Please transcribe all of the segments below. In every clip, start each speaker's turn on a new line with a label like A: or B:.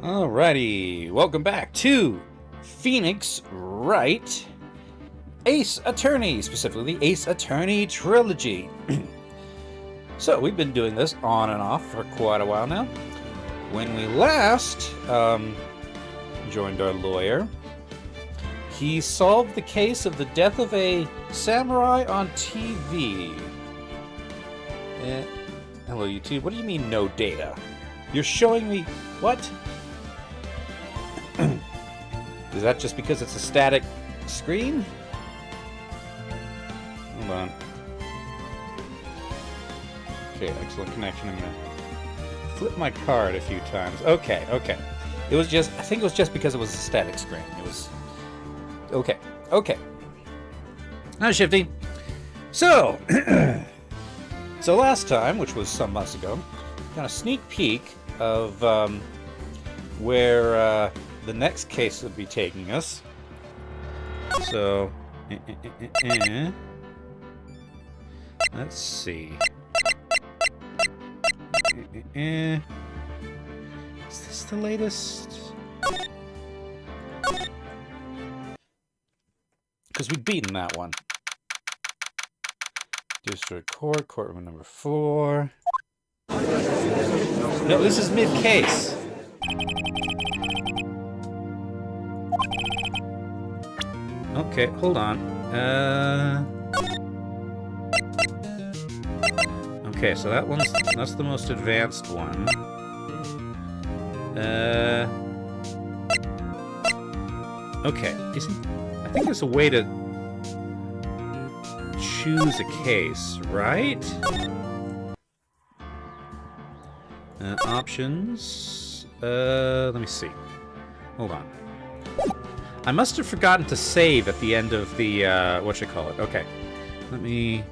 A: Alrighty, welcome back to Phoenix Wright Ace Attorney, specifically the Ace Attorney Trilogy. So we've been doing this on and off for quite a while now. When we last joined our lawyer, he solved the case of the death of a samurai on TV. Hello YouTube, what do you mean no data? You're showing me what? Is that just because it's a static screen? Hold on. Okay, excellent connection. I'm gonna flip my card a few times. Okay. It was just, I think it was just because it was a static screen. It was... Okay. Now, Shifty. So, so last time, which was some months ago, got a sneak peek of where the next case would be taking us. So, let's see. Is this the latest? Because we've beaten that one. District Court, courtroom number 4. No, this is mid-case. Okay, hold on. Okay, so that's the most advanced one. Okay, I think there's a way to choose a case, right? Options. Let me see. Hold on. I must have forgotten to save at the end of the, whatchamacallit. Okay. Let me...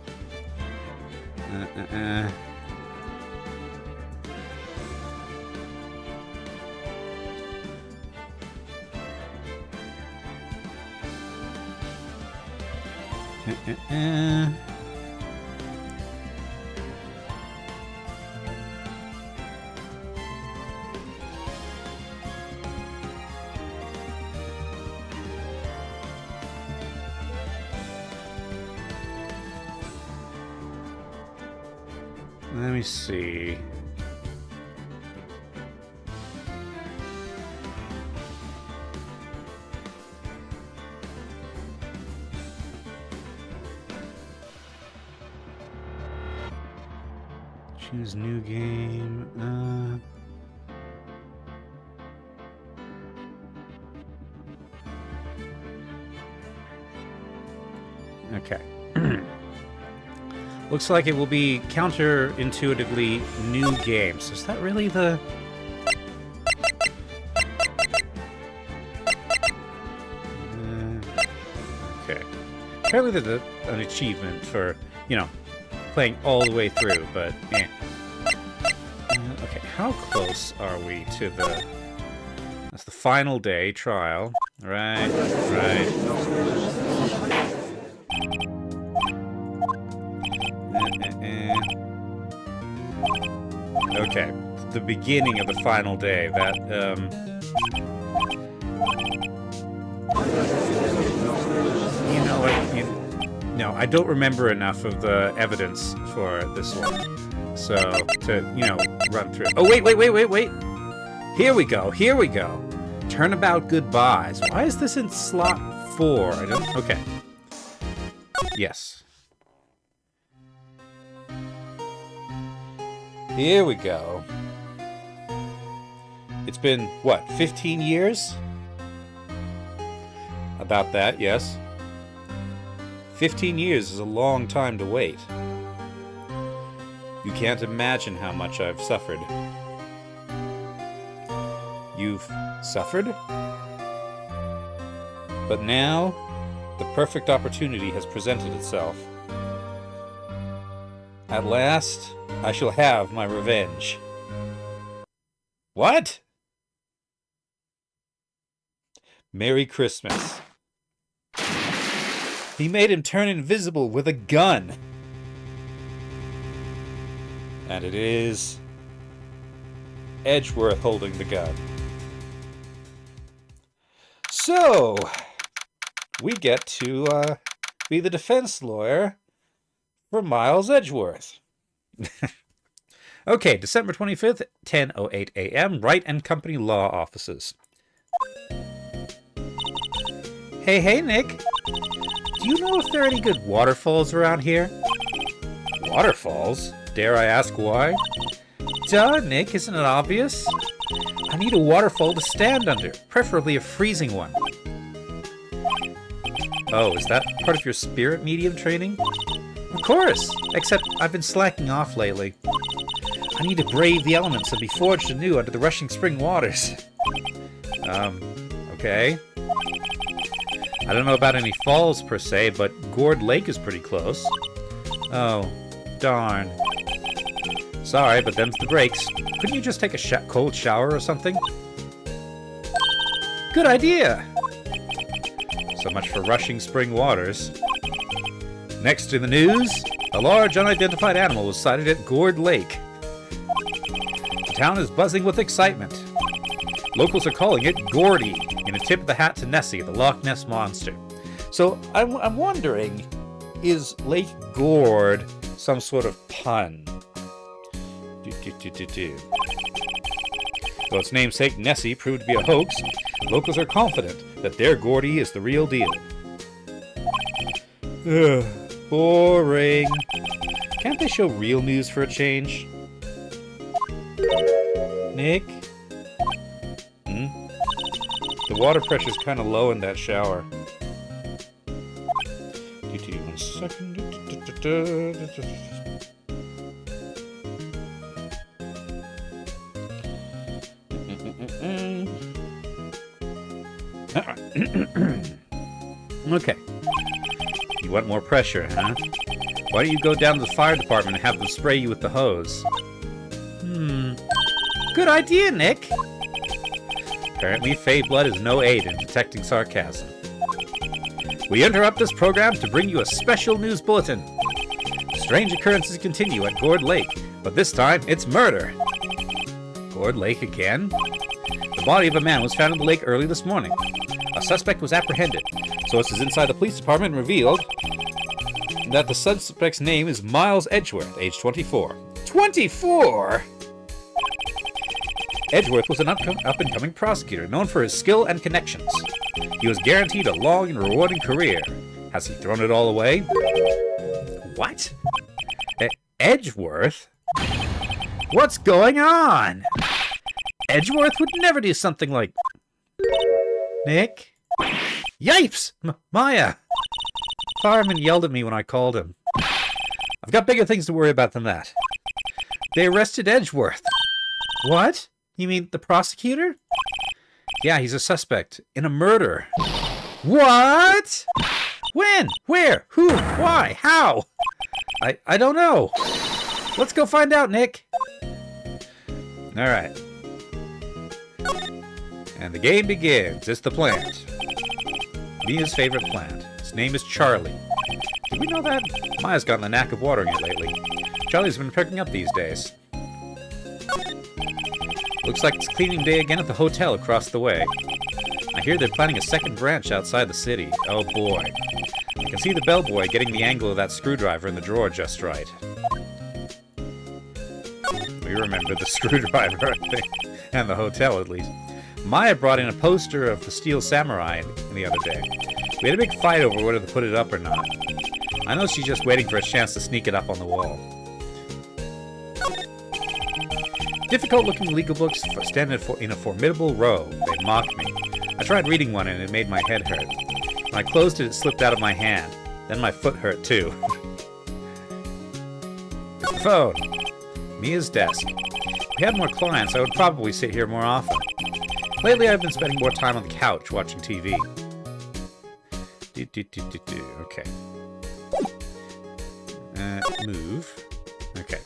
A: Let me see. Choose new game. Okay. Looks like it will be counterintuitively new games. Is that really the... Okay. Apparently there's an achievement for, you know, playing all the way through, but eh. Okay, how close are we to the... That's the final day trial. Right. Okay, the beginning of the final day, that, You know what, no, I don't remember enough of the evidence for this one, so, to, you know, run through. Oh, wait! Here we go. Turnabout goodbyes. Why is this in slot 4? I don't, okay. Yes. Here we go. It's been, what, 15 years? About that, yes. 15 years is a long time to wait. You can't imagine how much I've suffered. You've suffered? But now, the perfect opportunity has presented itself. At last, I shall have my revenge. What? Merry Christmas. He made him turn invisible with a gun. And it is Edgeworth holding the gun. So, we get to be the defense lawyer for Miles Edgeworth. Okay, December 25th, 10:08 a.m., Wright and Company Law Offices. Hey, Nick. Do you know if there are any good waterfalls around here? Waterfalls? Dare I ask why? Duh, Nick, isn't it obvious? I need a waterfall to stand under, preferably a freezing one. Oh, is that part of your spirit medium training? Of course, except I've been slacking off lately. I need to brave the elements and be forged anew under the rushing spring waters. Okay. I don't know about any falls per se, but Gourd Lake is pretty close. Oh, darn. Sorry, but them's the breaks. Couldn't you just take a cold shower or something? Good idea! So much for rushing spring waters. Next in the news, a large unidentified animal was sighted at Gourd Lake. The town is buzzing with excitement. Locals are calling it Gordy, in a tip of the hat to Nessie, the Loch Ness Monster. So I'm wondering, is Lake Gourd some sort of pun? Though its namesake Nessie proved to be a hoax, locals are confident that their Gordy is the real deal. Ugh, boring. Can't they show real news for a change? Nick? The water pressure's kind of low in that shower. 1 second. Okay. You want more pressure, huh? Why don't you go down to the fire department and have them spray you with the hose? Good idea, Nick! Apparently, Fey blood is no aid in detecting sarcasm. We interrupt this program to bring you a special news bulletin. Strange occurrences continue at Gourd Lake, but this time it's murder. Gourd Lake again? The body of a man was found in the lake early this morning. A suspect was apprehended. Sources inside the police department revealed that the suspect's name is Miles Edgeworth, age 24. 24?! Edgeworth was an up-and-coming prosecutor, known for his skill and connections. He was guaranteed a long and rewarding career. Has he thrown it all away? What? Edgeworth? What's going on? Edgeworth would never do something like... Nick? Yipes! Maya! Fireman yelled at me when I called him. I've got bigger things to worry about than that. They arrested Edgeworth. What? You mean the prosecutor? Yeah, he's a suspect in a murder. What? When? Where? Who? Why? How? I don't know. Let's go find out, Nick. Alright. And the game begins. It's the plant. Mia's favorite plant. Its name is Charlie. Did we know that? Maya's gotten the knack of watering it lately. Charlie's been perking up these days. Looks like it's cleaning day again at the hotel across the way. I hear they're planning a second branch outside the city. Oh boy. I can see the bellboy getting the angle of that screwdriver in the drawer just right. We remember the screwdriver, I think. And the hotel, at least. Maya brought in a poster of the Steel Samurai the other day. We had a big fight over whether to put it up or not. I know she's just waiting for a chance to sneak it up on the wall. Difficult-looking legal books stand in a formidable row. They mocked me. I tried reading one and it made my head hurt. When I closed it, it slipped out of my hand. Then my foot hurt, too. The phone. Mia's desk. If we had more clients, I would probably sit here more often. Lately, I've been spending more time on the couch watching TV. Okay. Move. Okay.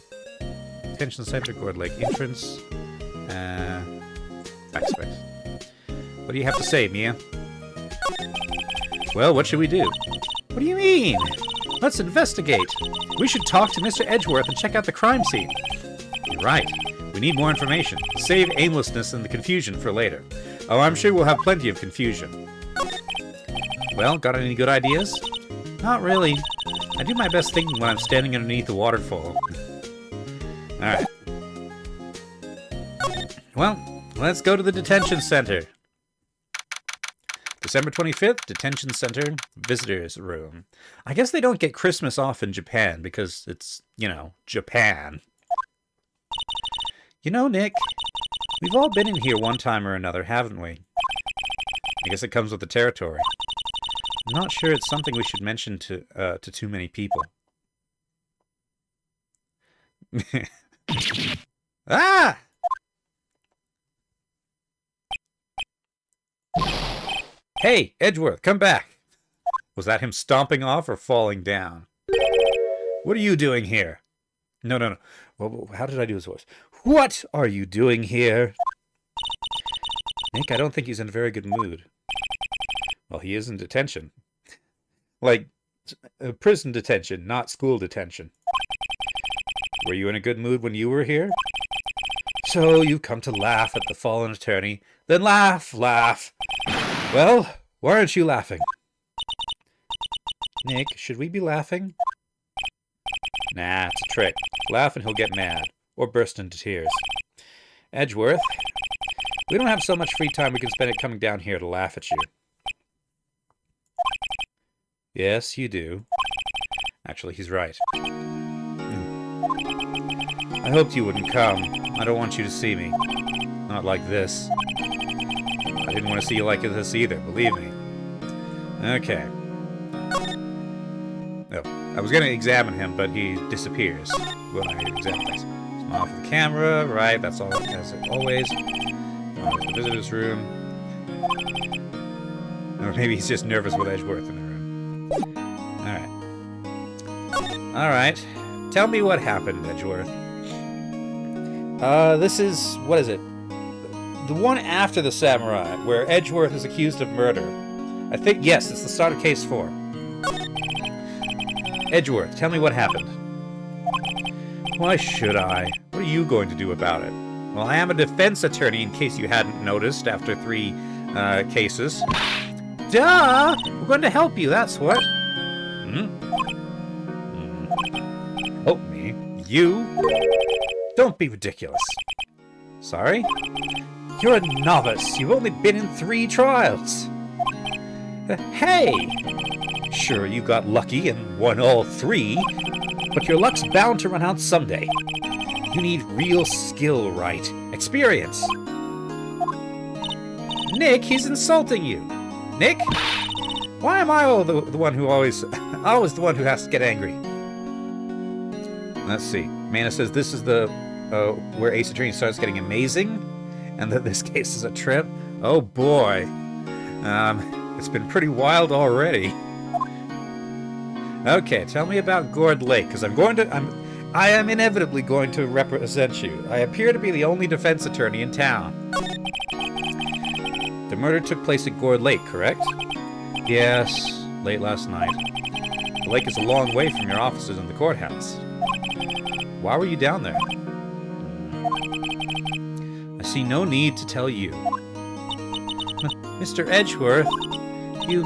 A: Detention Center, Gourd Lake entrance. Backspace. What do you have to say, Mia? Well, what should we do? What do you mean? Let's investigate. We should talk to Mr. Edgeworth and check out the crime scene. You're right. We need more information. Save aimlessness and the confusion for later. Oh, I'm sure we'll have plenty of confusion. Well, got any good ideas? Not really. I do my best thinking when I'm standing underneath the waterfall. Alright. Well, let's go to the detention center. December 25th, detention center, visitors room. I guess they don't get Christmas off in Japan because it's, you know, Japan. You know, Nick, we've all been in here one time or another, haven't we? I guess it comes with the territory. I'm not sure it's something we should mention to too many people. Ah! Hey, Edgeworth, come back! Was that him stomping off or falling down? What are you doing here? No. Well, how did I do his voice? What are you doing here? Nick, I don't think he's in a very good mood. Well, he is in detention. Like, prison detention, not school detention. Were you in a good mood when you were here? So you've come to laugh at the fallen attorney. Then laugh, laugh. Well, why aren't you laughing? Nick, should we be laughing? Nah, it's a trick. Laugh and he'll get mad. Or burst into tears. Edgeworth, we don't have so much free time we can spend it coming down here to laugh at you. Yes, you do. Actually, he's right. I hoped you wouldn't come. I don't want you to see me. Not like this. I didn't want to see you like this either, believe me. Okay. Oh, I was going to examine him, but he disappears when I examine things. Smile for the camera, right, that's all as always. The visitor's room. Or maybe he's just nervous with Edgeworth in the room. Alright. Tell me what happened, Edgeworth. This is... what is it? The one after the samurai, where Edgeworth is accused of murder. I think, yes, it's the start of case 4. Edgeworth, tell me what happened. Why should I? What are you going to do about it? Well, I am a defense attorney, in case you hadn't noticed, after 3 cases. Duh! We're going to help you, that's what. Help me? You? Don't be ridiculous. Sorry? You're a novice. You've only been in 3 trials. Hey! Sure, you got lucky and won all 3, but your luck's bound to run out someday. You need real skill, Wright. Experience. Nick, he's insulting you. Nick? Why am I the one who always the one who has to get angry? Let's see. Mana says this is the where Ace Attorney starts getting amazing, and that this case is a trip. Oh boy. It's been pretty wild already. Okay, tell me about Gourd Lake, because I am inevitably going to represent you. I appear to be the only defense attorney in town. The murder took place at Gourd Lake, correct? Yes, late last night. The lake is a long way from your offices in the courthouse. Why were you down there? I see no need to tell you. Mr. Edgeworth, you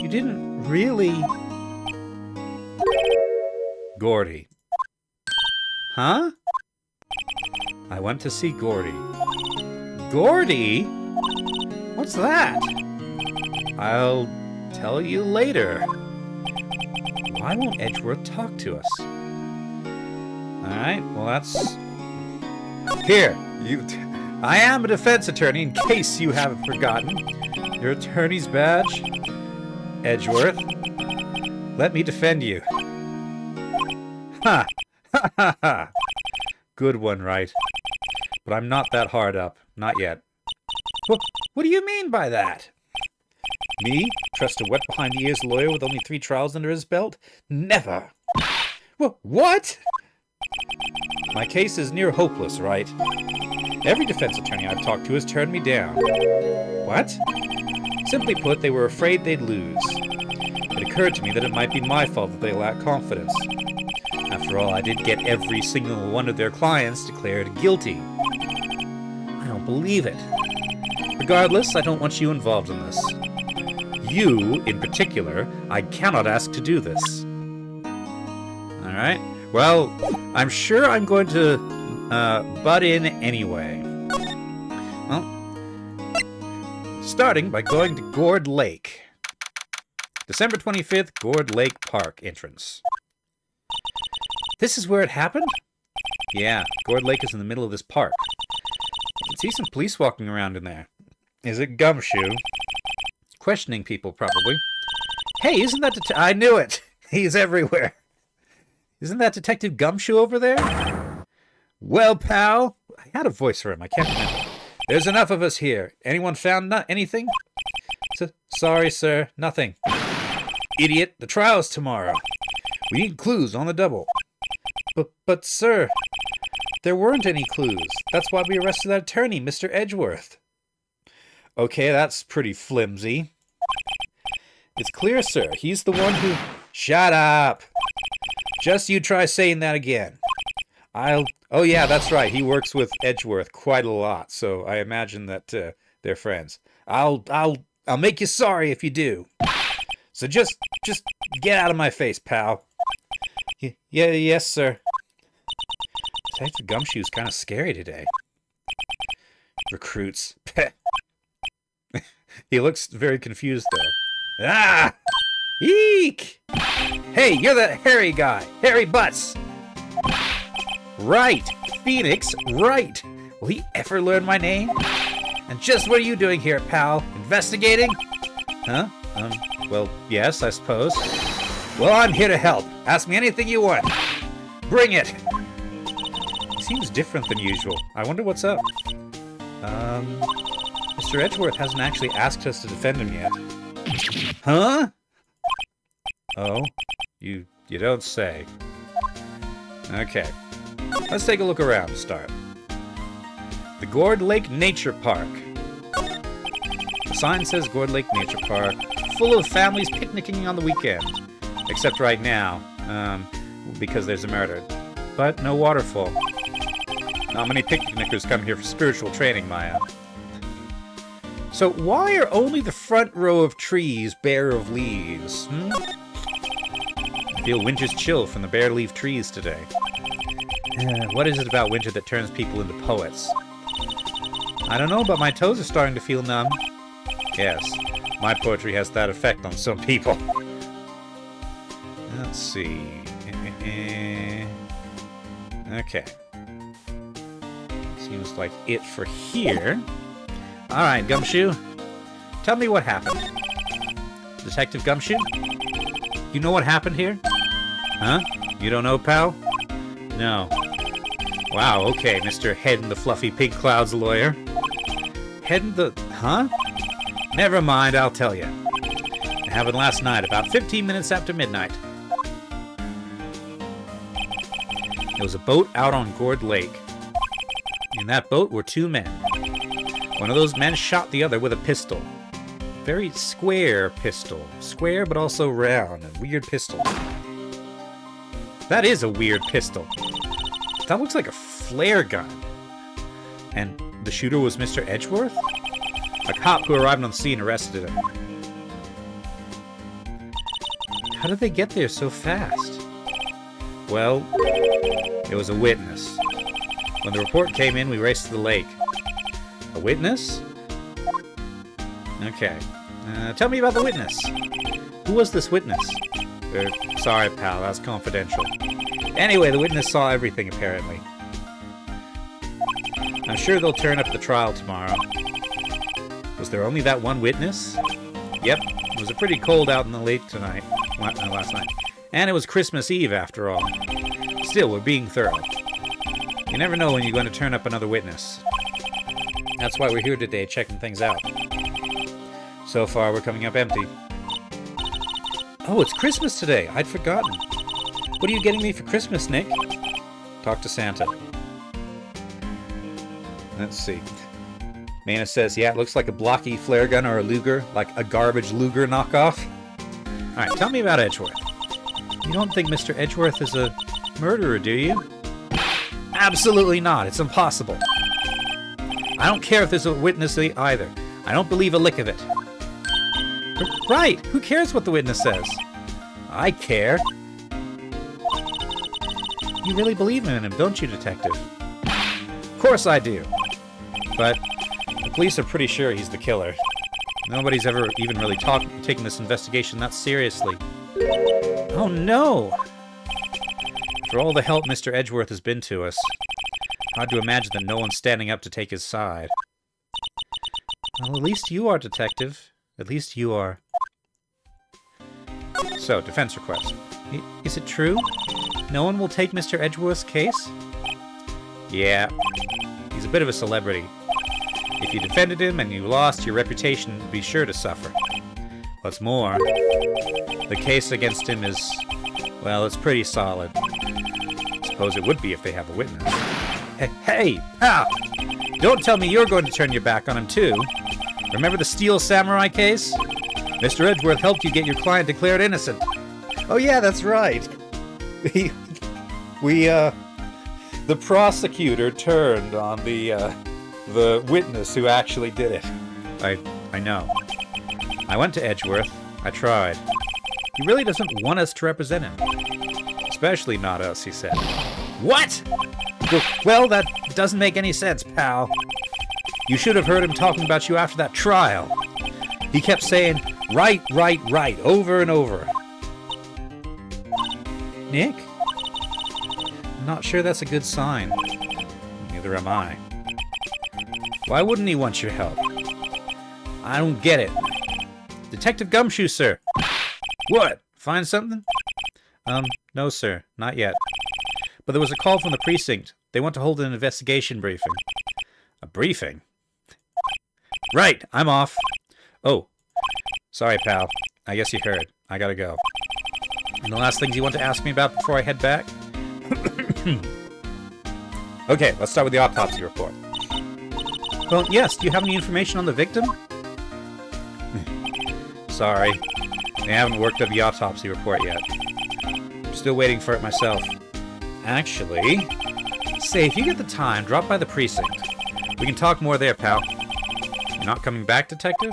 A: didn't really... Gordy. Huh? I went to see Gordy. Gordy? What's that? I'll tell you later. Why won't Edgeworth talk to us? Alright, well that's... Here, I am a defense attorney, in case you haven't forgotten. Your attorney's badge? Edgeworth, let me defend you. Ha! Ha ha ha! Good one, Wright. But I'm not that hard up. Not yet. What do you mean by that? Me? Trust a wet behind-the-ears lawyer with only 3 trials under his belt? Never! What? My case is near hopeless, Wright. Every defense attorney I've talked to has turned me down. What? Simply put, they were afraid they'd lose. It occurred to me that it might be my fault that they lacked confidence. After all, I did get every single one of their clients declared guilty. I don't believe it. Regardless, I don't want you involved in this. you, in particular, I cannot ask to do this. Alright. Well, I'm sure I'm going to butt in anyway. Well, starting by going to Gourd Lake. December 25th, Gourd Lake Park entrance. This is where it happened? Yeah, Gourd Lake is in the middle of this park. You can see some police walking around in there. Is it Gumshoe? Questioning people, probably. Hey, isn't that I knew it! He's everywhere. Isn't that Detective Gumshoe over there? Well, pal, I had a voice for him. I can't remember. There's enough of us here. Anyone found anything? Sorry, sir. Nothing. Idiot, the trial's tomorrow. We need clues on the double. But, sir, there weren't any clues. That's why we arrested that attorney, Mr. Edgeworth. Okay, that's pretty flimsy. It's clear, sir. He's the one who... Shut up! Just you try saying that again. Oh yeah, that's right. He works with Edgeworth quite a lot, so I imagine that they're friends. I'll make you sorry if you do. So just get out of my face, pal. Yes, sir. Detective Gumshoe's kind of scary today. Recruits. He looks very confused, though. Ah! Eek! Hey, you're the hairy guy. Hairy Butts. Right. Phoenix Wright. Will he ever learn my name? And just what are you doing here, pal? Investigating? Huh? Well, yes, I suppose. Well, I'm here to help. Ask me anything you want. Bring it. He seems different than usual. I wonder what's up. Mr. Edgeworth hasn't actually asked us to defend him yet. Huh? Oh, you don't say. Okay. Let's take a look around to start. The Gourd Lake Nature Park. The sign says Gourd Lake Nature Park, full of families picnicking on the weekend. Except right now, because there's a murder. But no waterfall. Not many picnickers come here for spiritual training, Maya. So why are only the front row of trees bare of leaves? I feel winter's chill from the bare leaf trees today. What is it about winter that turns people into poets? I don't know, but my toes are starting to feel numb. Yes, my poetry has that effect on some people. Let's see. Okay. Seems like it for here. Alright, Gumshoe. Tell me what happened. Detective Gumshoe? You know what happened here? Huh? You don't know, pal? No. Wow, okay, Mr. Head in the Fluffy Pink Clouds lawyer. Head in the... Huh? Never mind, I'll tell you. It happened last night, about 15 minutes after midnight. There was a boat out on Gourd Lake. In that boat were two men. One of those men shot the other with a pistol. Very square pistol. Square, but also round. A weird pistol. That is a weird pistol. That looks like a flare gun. And the shooter was Mr. Edgeworth? A cop who arrived on the scene arrested him. How did they get there so fast? Well, there was a witness. When the report came in, we raced to the lake. A witness? Okay. Tell me about the witness. Who was this witness? Sorry, pal, that's confidential. Anyway, the witness saw everything, apparently. I'm sure they'll turn up at the trial tomorrow. Was there only that one witness? Yep. It was pretty cold out in the lake tonight. Last night. And it was Christmas Eve, after all. Still, we're being thorough. You never know when you're going to turn up another witness. That's why we're here today, checking things out. So far, we're coming up empty. Oh, it's Christmas today. I'd forgotten. What are you getting me for Christmas, Nick? Talk to Santa. Let's see. Mana says, yeah, it looks like a blocky flare gun or a Luger, like a garbage Luger knockoff. Alright, tell me about Edgeworth. You don't think Mr. Edgeworth is a murderer, do you? Absolutely not. It's impossible. I don't care if there's a witness either. I don't believe a lick of it. Right! Who cares what the witness says? I care. You really believe in him, don't you, Detective? Of course I do. But the police are pretty sure he's the killer. Nobody's ever even really taken this investigation that seriously. Oh no! For all the help Mr. Edgeworth has been to us, hard to imagine that no one's standing up to take his side. Well, at least you are, Detective. At least you are. So, defense request. Is it true? No one will take Mr. Edgeworth's case? Yeah. He's a bit of a celebrity. If you defended him and you lost, your reputation would be sure to suffer. What's more, the case against him is, well, it's pretty solid. Suppose it would be if they have a witness. Hey, pal! Don't tell me you're going to turn your back on him, too. Remember the Steel Samurai case? Mr. Edgeworth helped you get your client declared innocent. Oh yeah, that's right. The prosecutor turned on the witness who actually did it. I know. I went to Edgeworth. I tried. He really doesn't want us to represent him. Especially not us, he said. What? Well, that doesn't make any sense, pal. You should have heard him talking about you after that trial. He kept saying, right, right, right, over and over. Nick? I'm not sure that's a good sign. Neither am I. Why wouldn't he want your help? I don't get it. Detective Gumshoe, sir. What? Find something? No, sir. Not yet. But there was a call from the precinct. They want to hold an investigation briefing. A briefing? Right, I'm off. Oh. Sorry, pal. I guess you heard. I gotta go. And the last things you want to ask me about before I head back? Okay, let's start with the autopsy report. Well, yes, do you have any information on the victim? Sorry. I haven't worked up the autopsy report yet. I'm still waiting for it myself. Actually, say, if you get the time, drop by the precinct. We can talk more there, pal. You're not coming back, Detective?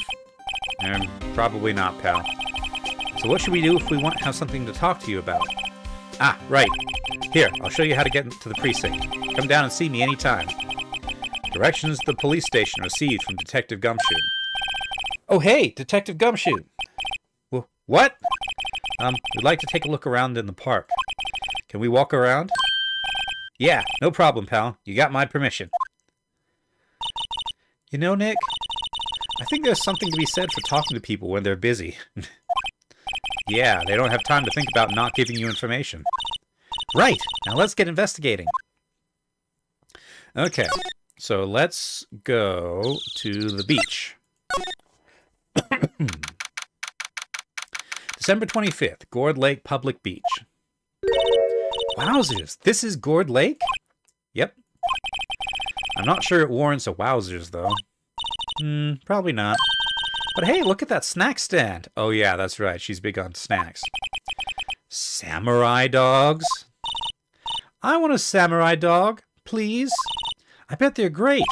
A: Probably not, pal. So what should we do if we have something to talk to you about? Ah, right. Here, I'll show you how to get to the precinct. Come down and see me anytime. Directions to the police station received from Detective Gumshoe. Oh, hey, Detective Gumshoe. What? We'd like to take a look around in the park. Can we walk around? Yeah, no problem, pal. You got my permission. You know, Nick, I think there's something to be said for talking to people when they're busy. Yeah, they don't have time to think about not giving you information. Right, now let's get investigating. Okay, so let's go to the beach. December 25th, Gourd Lake Public Beach. Wowzers, this is Gourd Lake? Yep. I'm not sure it warrants a wowzers, though. Probably not. But hey, look at that snack stand. Oh yeah, that's right, she's big on snacks. Samurai dogs? I want a samurai dog, please. I bet they're great.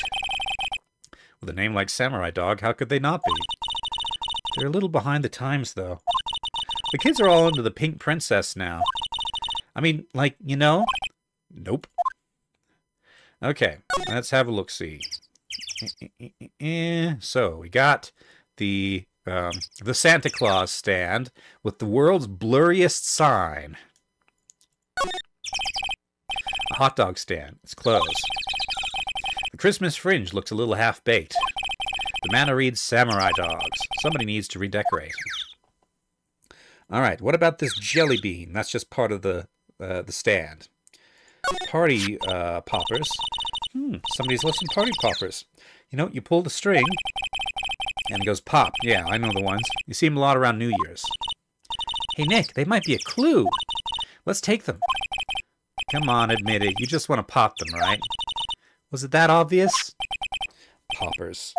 A: With a name like Samurai Dog, how could they not be? They're a little behind the times, though. The kids are all into the Pink Princess now. I mean, like, you know? Nope. Okay, let's have a look-see. So, we got the Santa Claus stand with the world's blurriest sign. A hot dog stand. It's closed. The Christmas fringe looks a little half-baked. The manor reads Samurai Dogs. Somebody needs to redecorate. Alright, what about this jelly bean? That's just part of the stand. Party poppers. Somebody's left some party poppers. You know, you pull the string, and it goes pop. Yeah, I know the ones. You see them a lot around New Year's. Hey, Nick, they might be a clue. Let's take them. Come on, admit it. You just want to pop them, right? Was it that obvious? Poppers.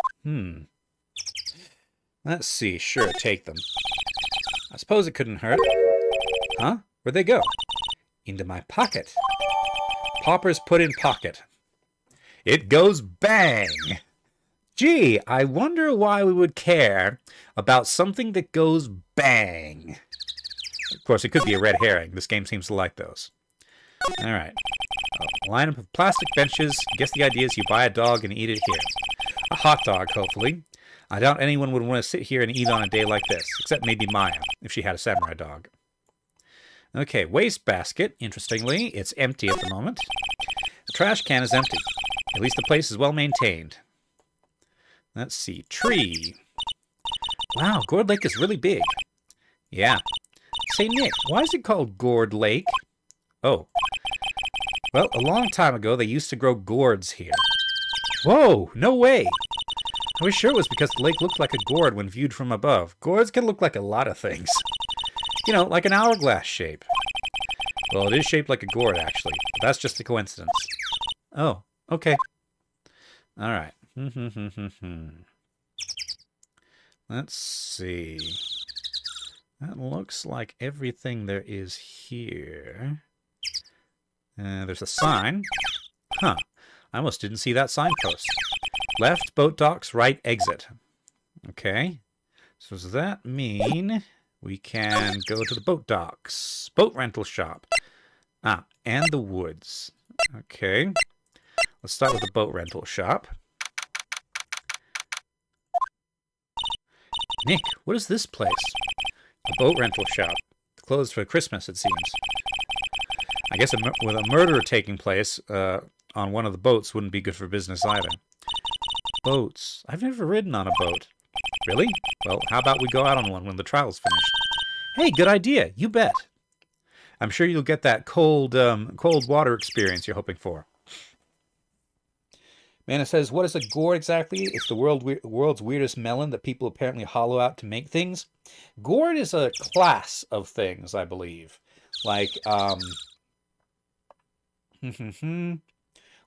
A: Let's see. Sure, take them. I suppose it couldn't hurt. Huh? Where'd they go? Into my pocket. Poppers put in pocket. It goes bang! Gee, I wonder why we would care about something that goes bang. Of course, it could be a red herring. This game seems to like those. All right. A lineup of plastic benches. I guess the idea is you buy a dog and eat it here. A hot dog, hopefully. I doubt anyone would want to sit here and eat on a day like this, except maybe Maya, if she had a samurai dog. Okay, waste basket. Interestingly, it's empty at the moment. The trash can is empty. At least the place is well maintained. Let's see. Tree. Wow, Gourd Lake is really big. Yeah. Say, Nick, why is it called Gourd Lake? Oh. Well, a long time ago, they used to grow gourds here. Whoa, no way. I was sure it was because the lake looked like a gourd when viewed from above. Gourds can look like a lot of things. You know, like an hourglass shape. Well, it is shaped like a gourd, actually. But that's just a coincidence. Oh, okay. All right. Let's see. That looks like everything there is here. There's a sign. Huh. I almost didn't see that signpost. Left, boat docks, right, exit. Okay. So does that mean we can go to the boat docks? Boat rental shop. Ah, and the woods. Okay. Let's start with the boat rental shop. Nick, what is this place? A boat rental shop. Closed for Christmas, it seems. I guess with a murder taking place on one of the boats wouldn't be good for business either. Boats. I've never ridden on a boat. Really? Well, how about we go out on one when the trial's finished? Hey, good idea. You bet. I'm sure you'll get that cold water experience you're hoping for. Mana says, what is a gourd exactly? It's the world's weirdest melon that people apparently hollow out to make things. Gourd is a class of things, I believe. Like,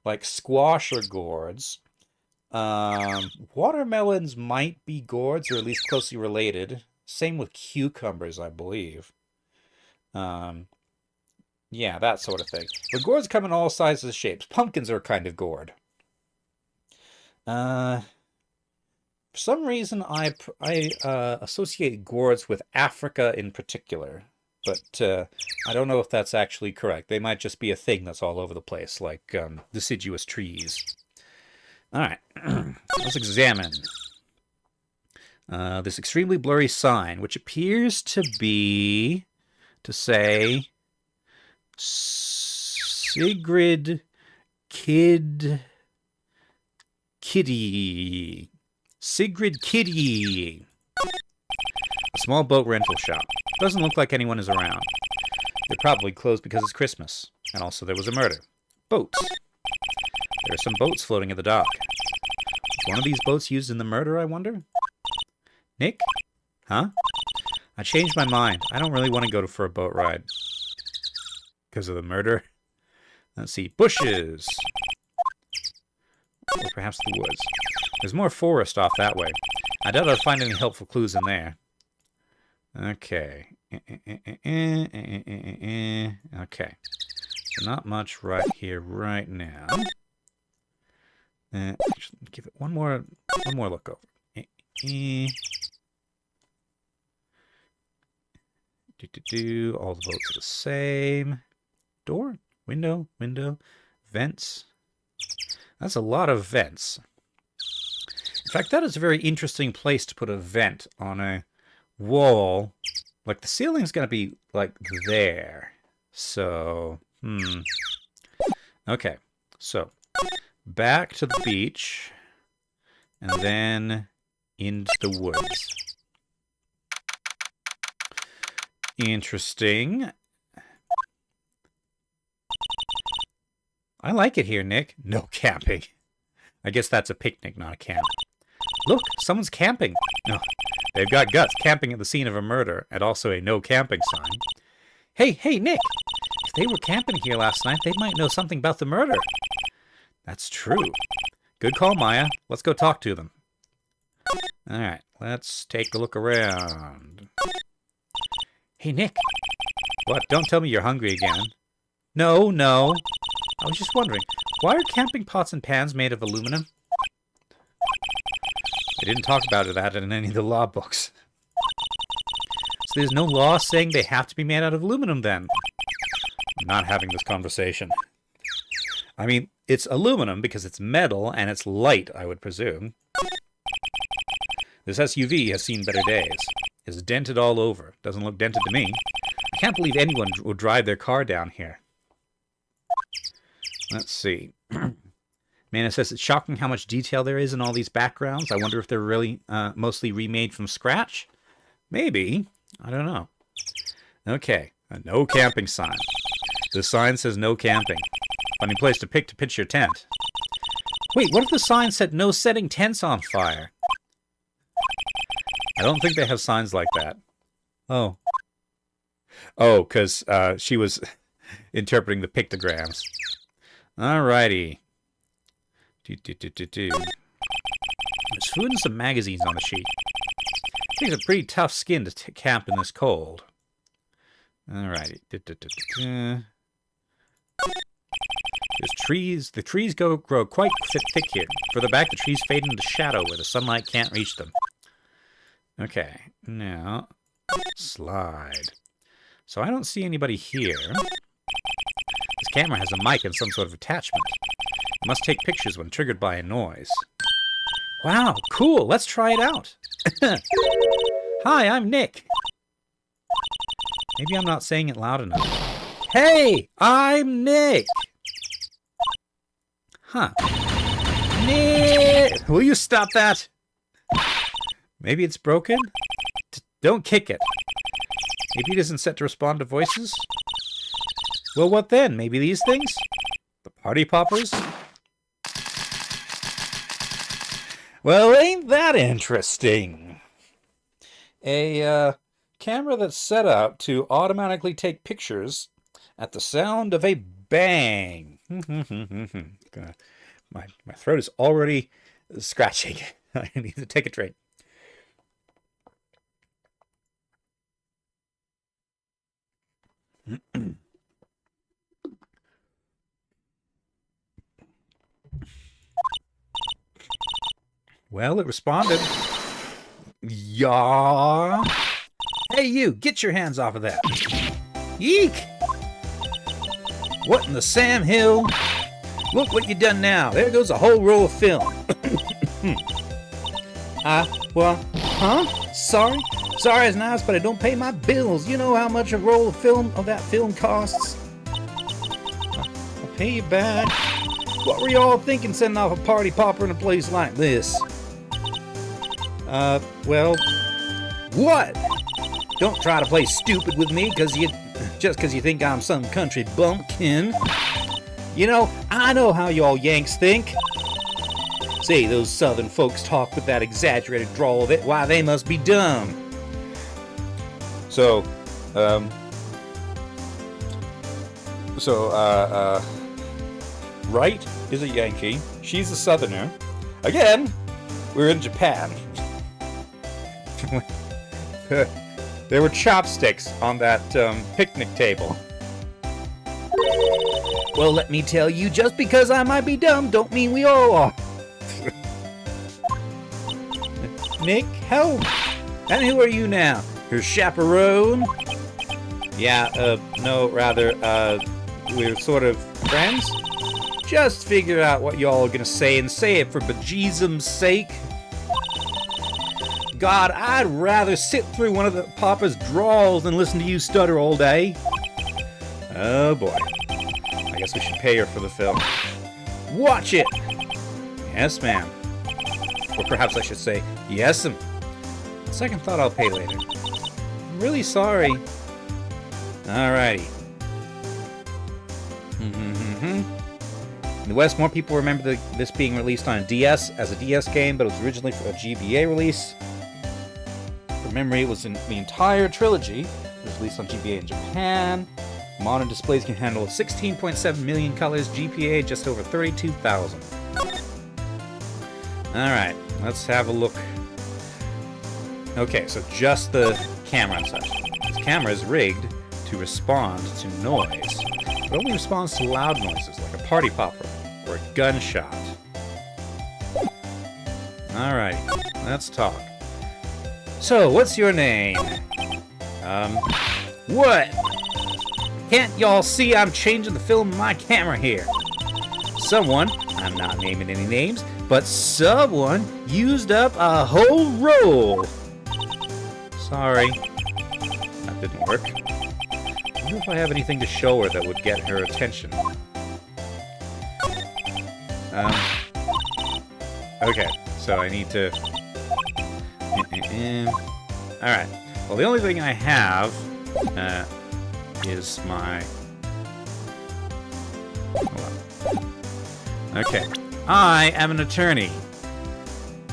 A: like squash are gourds. Watermelons might be gourds, or at least closely related. Same with cucumbers, I believe. Yeah, that sort of thing. But gourds come in all sizes and shapes. Pumpkins are a kind of gourd. For some reason, I associate gourds with Africa in particular. But I don't know if that's actually correct. They might just be a thing that's all over the place, like deciduous trees. All right, let's examine this extremely blurry sign, which appears to say Sigrid Kitty. Sigrid Kitty. A small boat rental shop. Doesn't look like anyone is around. They're probably closed because it's Christmas. And also there was a murder. Boats. There are some boats floating at the dock. Was one of these boats used in the murder, I wonder? Nick? Huh? I changed my mind. I don't really want to go for a boat ride. Because of the murder? Let's see. Bushes. Or perhaps the woods. There's more forest off that way. I doubt I'll find any helpful clues in there. Okay. Okay. So not much right here right now. Give it one more look over. All the boats are the same. Door, window, vents. That's a lot of vents. In fact, that is a very interesting place to put a vent on a wall. Like, the ceiling's going to be, like, there. So, Okay, so, back to the beach, and then into the woods. Interesting. I like it here, Nick. No camping. I guess that's a picnic, not a camp. Look, someone's camping. No, they've got guts camping at the scene of a murder, and also a no camping sign. Hey, Nick! If they were camping here last night, they might know something about the murder. That's true. Good call, Maya. Let's go talk to them. Alright, let's take a look around. Hey, Nick. What? Don't tell me you're hungry again. No. I was just wondering, why are camping pots and pans made of aluminum? They didn't talk about that in any of the law books. So there's no law saying they have to be made out of aluminum then. I'm not having this conversation. I mean, it's aluminum because it's metal and it's light, I would presume. This SUV has seen better days. It's dented all over. Doesn't look dented to me. I can't believe anyone would drive their car down here. Let's see. Mana says it's shocking how much detail there is in all these backgrounds. I wonder if they're really mostly remade from scratch. Maybe. I don't know. Okay. A no camping sign. The sign says no camping. Funny place to pick to pitch your tent. Wait, what if the sign said no setting tents on fire? I don't think they have signs like that. Oh. Oh, because she was interpreting the pictograms. Alrighty. There's food and some magazines on the sheet. It takes a pretty tough skin to camp in this cold. Alrighty. There's trees. The trees grow quite thick here. Further back, the trees fade into shadow where the sunlight can't reach them. Okay, now slide. So I don't see anybody here. This camera has a mic and some sort of attachment. It must take pictures when triggered by a noise. Wow, cool. Let's try it out. Hi, I'm Nick. Maybe I'm not saying it loud enough. Hey, I'm Nick. Huh. Nick! Will you stop that? Maybe it's broken? Don't kick it. Maybe it isn't set to respond to voices? Well, what then? Maybe these things? The party poppers? Well, ain't that interesting? A camera that's set up to automatically take pictures at the sound of a bang. My throat is already scratching. I need to take a drink. Well, it responded. Yeah. Hey, you, get your hands off of that. Yeek! What in the Sam Hill? Look what you done now. There goes a whole roll of film. Well, huh? Sorry? Sorry is nice, but I don't pay my bills. You know how much a roll of film of that film costs? I'll pay you back. What were you all thinking sending off a party popper in a place like this? Well, what? Don't try to play stupid with me just because you think I'm some country bumpkin. You know, I know how y'all Yanks think. Say, those southern folks talk with that exaggerated drawl of it. Why, they must be dumb. So, Wright is a Yankee. She's a southerner. Again, we're in Japan. There were chopsticks on that picnic table. Well, let me tell you, just because I might be dumb, don't mean we all are. Nick, help! And who are you now? Her chaperone? Yeah, no, rather, we're sort of friends? Just figure out what y'all are gonna say and say it for bejesus's sake. God, I'd rather sit through one of the Papa's drawls than listen to you stutter all day. Oh boy. I guess we should pay her for the film. Watch it! Yes, ma'am. Or perhaps I should say, yes-em. Second thought, I'll pay later. I'm really sorry. Alrighty. In the West, more people remember this being released on a DS as a DS game, but it was originally for a GBA release. From memory, it was in the entire trilogy. It was released on GBA in Japan. Modern displays can handle 16.7 million colors. GPA just over 32,000. Alright, let's have a look. Okay, so just the camera and such. This camera is rigged to respond to noise. It only responds to loud noises, like a party popper or a gunshot. Alright, let's talk. So, what's your name? What? Can't y'all see I'm changing the film of my camera here? Someone, I'm not naming any names, but someone used up a whole roll. Sorry. That didn't work. I wonder if I have anything to show her that would get her attention. Okay, so I need to... Alright. Well, the only thing I have is my... Hold on. Okay. I am an attorney.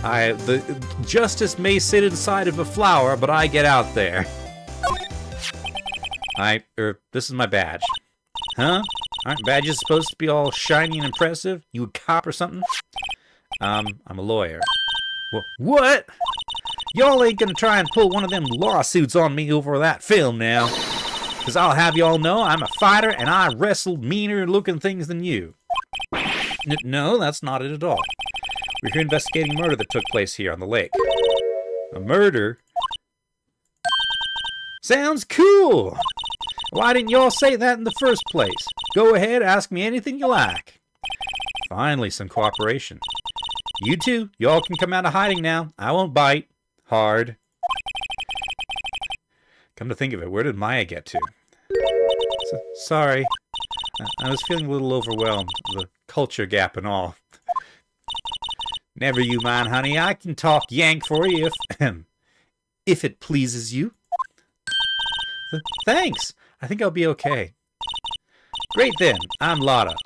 A: The justice may sit inside of a flower, but I get out there. This is my badge. Huh? Aren't badges supposed to be all shiny and impressive? You a cop or something? I'm a lawyer. What? Y'all ain't gonna try and pull one of them lawsuits on me over that film now. Because I'll have y'all know I'm a fighter and I wrestled meaner looking things than you. No, that's not it at all. We're here investigating a murder that took place here on the lake. A murder? Sounds cool! Why didn't y'all say that in the first place? Go ahead, ask me anything you like. Finally, some cooperation. You two, y'all can come out of hiding now. I won't bite. Hard. Come to think of it, where did Maya get to? Sorry. I was feeling a little overwhelmed. The culture gap and all. Never you mind, honey. I can talk Yank for you if it pleases you. Thanks. I think I'll be okay. Great then. I'm Lotta.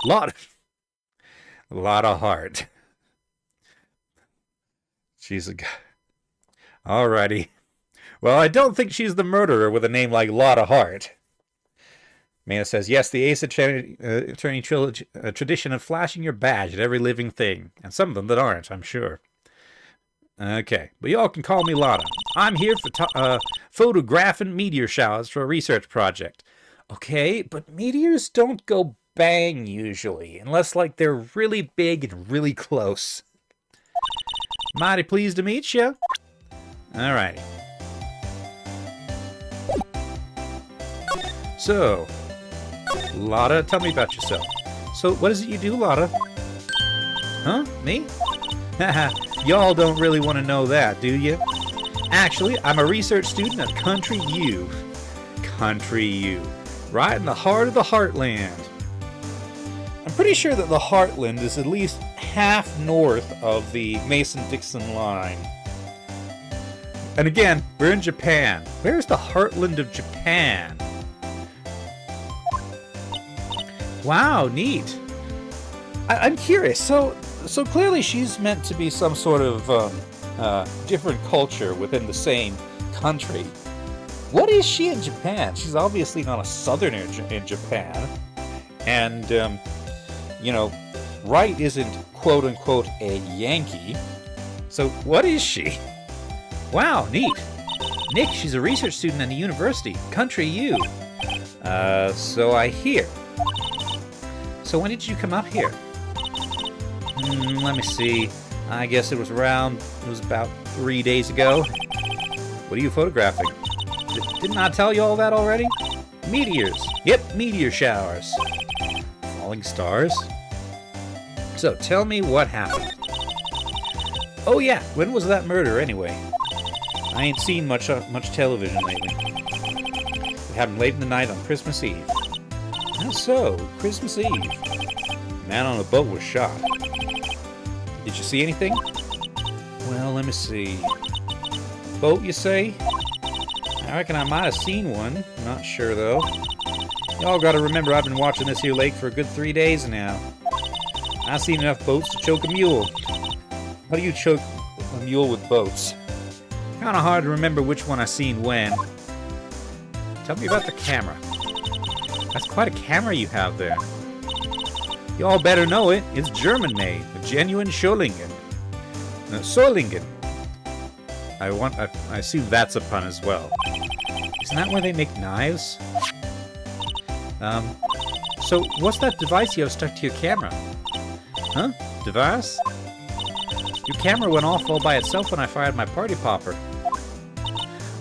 A: Lotta Hart. She's a guy. Alrighty. Well, I don't think she's the murderer with a name like Lotta Hart. Mana says, yes, the Ace Attorney Trilogy, a tradition of flashing your badge at every living thing. And some of them that aren't, I'm sure. Okay, but y'all can call me Lotta. I'm here for photographing meteor showers for a research project. Okay, but meteors don't go bang usually, unless like they're really big and really close. Mighty pleased to meet you. Alrighty. So, Lotta, tell me about yourself. So, what is it you do, Lotta? Huh? Me? Haha, y'all don't really want to know that, do you? Actually, I'm a research student at Country U. Country U. Right in the heart of the Heartland. I'm pretty sure that the Heartland is at least half north of the Mason-Dixon line. And again, we're in Japan. Where's the Heartland of Japan? Wow, neat. I'm curious. So clearly she's meant to be some sort of different culture within the same country. What is she in Japan? She's obviously not a southerner in Japan. And, you know, Wright isn't quote-unquote a Yankee. So what is she? Wow, neat. Nick, she's a research student at the university. Country U. So I hear. So when did you come up here? Let me see. I guess it was about 3 days ago. What are you photographing? Didn't I tell you all that already? Meteors. Yep, meteor showers. Falling stars. So tell me what happened. Oh yeah, when was that murder anyway? I ain't seen much television lately. It happened late in the night on Christmas Eve. How so? Christmas Eve. A man on a boat was shot. Did you see anything? Well, let me see. Boat, you say? I reckon I might have seen one. Not sure, though. Y'all gotta remember I've been watching this here lake for a good 3 days now. I've seen enough boats to choke a mule. How do you choke a mule with boats? Kinda hard to remember which one I seen when. Tell me about the camera. That's quite a camera you have there. Y'all better know it. It's German-made. A genuine Solingen. Solingen. I assume that's a pun as well. Isn't that where they make knives? So what's that device you have stuck to your camera? Huh? Device? Your camera went off all by itself when I fired my party popper.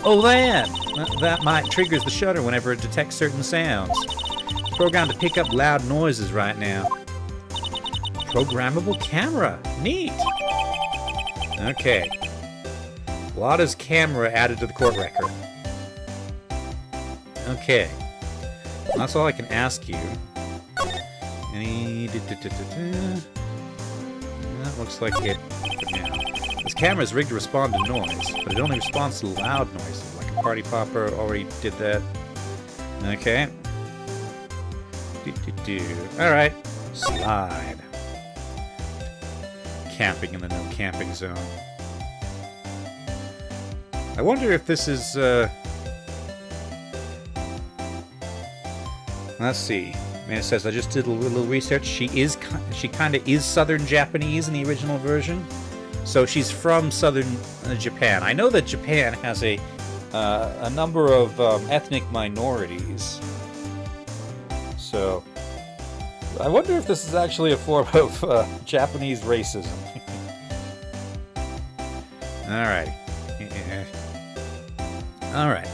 A: Oh, that might triggers the shutter whenever it detects certain sounds. It's programmed to pick up loud noises right now. Programmable camera. Neat. Okay. Lada's camera added to the court record. Okay. That's all I can ask you. Any... That looks like it for now. This camera is rigged to respond to noise, but it only responds to loud noises, like a party popper. Already did that. Okay. Alright. Slide. Camping in the no camping zone. I wonder if this is, let's see. Man, it says I just did a little research. She kind of is Southern Japanese in the original version, so she's from Southern Japan. I know that Japan has a number of ethnic minorities, so I wonder if this is actually a form of Japanese racism. Alrighty. Alright.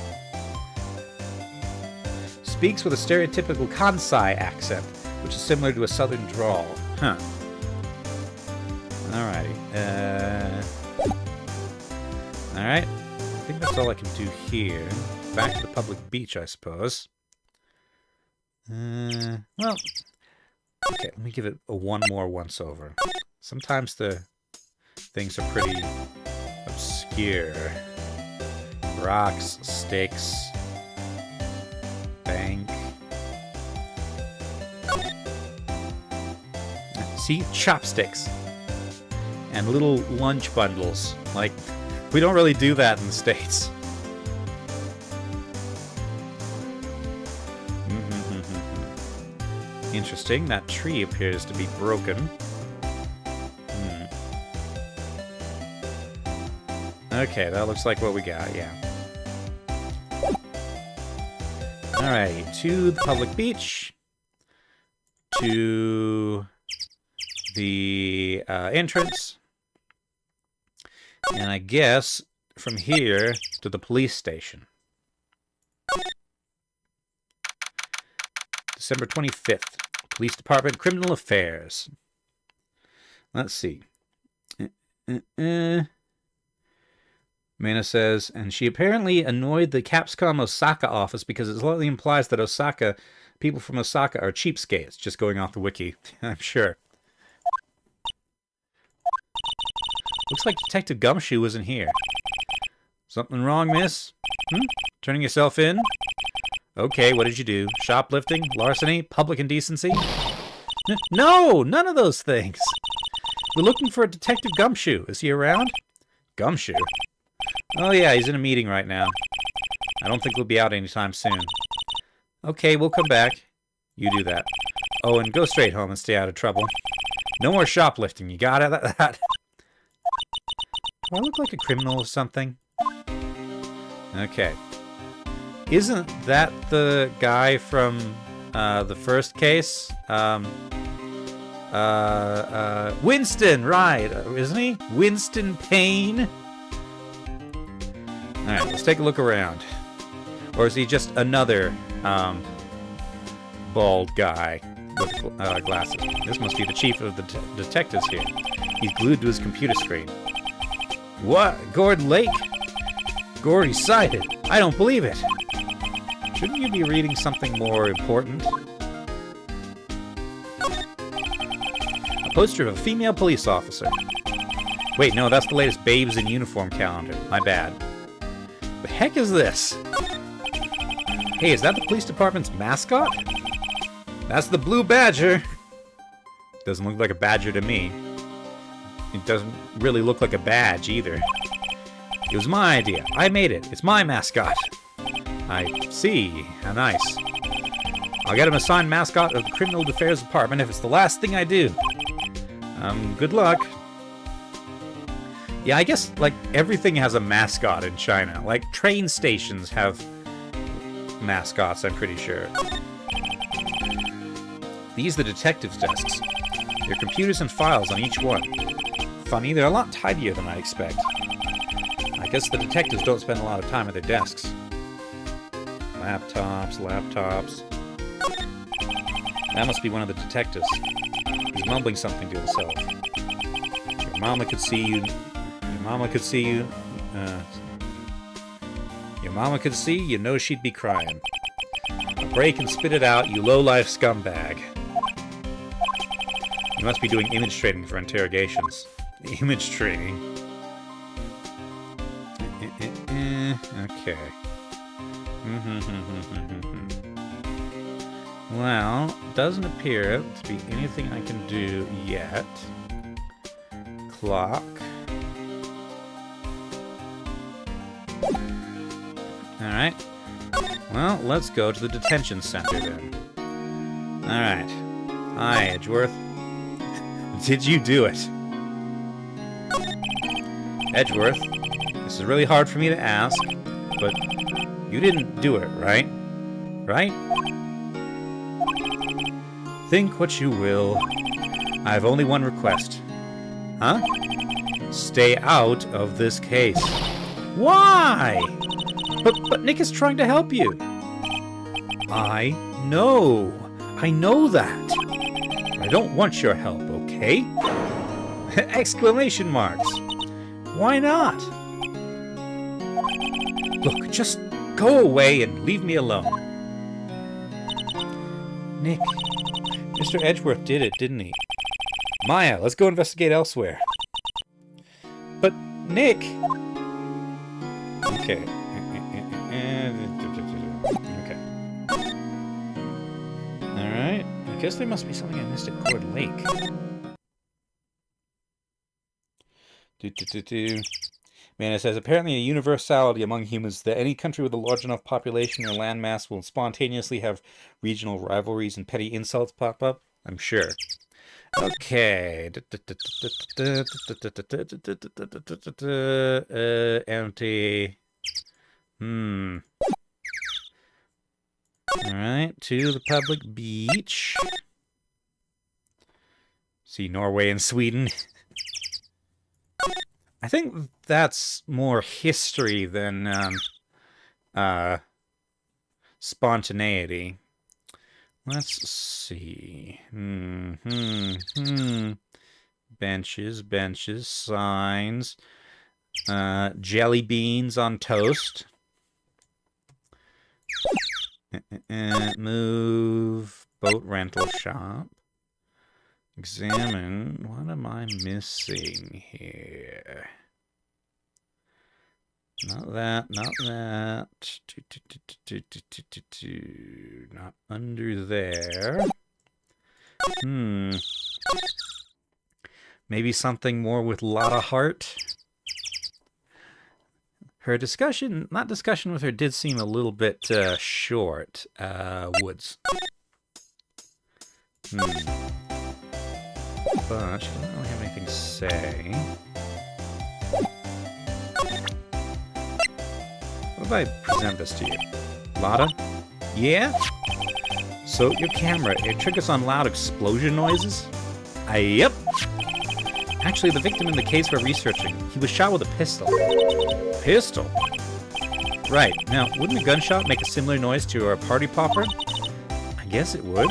A: Speaks with a stereotypical Kansai accent, which is similar to a southern drawl. Huh. Alrighty. Alright. I think that's all I can do here. Back to the public beach, I suppose. Well... Okay, let me give it a one more once-over. Sometimes the things are pretty obscure. Rocks, sticks, bank. See? Chopsticks. And little lunch bundles. Like, we don't really do that in the States. Interesting. That tree appears to be broken. Okay, that looks like what we got, yeah. Alright, to the public beach. To the entrance. And I guess from here to the police station. December 25th. Police Department, Criminal Affairs. Let's see. Mana says, and she apparently annoyed the Capcom Osaka office because it slightly implies that people from Osaka are cheapskates. Just going off the wiki, I'm sure. Looks like Detective Gumshoe wasn't here. Something wrong, miss? Turning yourself in? Okay, what did you do? Shoplifting? Larceny? Public indecency? No! None of those things! We're looking for a Detective Gumshoe. Is he around? Gumshoe? Oh yeah, he's in a meeting right now. I don't think we'll be out anytime soon. Okay, we'll come back. You do that. Oh, and go straight home and stay out of trouble. No more shoplifting, you got it? That. Do I look like a criminal or something? Okay. Isn't that the guy from the first case? Winston, right? Isn't he? Winston Payne? Alright, let's take a look around. Or is he just another bald guy with glasses? This must be the chief of the detectives here. He's glued to his computer screen. What? Gordon Lake? Gordy sighted. I don't believe it. Shouldn't you be reading something more important? A poster of a female police officer. Wait, no, that's the latest Babes in Uniform calendar. My bad. The heck is this? Hey, is that the police department's mascot? That's the Blue Badger. Doesn't look like a badger to me. It doesn't really look like a badge either. It was my idea. I made it. It's my mascot. I see. How nice. I'll get him assigned mascot of the Criminal Affairs Department if it's the last thing I do. Good luck. Yeah, I guess, like, everything has a mascot in China. Like, train stations have mascots, I'm pretty sure. These are the detectives' desks. There are computers and files on each one. funny. They're a lot tidier than I expect. I guess the detectives don't spend a lot of time at their desks. Laptops, laptops. That must be one of the detectives. He's mumbling something to himself. Your mama could see you. Your mama could see you. Your mama could see, you know she'd be crying. Break and spit it out, you low-life scumbag. You must be doing image training for interrogations. Image training. Okay. Well, doesn't appear to be anything I can do yet. Clock. Alright. Well, let's go to the detention center then. Alright. Hi, Edgeworth. Did you do it? Edgeworth, this is really hard for me to ask, but you didn't do it, right? Right? Think what you will. I have only one request. Huh? Stay out of this case. Why? But Nick is trying to help you. I know. I know that. I don't want your help, okay? Exclamation marks. Why not? Look, just go away and leave me alone. Nick, Mr. Edgeworth did it, didn't he? Maya, let's go investigate elsewhere. But, Nick... Okay. Okay. Alright. I guess there must be something I missed at Cord Lake. Man, it says, apparently a universality among humans that any country with a large enough population or landmass will spontaneously have regional rivalries and petty insults pop up. I'm sure. Okay. Empty. Alright, to the public beach. See Norway and Sweden. I think that's more history than spontaneity. Let's see. Benches, signs. Jelly beans on toast. Move. Boat rental shop. Examine. What am I missing here? Not that, not that. Not under there. Maybe something more with Lotta Hart. Her discussion, not discussion with her, did seem a little bit short. Woods. But she doesn't really have anything to say. What if I present this to you? Lotta? Yeah? So, your camera, it triggers on loud explosion noises? Yep. Actually, the victim in the case we're researching, he was shot with a pistol. Pistol? Right. Now, wouldn't a gunshot make a similar noise to a party popper? I guess it would.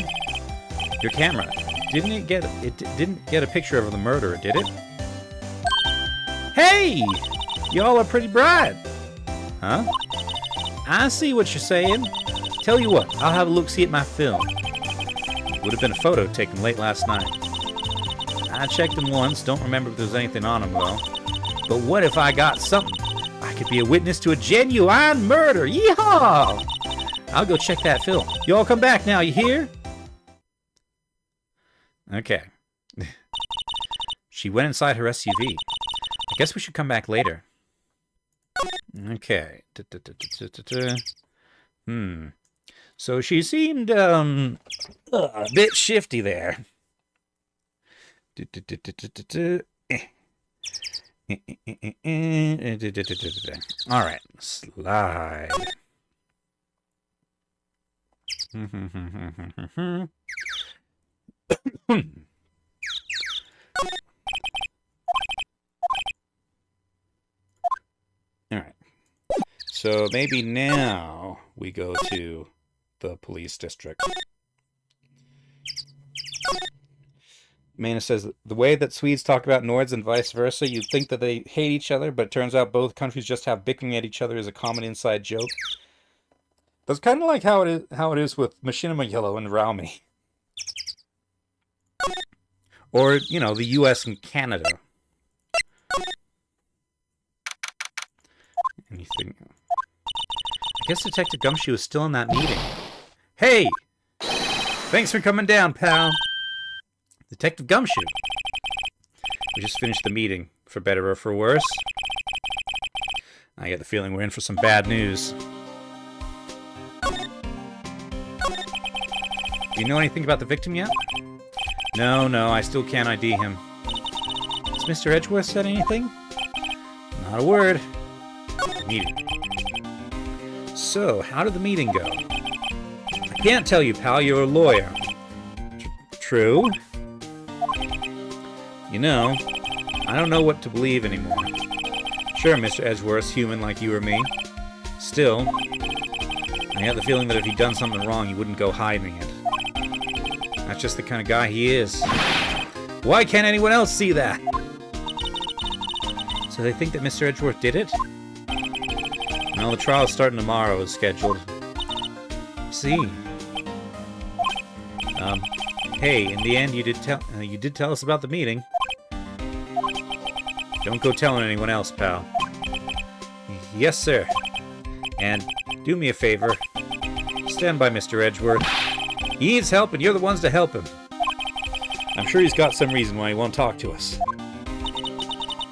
A: Your camera. Didn't get a picture of the murderer, did it? Hey! Y'all are pretty bright. Huh? I see what you're saying. Tell you what, I'll have a look-see at my film. Would have been a photo taken late last night. I checked them once, don't remember if there was anything on them, though. But what if I got something? I could be a witness to a genuine murder. Yeehaw! I'll go check that film. You all come back now, you hear? Okay. She went inside her SUV. I guess we should come back later. Okay. So she seemed a bit shifty there. All right, slide. So maybe now we go to the police district. Mana says, the way that Swedes talk about Nords and vice versa, you'd think that they hate each other, but it turns out both countries just have bickering at each other as a common inside joke. That's kind of like how it is with Machinima Yellow and Raumi. Or, you know, the US and Canada. Anything? I guess Detective Gumshoe is still in that meeting. Hey! Thanks for coming down, pal. Detective Gumshoe. We just finished the meeting, for better or for worse. I get the feeling we're in for some bad news. Do you know anything about the victim yet? No, I still can't ID him. Has Mr. Edgeworth said anything? Not a word. Meeting. So, how did the meeting go? I can't tell you, pal. You're a lawyer. True. You know, I don't know what to believe anymore. Sure, Mr. Edgeworth's human like you or me. Still, I have the feeling that if he'd done something wrong, he wouldn't go hiding it. That's just the kind of guy he is. Why can't anyone else see that? So they think that Mr. Edgeworth did it? Well, the trial's starting tomorrow as scheduled. See. Hey, in the end, you did tell us about the meeting. Don't go telling anyone else, pal. Yes, sir. And do me a favor. Stand by Mr. Edgeworth. He needs help, and you're the ones to help him. I'm sure he's got some reason why he won't talk to us.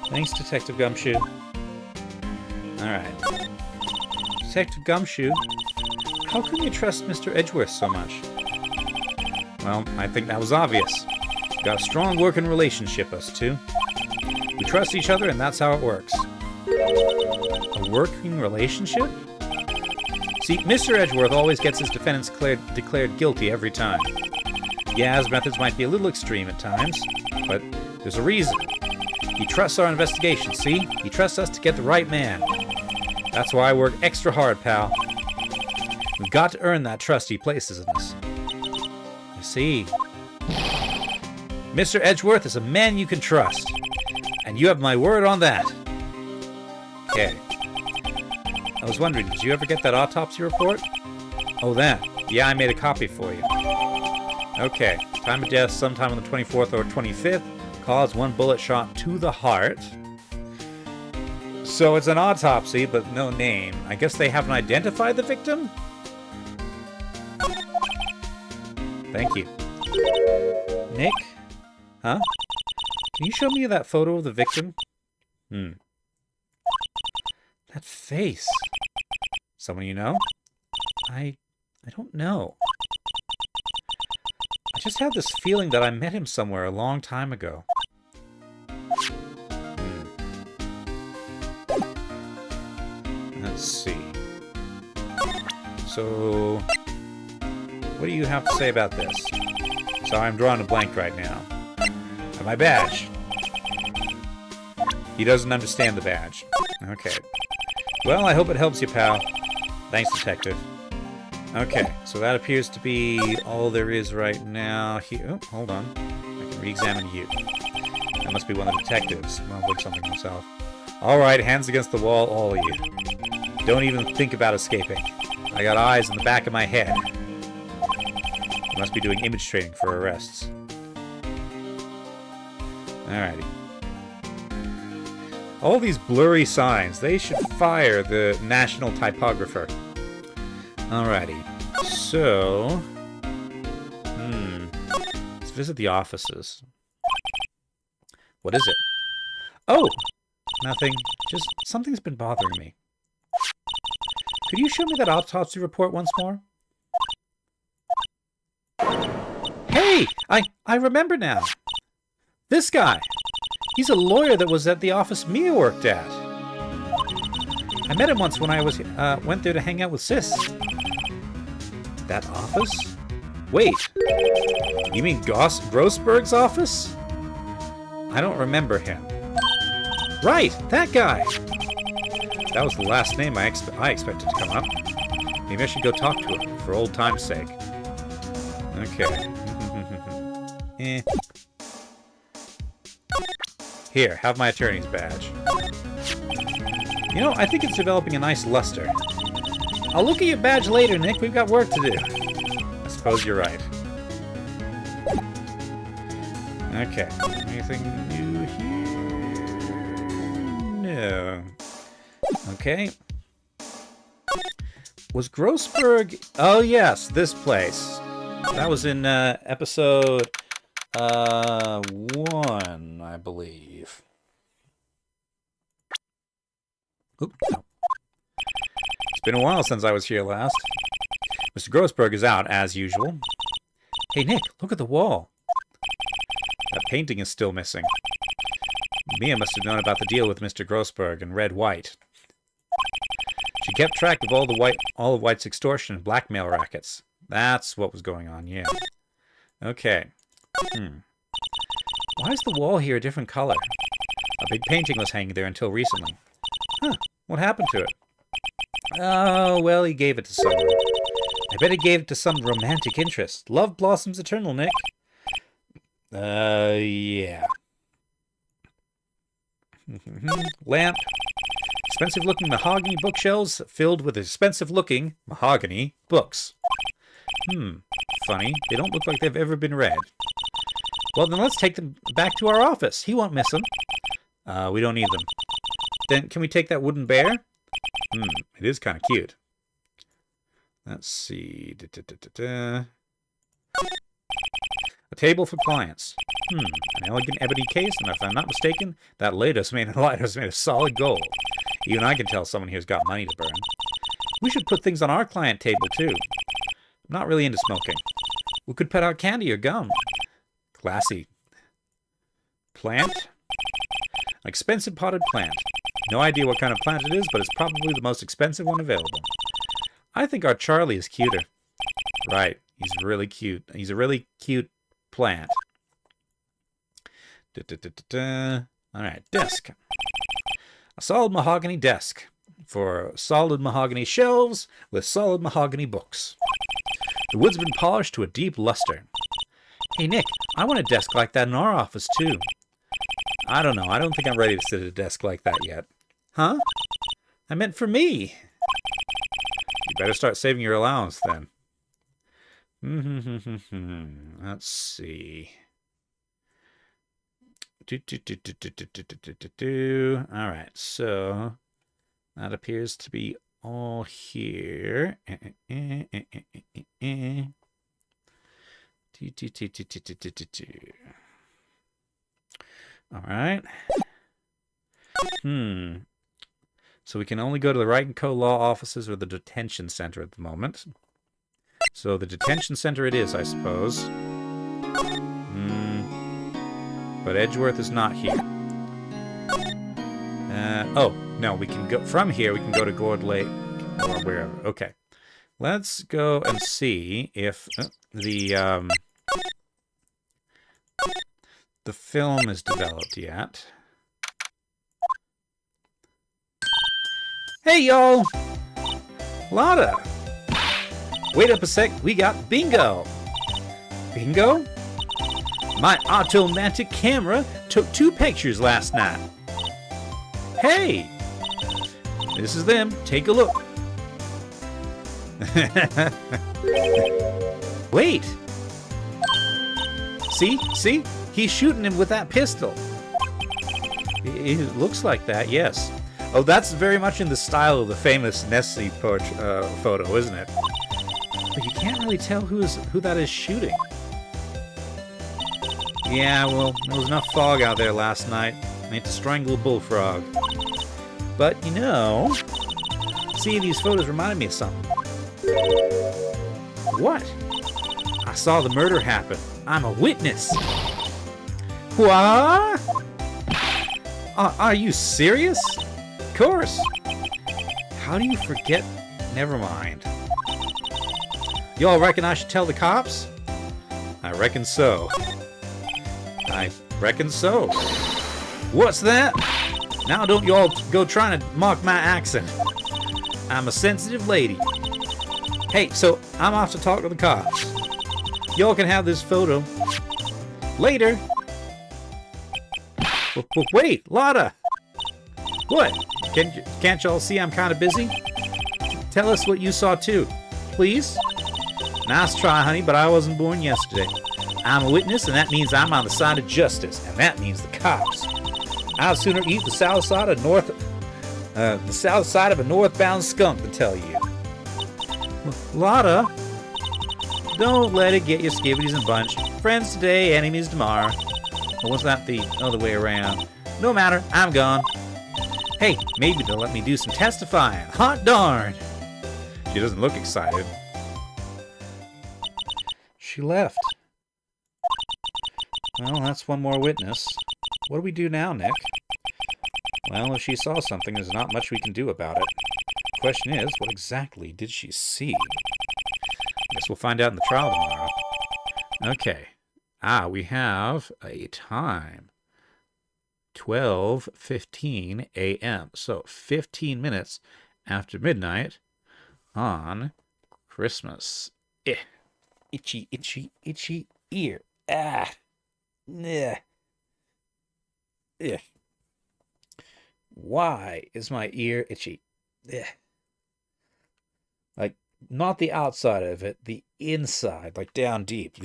A: Thanks, Detective Gumshoe. Alright. Detective Gumshoe, how can you trust Mr. Edgeworth so much? Well, I think that was obvious. We've got a strong working relationship, us two. We trust each other, and that's how it works. A working relationship? See, Mr. Edgeworth always gets his defendants declared guilty every time. Yeah, his methods might be a little extreme at times, but there's a reason. He trusts our investigation, see? He trusts us to get the right man. That's why I work extra hard, pal. We've got to earn that trust he places in us. I see. Mr. Edgeworth is a man you can trust. And you have my word on that. Okay. I was wondering, did you ever get that autopsy report? Oh, that. Yeah, I made a copy for you. Okay. Time of death sometime on the 24th or 25th. Cause one bullet shot to the heart. So it's an autopsy, but no name. I guess they haven't identified the victim? Thank you. Nick? Huh? Can you show me that photo of the victim? That face. Someone you know? I don't know. I just have this feeling that I met him somewhere a long time ago. Let's see. So, what do you have to say about this? Sorry, I'm drawing a blank right now. And my badge. He doesn't understand the badge. Okay. Well, I hope it helps you, pal. Thanks, Detective. Okay, so that appears to be all there is right now. Oh, hold on. I can re-examine you. That must be one of the detectives. Mumbling something himself. Alright, hands against the wall, all of you. Don't even think about escaping. I got eyes in the back of my head. You must be doing image training for arrests. Alrighty. All these blurry signs, they should fire the national typographer. Alrighty. So... let's visit the offices. What is it? Oh! Nothing. Just something's been bothering me. Could you show me that autopsy report once more? Hey! I remember now. This guy. He's a lawyer that was at the office Mia worked at. I met him once when I went there to hang out with Sis. That office? Wait. You mean Grossberg's office? I don't remember him. Right, that guy. That was the last name I expected to come up. Maybe I should go talk to him, for old time's sake. Okay. Here, have my attorney's badge. You know, I think it's developing a nice luster. I'll look at your badge later, Nick. We've got work to do. I suppose you're right. Okay. Anything new here? No. Okay. Was Grossberg... Oh, yes, this place. That was in episode 1, I believe. Oop, no. It's been a while since I was here last. Mr. Grossberg is out, as usual. Hey, Nick, look at the wall. That painting is still missing. Mia must have known about the deal with Mr. Grossberg and read White. She kept track of all of White's extortion and blackmail rackets. That's what was going on, yeah. Okay. Why is the wall here a different color? A big painting was hanging there until recently. Huh, what happened to it? Oh, well, he gave it to someone. I bet he gave it to some romantic interest. Love blossoms eternal, Nick. Yeah. Lamp. Expensive-looking mahogany bookshelves filled with expensive-looking mahogany books. Funny. They don't look like they've ever been read. Well, then let's take them back to our office. He won't miss them. We don't need them. Then can we take that wooden bear? It is kind of cute. Let's see. A table for clients. An elegant ebony case, and if I'm not mistaken, that light is made of solid gold. Even I can tell someone here's got money to burn. We should put things on our client table, too. I'm not really into smoking. We could put out candy or gum. Classy. Plant? An expensive potted plant. No idea what kind of plant it is, but it's probably the most expensive one available. I think our Charlie is cuter. Right. He's really cute. He's a really cute plant. Alright, desk. A solid mahogany desk for solid mahogany shelves with solid mahogany books. The wood's been polished to a deep luster. Hey, Nick, I want a desk like that in our office, too. I don't know. I don't think I'm ready to sit at a desk like that yet. Huh? I meant for me. You better start saving your allowance, then. Let's see. Alright, so that appears to be all here. Alright. So we can only go to the Wright & Co. law offices or the detention center at the moment. So the detention center it is, I suppose. But Edgeworth is not here. Oh, no, we can go from here. We can go to Gourd Lake or wherever. Okay. Let's go and see if the film is developed yet. Hey, y'all! Lotta! Wait up a sec, we got bingo! Bingo? My automatic camera took 2 pictures last night. Hey! This is them. Take a look. Wait! See? He's shooting him with that pistol. It looks like that, yes. Oh, that's very much in the style of the famous Nessie photo, isn't it? But you can't really tell who that is shooting. Yeah, well, there was enough fog out there last night. I need to strangle a bullfrog. But, you know, seeing these photos reminded me of something. What? I saw the murder happen. I'm a witness. What? Are you serious? Of course. How do you forget? Never mind. Y'all reckon I should tell the cops? I reckon so. I reckon so. What's that? Now don't you all go trying to mock my accent. I'm a sensitive lady. Hey, so I'm off to talk to the cops. Y'all can have this photo. Later. Wait, Lotta. What? Can't y'all see I'm kind of busy? Tell us what you saw too, please. Nice try, honey, but I wasn't born yesterday. I'm a witness, and that means I'm on the side of justice, and that means the cops. I'd sooner eat the south side of a northbound skunk than tell you. Lotta, don't let it get your skivvities and bunch. Friends today, enemies tomorrow. Or was that the other way around? No matter, I'm gone. Hey, maybe they'll let me do some testifying. Hot darn! She doesn't look excited. She left. Well, that's one more witness. What do we do now, Nick? Well, if she saw something, there's not much we can do about it. The question is, what exactly did she see? Guess we'll find out in the trial tomorrow. Okay. We have a time. 12:15 a.m. So 15 minutes after midnight on Christmas. Itchy, itchy, itchy ear. Why is my ear itchy? Like, not the outside of it, the inside, like down deep.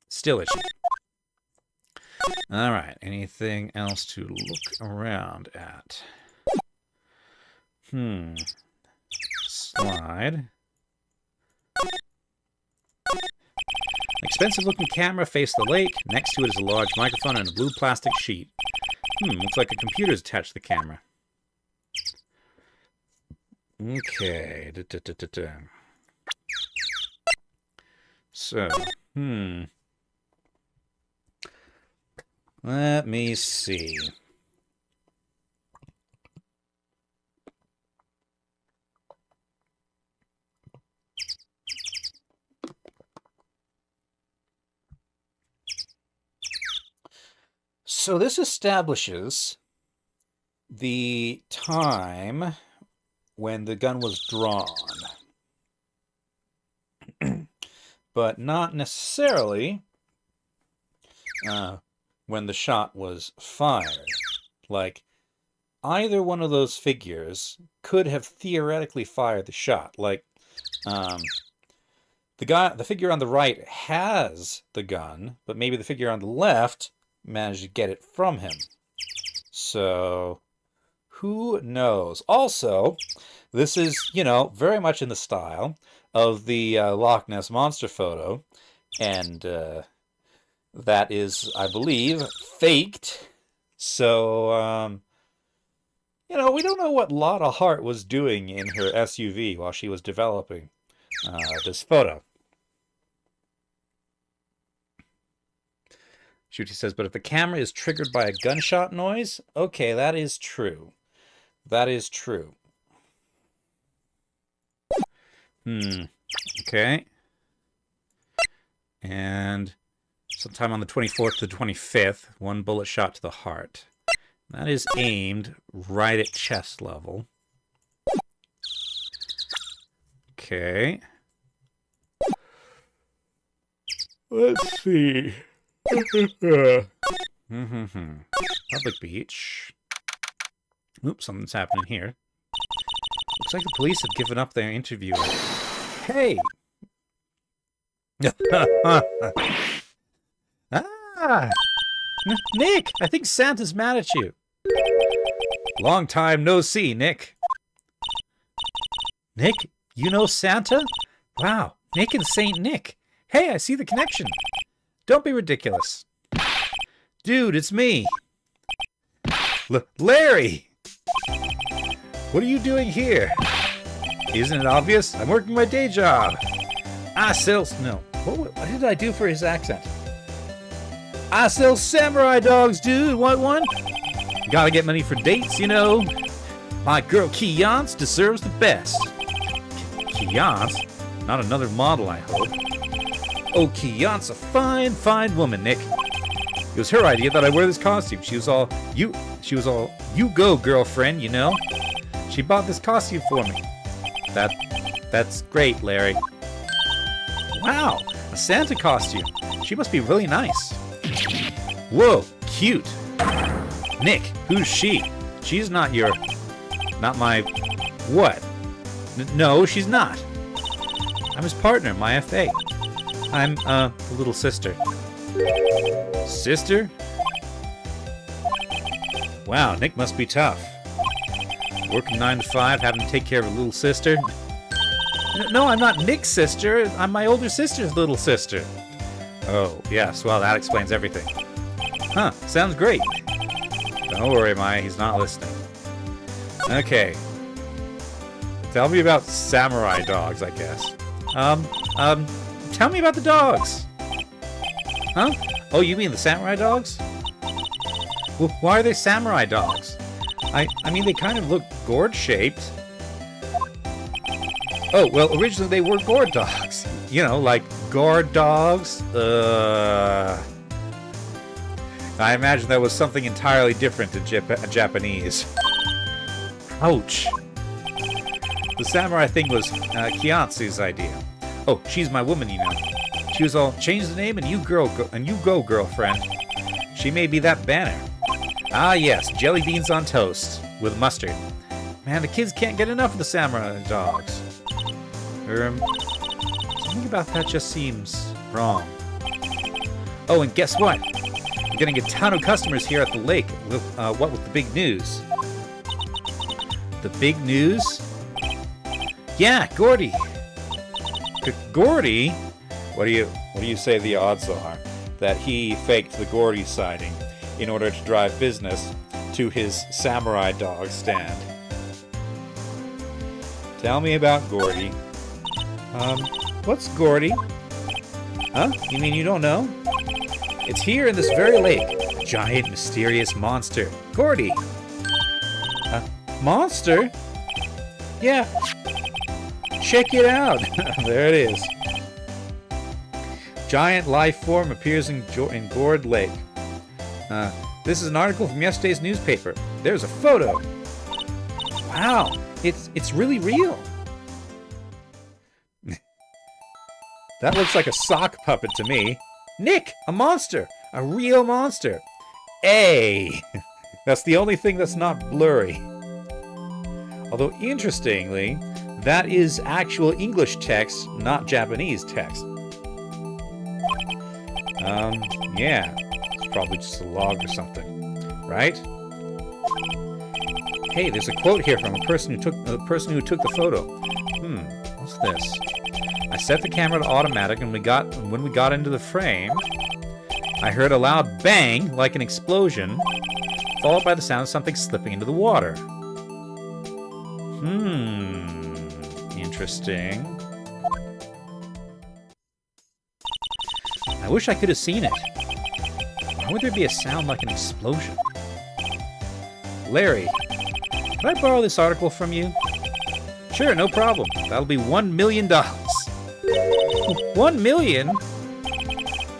A: Still itchy. Alright, anything else to look around at? Slide. Expensive looking camera faced the lake. Next to it is a large microphone and a blue plastic sheet. Looks like a computer's attached to the camera. Okay. So, let me see. So this establishes the time when the gun was drawn, but not necessarily when the shot was fired. Like, either one of those figures could have theoretically fired the shot. Like, the figure on the right has the gun, but maybe the figure on the left managed to get it from him. So, who knows? Also, this is, very much in the style of the Loch Ness Monster photo, and that is, I believe, faked. So, we don't know what Lotta Hart was doing in her SUV while she was developing this photo. Shooty says, but if the camera is triggered by a gunshot noise, okay, that is true. That is true. Okay. And sometime on the 24th to the 25th, one bullet shot to the heart. That is aimed right at chest level. Okay. Let's see. Public beach. Oops, something's happening here. Looks like the police have given up their interview. Hey! Nick! I think Santa's mad at you. Long time no see, Nick. Nick, you know Santa? Wow, Nick and Saint Nick. Hey, I see the connection. Don't be ridiculous. Dude, it's me. Larry! What are you doing here? Isn't it obvious? I'm working my day job. No. What did I do for his accent? I sell samurai dogs, dude. Want one? Gotta get money for dates, My girl Kiance deserves the best. Kiance? Not another model, I hope. Oh, Kiance, a fine, fine woman, Nick. It was her idea that I wear this costume. She was all, you go, girlfriend, you know? She bought this costume for me. That's great, Larry. Wow, a Santa costume. She must be really nice. Whoa, cute. Nick, who's she? She's not my, what? No, she's not. I'm his partner, my FA. I'm, the little sister. Sister? Wow, Nick must be tough. Working 9 to 5, having to take care of a little sister. No, I'm not Nick's sister. I'm my older sister's little sister. Oh, yes, well, that explains everything. Huh, sounds great. Don't worry, Maya, he's not listening. Okay. Tell me about samurai dogs, I guess. Tell me about the dogs. Huh? Oh, you mean the samurai dogs? Well, why are they samurai dogs? I mean, they kind of look gourd-shaped. Oh, well, originally they were gourd dogs. You know, like gourd dogs. I imagine that was something entirely different to Japanese. Ouch. The samurai thing was Kiansu's idea. Oh, she's my woman, you know. She was all, change the name and you go, girlfriend. She may be that banner. Ah, yes, jelly beans on toast with mustard. Man, the kids can't get enough of the samurai dogs. Something about that just seems wrong. Oh, and guess what? We're getting a ton of customers here at the lake. What with the big news? The big news? Yeah, Gordy. Gordy? What do you say the odds are that he faked the Gordy sighting in order to drive business to his samurai dog stand? Tell me about Gordy. What's Gordy? Huh? You mean you don't know? It's here in this very lake. A giant, mysterious monster. Gordy! Monster? Yeah. Check it out. There it is. Giant life form appears in Gourd Lake. This is an article from yesterday's newspaper. There's a photo. Wow, it's really real. That looks like a sock puppet to me. Nick, a monster, a real monster. That's the only thing that's not blurry. Although interestingly, that is actual English text, not Japanese text. Yeah, it's probably just a log or something, right? Hey, there's a quote here from the person who took the photo. What's this? I set the camera to automatic, and when we got into the frame, I heard a loud bang, like an explosion, followed by the sound of something slipping into the water. Interesting. I wish I could have seen it. Why would there be a sound like an explosion? Larry, can I borrow this article from you? Sure, no problem. That'll be $1 million. $1 million?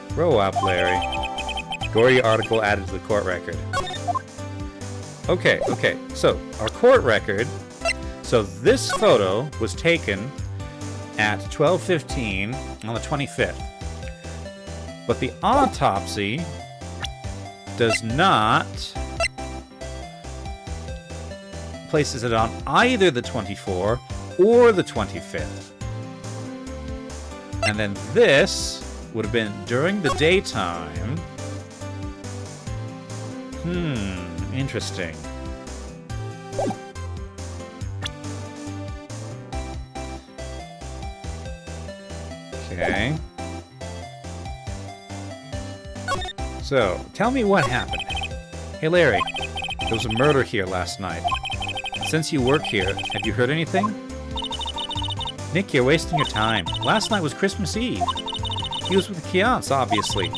A: Grow up, Larry. Gory article added to the court record. Okay. So, our court record. So, this photo was taken at 12:15 on the 25th. But the autopsy does not places it on either the 24th or the 25th. And then this would have been during the daytime. Interesting. Okay. So, tell me what happened. Hey Larry, there was a murder here last night. Since you work here, have you heard anything? Nick, you're wasting your time. Last night was Christmas Eve. He was with Kiance, obviously.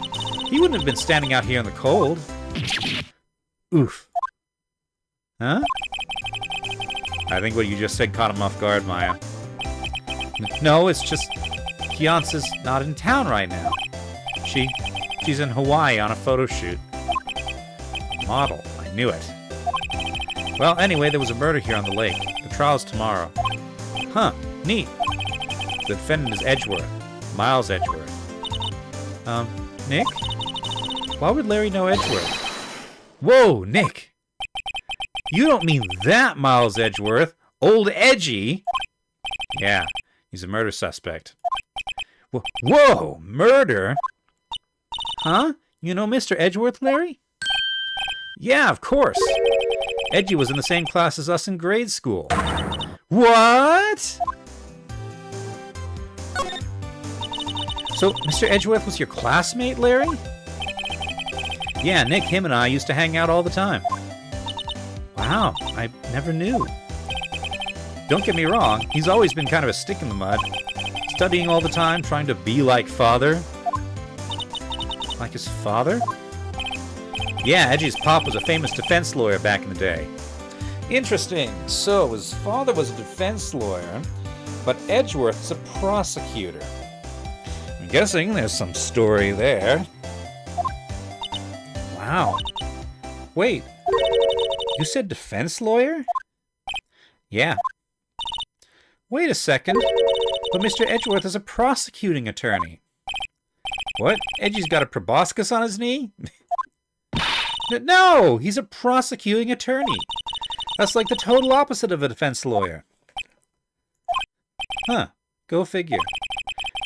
A: He wouldn't have been standing out here in the cold. Oof. Huh? I think what you just said caught him off guard, Maya. No, it's just Kiance is not in town right now. She's in Hawaii on a photo shoot. model. I knew it. Well, anyway, there was a murder here on the lake. The trial's tomorrow. Huh, neat. The defendant is Edgeworth. Miles Edgeworth. Nick? Why would Larry know Edgeworth? Whoa, Nick! You don't mean that Miles Edgeworth? Old Edgy? Yeah, he's a murder suspect. Whoa, murder? Huh? You know Mr. Edgeworth, Larry? Yeah, of course. Edgy was in the same class as us in grade school. What? So, Mr. Edgeworth was your classmate, Larry? Yeah, Nick, him and I used to hang out all the time. Wow, I never knew. Don't get me wrong, he's always been kind of a stick in the mud. Studying all the time, trying to be like father. Like his father? Yeah, Edgy's pop was a famous defense lawyer back in the day. Interesting. So, his father was a defense lawyer, but Edgeworth is a prosecutor. I'm guessing there's some story there. Wow. Wait, you said defense lawyer? Yeah. Wait a second. But Mr. Edgeworth is a prosecuting attorney. What? Edgy's got a proboscis on his knee? No! He's a prosecuting attorney. That's like the total opposite of a defense lawyer. Huh. Go figure.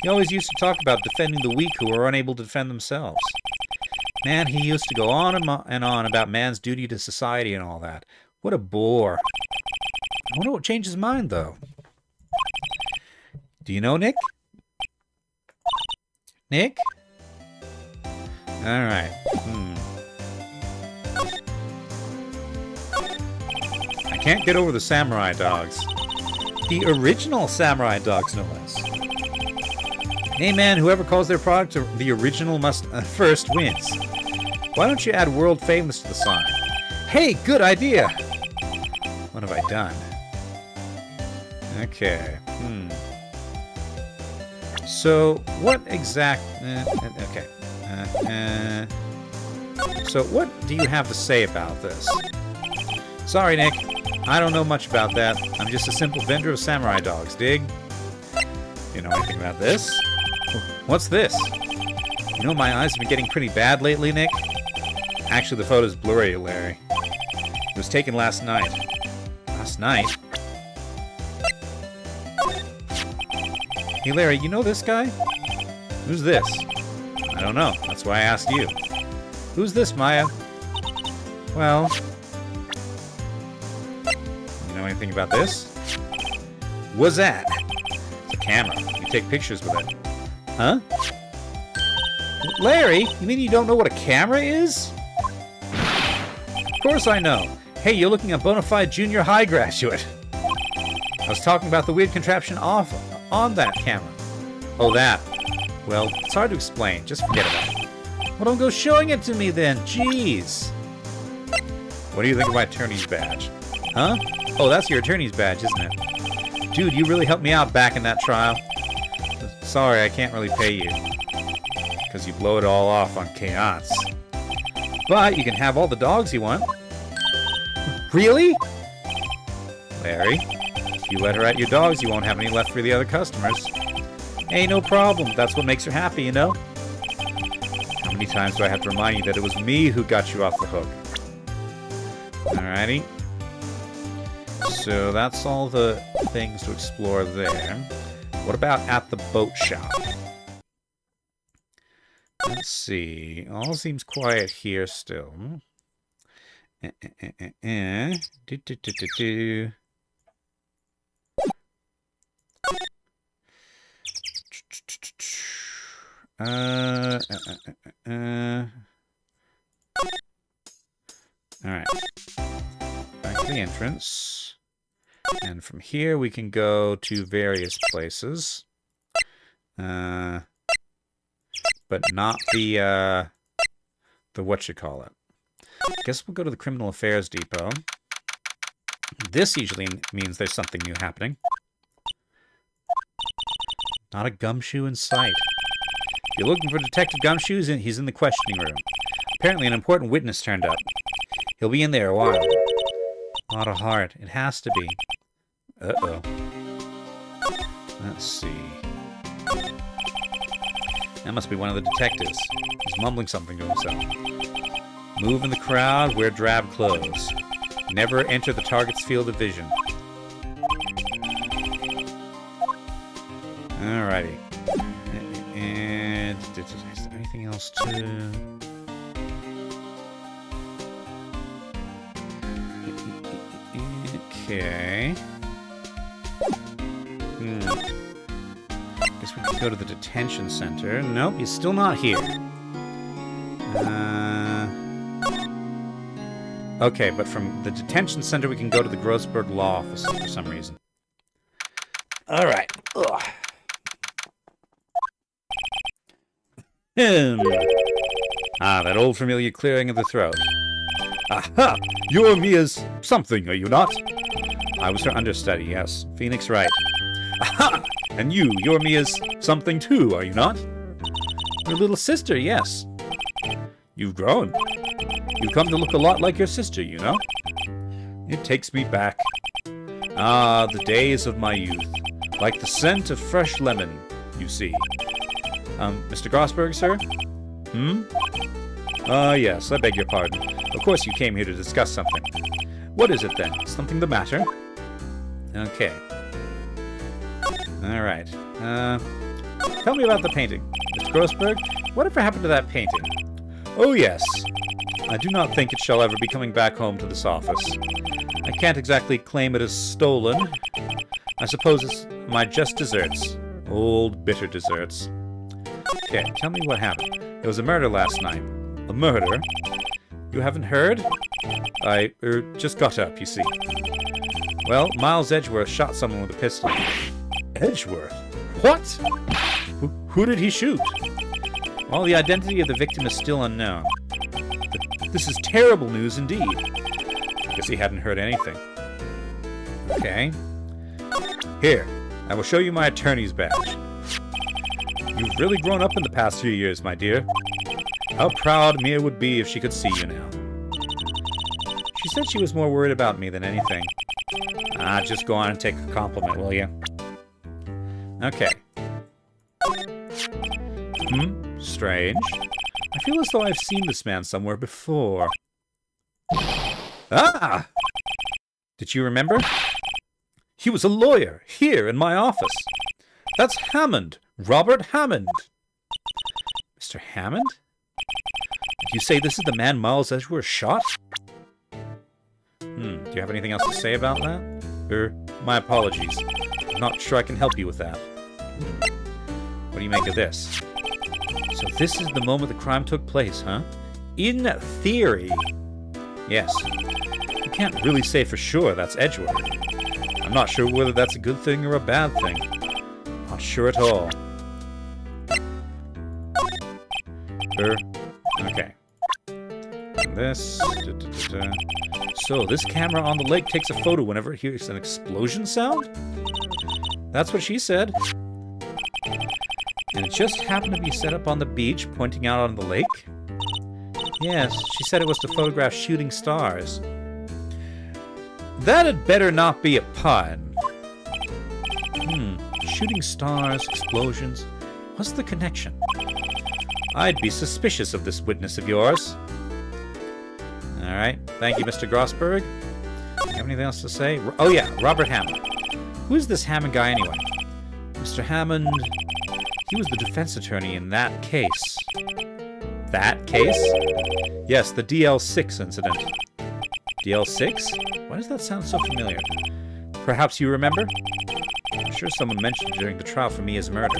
A: He always used to talk about defending the weak who are unable to defend themselves. Man, he used to go on and on about man's duty to society and all that. What a bore. I wonder what changed his mind, though. Do you know Nick? Nick? Alright. I can't get over the samurai dogs. The original samurai dogs, no less. Hey man, whoever calls their product the original must first wins. Why don't you add world famous to the sign? Hey, good idea! What have I done? Okay. So, what exact... okay. So, what do you have to say about this? Sorry, Nick. I don't know much about that. I'm just a simple vendor of samurai dogs, dig? You know anything about this? What's this? You know my eyes have been getting pretty bad lately, Nick? Actually, the photo's blurry, Larry. It was taken last night. Last night? Hey, Larry, you know this guy? Who's this? I don't know. That's why I asked you. Who's this, Maya? Well... You know anything about this? What's that? It's a camera. You take pictures with it. Huh? Larry, you mean you don't know what a camera is? Of course I know. Hey, you're looking at a bona fide junior high graduate. I was talking about the weird contraption off on that camera. Oh, that. Well, it's hard to explain. Just forget about it. Well, don't go showing it to me then. Jeez. What do you think of my attorney's badge? Huh? Oh, that's your attorney's badge, isn't it? Dude, you really helped me out back in that trial. Sorry, I can't really pay you. Because you blow it all off on chaos. But you can have all the dogs you want. Really? Larry, if you let her at your dogs, you won't have any left for the other customers. Hey, no problem. That's what makes her happy, you know? How many times do I have to remind you that it was me who got you off the hook? Alrighty. So that's all the things to explore there. What about at the boat shop? Let's see. All seems quiet here still. Alright. Back to the entrance. And from here we can go to various places. But not the whatchamacallit. I guess we'll go to the Criminal Affairs Depot. This usually means there's something new happening. Not a gumshoe in sight. If you're looking for Detective Gumshoe, he's in the questioning room. Apparently an important witness turned up. He'll be in there a while. Not a heart. It has to be. Uh-oh. Let's see. That must be one of the detectives. He's mumbling something to himself. Move in the crowd, wear drab clothes. Never enter the target's field of vision. Alrighty. And is there anything else to... Okay. Guess we could go to the detention center. Nope, he's still not here. Okay, but from the detention center we can go to the Grossberg law office for some reason. Alright. That old familiar clearing of the throat. Aha! You're Mia's something, are you not? I was her understudy, yes. Phoenix Wright. Aha! And you're Mia's something too, are you not? Your little sister, yes. You've grown. You've come to look a lot like your sister, you know? It takes me back. Ah, the days of my youth. Like the scent of fresh lemon, you see. Mr. Grossberg, sir? Yes, I beg your pardon. Of course you came here to discuss something. What is it, then? Something the matter? Okay. Alright. Tell me about the painting. Mr. Grossberg, whatever happened to that painting? Oh, yes. I do not think it shall ever be coming back home to this office. I can't exactly claim it as stolen. I suppose it's my just desserts. Old, bitter desserts. Okay, tell me what happened. There was a murder last night. A murder? You haven't heard? I just got up, you see. Well, Miles Edgeworth shot someone with a pistol. Edgeworth? What? Who did he shoot? Well, the identity of the victim is still unknown. This is terrible news indeed. I guess he hadn't heard anything. Okay. Here, I will show you my attorney's badge. You've really grown up in the past few years, my dear. How proud Mia would be if she could see you now. She said she was more worried about me than anything. Just go on and take a compliment, will you? Okay. Strange. I feel as though I've seen this man somewhere before. Ah! Did you remember? He was a lawyer, here in my office. That's Hammond. Robert Hammond. Mr. Hammond? Did you say this is the man Miles Edgeworth shot? Do you have anything else to say about that? My apologies. I'm not sure I can help you with that. What do you make of this? So this is the moment the crime took place, huh? In theory. Yes. You can't really say for sure that's Edgeworth. I'm not sure whether that's a good thing or a bad thing. Not sure at all. Okay. And this... So, this camera on the lake takes a photo whenever it hears an explosion sound? That's what she said. And it just happened to be set up on the beach, pointing out on the lake? Yes, she said it was to photograph shooting stars. That had better not be a pun. Shooting stars, explosions. What's the connection? I'd be suspicious of this witness of yours. Alright, thank you, Mr. Grossberg. You have anything else to say? Oh yeah, Robert Hammond. Who is this Hammond guy anyway? Mr. Hammond... He was the defense attorney in that case. That case? Yes, the DL6 incident. DL6? Why does that sound so familiar? Perhaps you remember? I'm sure someone mentioned it during the trial for Mia's murder.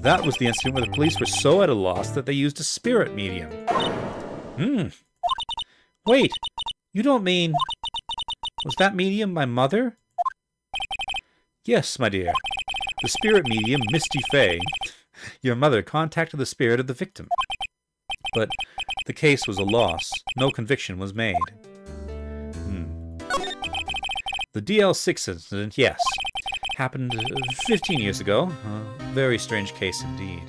A: That was the incident where the police were so at a loss that they used a spirit medium. Wait, you don't mean... Was that medium my mother? Yes, my dear. The spirit medium, Misty Fay, your mother contacted the spirit of the victim. But the case was a loss. No conviction was made. The DL6 incident, yes. Happened 15 years ago. A very strange case indeed.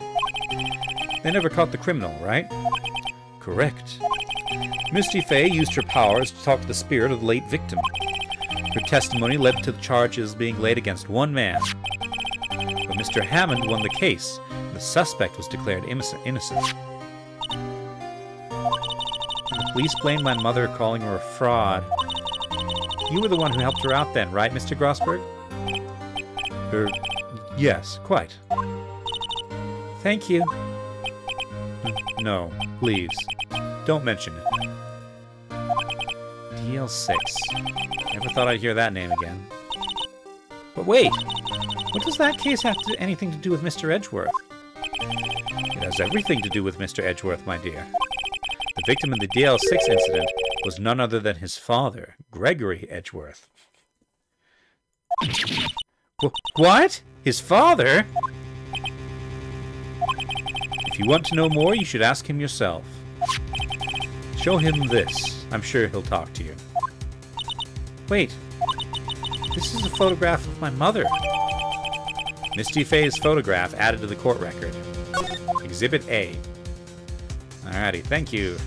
A: They never caught the criminal, right? Correct. Misty Fey used her powers to talk to the spirit of the late victim. Her testimony led to the charges being laid against one man. But Mr. Hammond won the case, and the suspect was declared innocent. The police blamed my mother, calling her a fraud. You were the one who helped her out then, right, Mr. Grossberg? Yes, quite. Thank you. No, please. Don't mention it. DL6. Never thought I'd hear that name again. But wait! What does that case have anything to do with Mr. Edgeworth? It has everything to do with Mr. Edgeworth, my dear. The victim in the DL6 incident was none other than his father, Gregory Edgeworth. What? His father? If you want to know more, you should ask him yourself. Show him this. I'm sure he'll talk to you. Wait. This is a photograph of my mother. Misty Fey's photograph added to the court record. Exhibit A. Alrighty, thank you.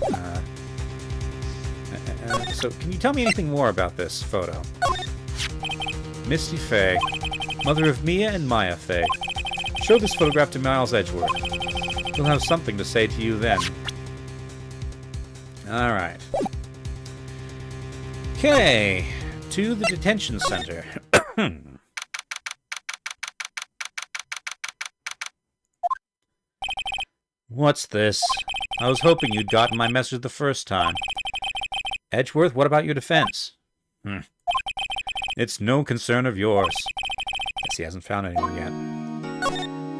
A: So, can you tell me anything more about this photo? Misty Fey, mother of Mia and Maya Fey. Show this photograph to Miles Edgeworth. He'll have something to say to you then. Alright. Okay, to the detention center. What's this? I was hoping you'd gotten my message the first time. Edgeworth, what about your defense? It's no concern of yours. Guess he hasn't found anyone yet.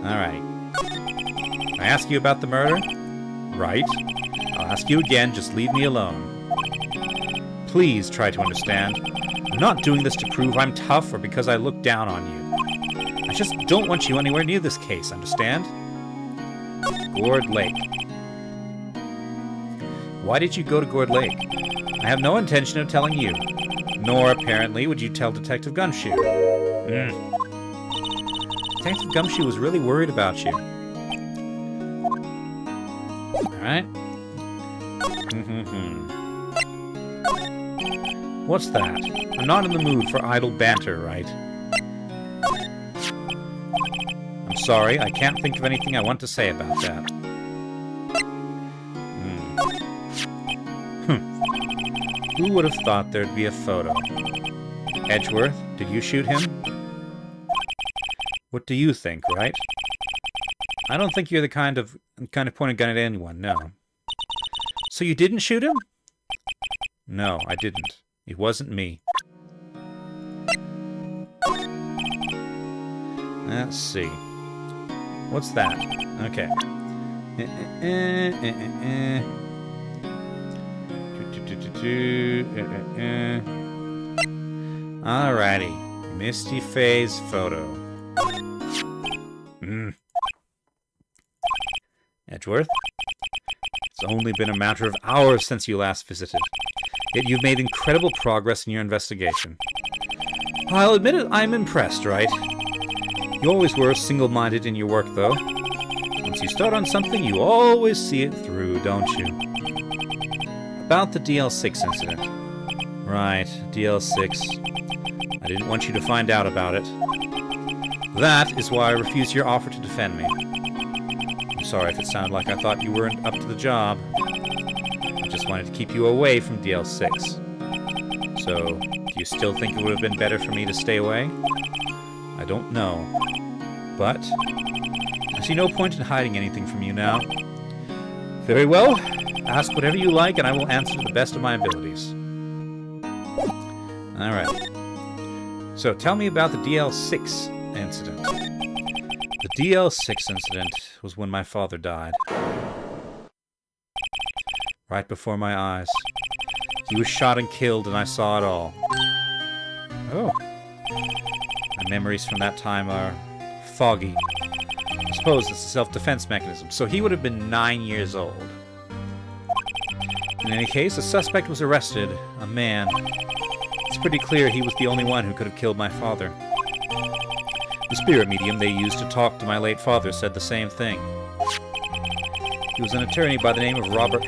A: Alright. I ask you about the murder? Right. I'll ask you again, just leave me alone. Please try to understand. I'm not doing this to prove I'm tough or because I look down on you. I just don't want you anywhere near this case, understand? Gourd Lake. Why did you go to Gourd Lake? I have no intention of telling you. Nor, apparently, would you tell Detective Gumshoe. Detective Gumshoe was really worried about you. Alright. What's that? I'm not in the mood for idle banter, right? I'm sorry, I can't think of anything I want to say about that. Who would have thought there'd be a photo? Edgeworth, did you shoot him? What do you think, right? I don't think you're the kind of point a gun at anyone, no. So you didn't shoot him? No, I didn't. It wasn't me. Let's see. What's that? Okay. Alrighty. Misty Fey's photo. Edgeworth? It's only been a matter of hours since you last visited. Yet you've made incredible progress in your investigation. I'll admit it, I'm impressed, right? You always were single-minded in your work, though. Once you start on something, you always see it through, don't you? About the DL6 incident. Right, DL6. I didn't want you to find out about it. That is why I refused your offer to defend me. I'm sorry if it sounded like I thought you weren't up to the job. I just wanted to keep you away from DL6. So, do you still think it would have been better for me to stay away? I don't know. But I see no point in hiding anything from you now. Very well. Ask whatever you like, and I will answer to the best of my abilities. Alright. So, tell me about the DL6 incident. The DL6 incident was when my father died. Right before my eyes. He was shot and killed, and I saw it all. Oh. My memories from that time are foggy. I suppose it's a self-defense mechanism. So he would have been 9 years old. In any case, a suspect was arrested. A man. It's pretty clear he was the only one who could have killed my father. The spirit medium they used to talk to my late father said the same thing. It was an attorney by the name of Robert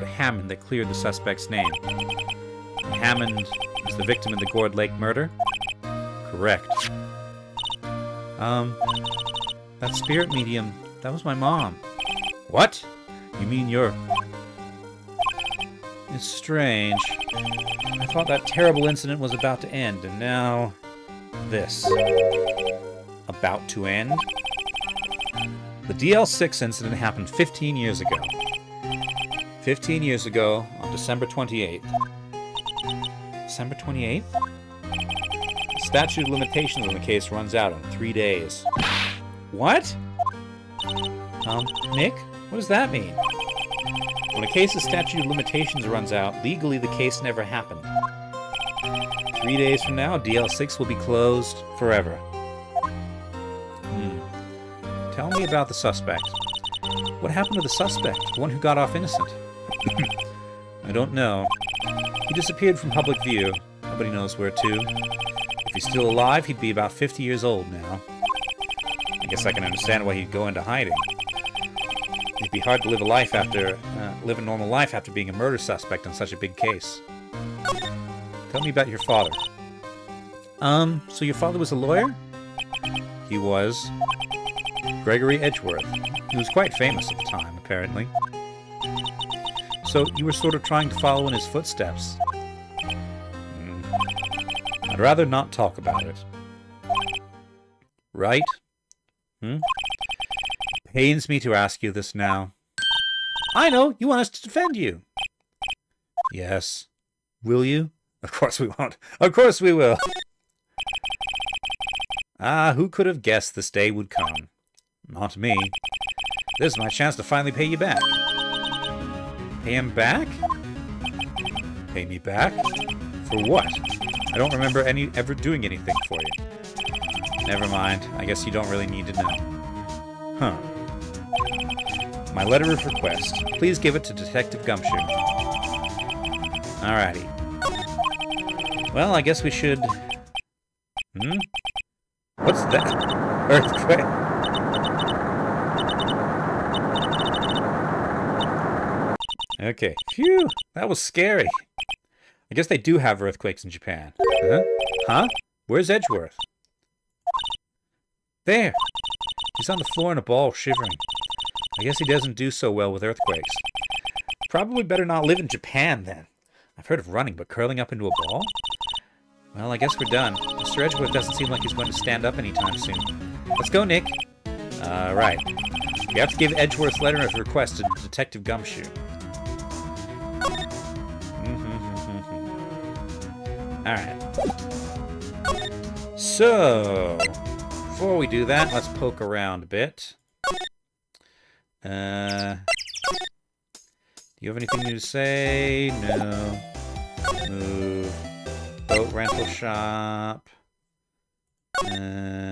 A: Hammond that cleared the suspect's name. Hammond is the victim in the Gourd Lake murder? Correct. That spirit medium, that was my mom. What? You mean you're... It's strange. I thought that terrible incident was about to end, and now... this. About to end? The DL6 incident happened 15 years ago. 15 years ago, on December 28th. December 28th? The statute of limitations on the case runs out in 3 days. What? Nick? What does that mean? When a case's statute of limitations runs out, legally the case never happened. 3 days from now, DL6 will be closed forever. Tell me about the suspect. What happened to the suspect, the one who got off innocent? I don't know. He disappeared from public view. Nobody knows where to. If he's still alive, he'd be about 50 years old now. I guess I can understand why he'd go into hiding. It'd be hard to live a normal life after being a murder suspect on such a big case. Tell me about your father. So your father was a lawyer? He was. Gregory Edgeworth. He was quite famous at the time, apparently. So you were sort of trying to follow in his footsteps. I'd rather not talk about it. Right? Pains me to ask you this now. I know! You want us to defend you! Yes. Will you? Of course we won't. Of course we will! Ah, who could have guessed this day would come? Not me. This is my chance to finally pay you back. Pay him back? Pay me back? For what? I don't remember ever doing anything for you. Never mind. I guess you don't really need to know. Huh. My letter of request. Please give it to Detective Gumshoe. Alrighty. Well, I guess we should... What's that? Earthquake? Okay. Phew! That was scary. I guess they do have earthquakes in Japan. Huh? Where's Edgeworth? There! He's on the floor in a ball, shivering. I guess he doesn't do so well with earthquakes. Probably better not live in Japan, then. I've heard of running, but curling up into a ball? Well, I guess we're done. Mr. Edgeworth doesn't seem like he's going to stand up anytime soon. Let's go, Nick. Right. You have to give Edgeworth's letter of request to Detective Gumshoe. Alright. So, before we do that, let's poke around a bit. Do you have anything new to say? No. Move. Boat rental shop. Nothing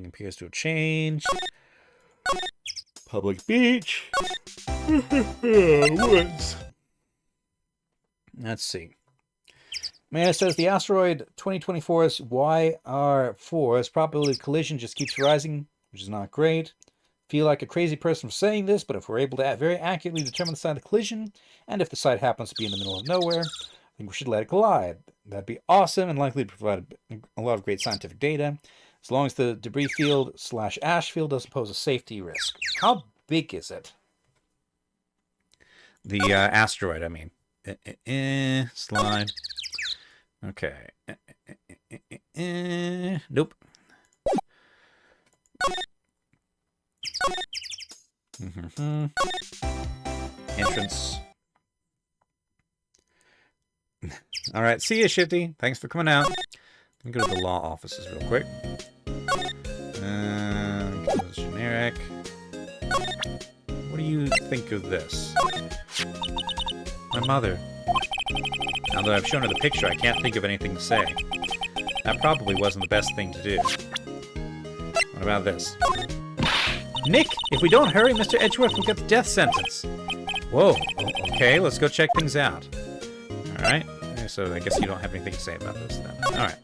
A: appears to have changed. Public beach. Woods. Let's see. Man says the asteroid 2024's YR4's probability of collision just keeps rising, which is not great. Feel like a crazy person for saying this, but if we're able to very accurately determine the site of collision, and if the site happens to be in the middle of nowhere, I think we should let it collide. That'd be awesome and likely to provide a lot of great scientific data, as long as the debris field / ash field doesn't pose a safety risk. How big is it? The asteroid, I mean. Slide. Okay. Nope. Entrance. Alright, see ya, Shifty. Thanks for coming out. Let me go to the law offices real quick. Generic. What do you think of this? My mother. Now that I've shown her the picture, I can't think of anything to say. That probably wasn't the best thing to do. What about this? Nick, if we don't hurry, Mr. Edgeworth will get the death sentence. Whoa, okay, let's go check things out. Alright, so I guess you don't have anything to say about this then. Alright.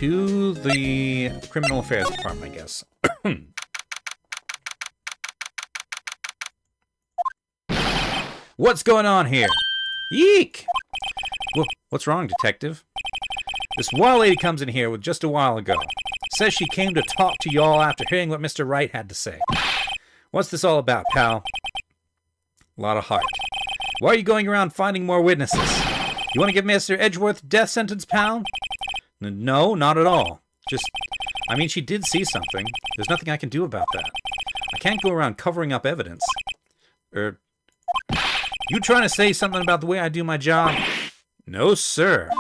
A: to the Criminal Affairs Department, I guess. What's going on here? Yeek! What's wrong, Detective? This wild lady comes in here with just a while ago. Says she came to talk to y'all after hearing what Mr. Wright had to say. What's this all about, pal? A lot of heart. Why are you going around finding more witnesses? You want to give Mr. Edgeworth death sentence, pal? No, not at all. I mean, she did see something. There's nothing I can do about that. I can't go around covering up evidence. You trying to say something about the way I do my job? No, sir.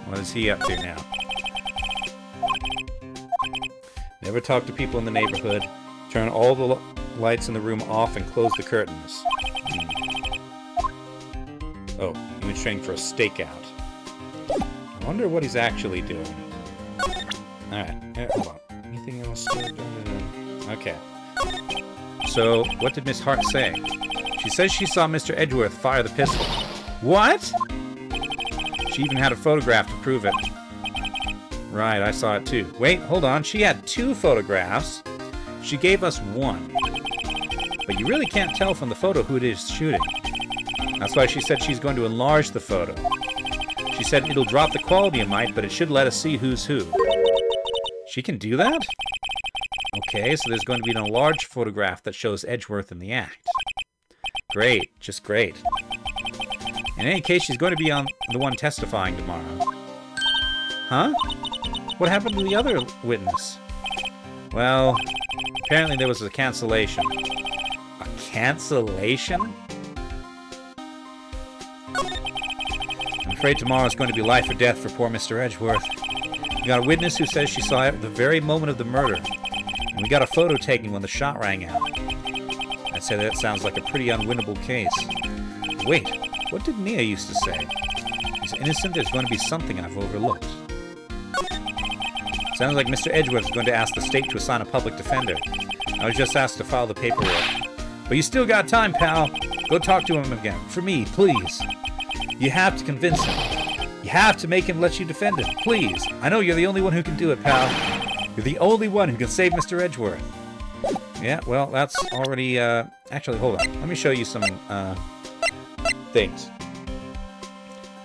A: What is he up to now? Never talk to people in the neighborhood. Turn all the lights in the room off and close the curtains. Oh, he was training for a stakeout. I wonder what he's actually doing. Alright, hold on. Anything else? Okay. So, what did Miss Hart say? She says she saw Mr. Edgeworth fire the pistol. What? She even had a photograph to prove it. Right, I saw it too. Wait, hold on. She had 2 photographs. She gave us 1. But you really can't tell from the photo who it is shooting. That's why she said she's going to enlarge the photo. She said it'll drop the quality a mite, but it should let us see who's who. She can do that? Okay, so there's going to be an enlarged photograph that shows Edgeworth in the act. Great, just great. In any case, she's going to be the one testifying tomorrow. Huh? What happened to the other witness? Well, apparently there was a cancellation. A cancellation? I'm afraid tomorrow's going to be life or death for poor Mr. Edgeworth. We got a witness who says she saw it at the very moment of the murder. And we got a photo taken when the shot rang out. I'd say that sounds like a pretty unwinnable case. Wait, what did Nia used to say? He's innocent, there's going to be something I've overlooked. Sounds like Mr. Edgeworth is going to ask the state to assign a public defender. I was just asked to file the paperwork. But you still got time, pal. Go talk to him again. For me, please. You have to convince him. You have to make him let you defend him. Please. I know you're the only one who can do it, pal. You're the only one who can save Mr. Edgeworth. Yeah, well, that's already, actually, hold on. Let me show you some, things.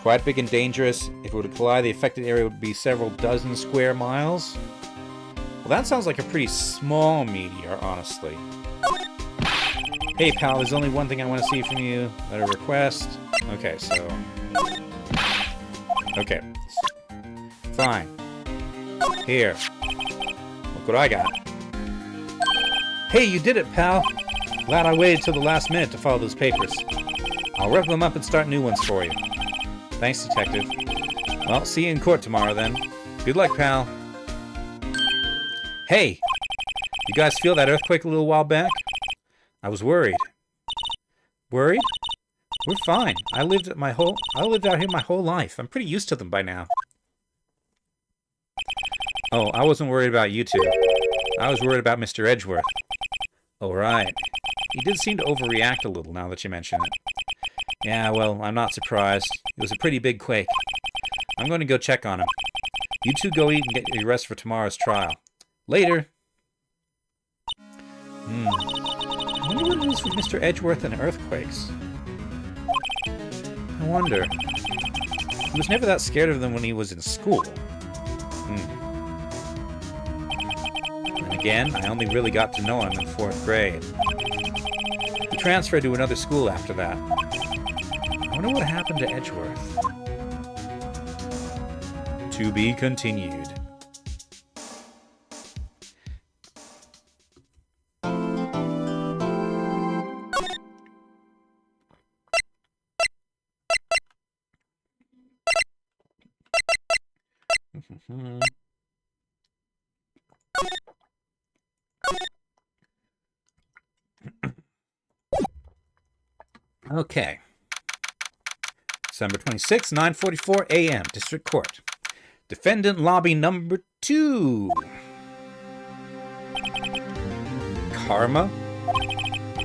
A: Quite big and dangerous. If it were to collide, the affected area would be several dozen square miles. Well, that sounds like a pretty small meteor, honestly. Hey, pal, there's only one thing I want to see from you. Letter request. Okay, so... Okay. Fine. Here. Look what I got. Hey, you did it, pal! Glad I waited till the last minute to file those papers. I'll rip them up and start new ones for you. Thanks, Detective. Well, see you in court tomorrow, then. Good luck, pal. Hey! You guys feel that earthquake a little while back? I was worried. Worried? We're fine. I lived out here my whole life. I'm pretty used to them by now. Oh, I wasn't worried about you two. I was worried about Mr. Edgeworth. Oh, right. He did seem to overreact a little now that you mention it. Yeah, well, I'm not surprised. It was a pretty big quake. I'm going to go check on him. You two go eat and get your rest for tomorrow's trial. Later! I wonder what it is with Mr. Edgeworth and earthquakes. I wonder. He was never that scared of them when he was in school. And again, I only really got to know him in 4th grade. He transferred to another school after that. I wonder what happened to Edgeworth. To be continued. Okay. December 26, 9:44 a.m. District Court. Defendant lobby number 2. Karma?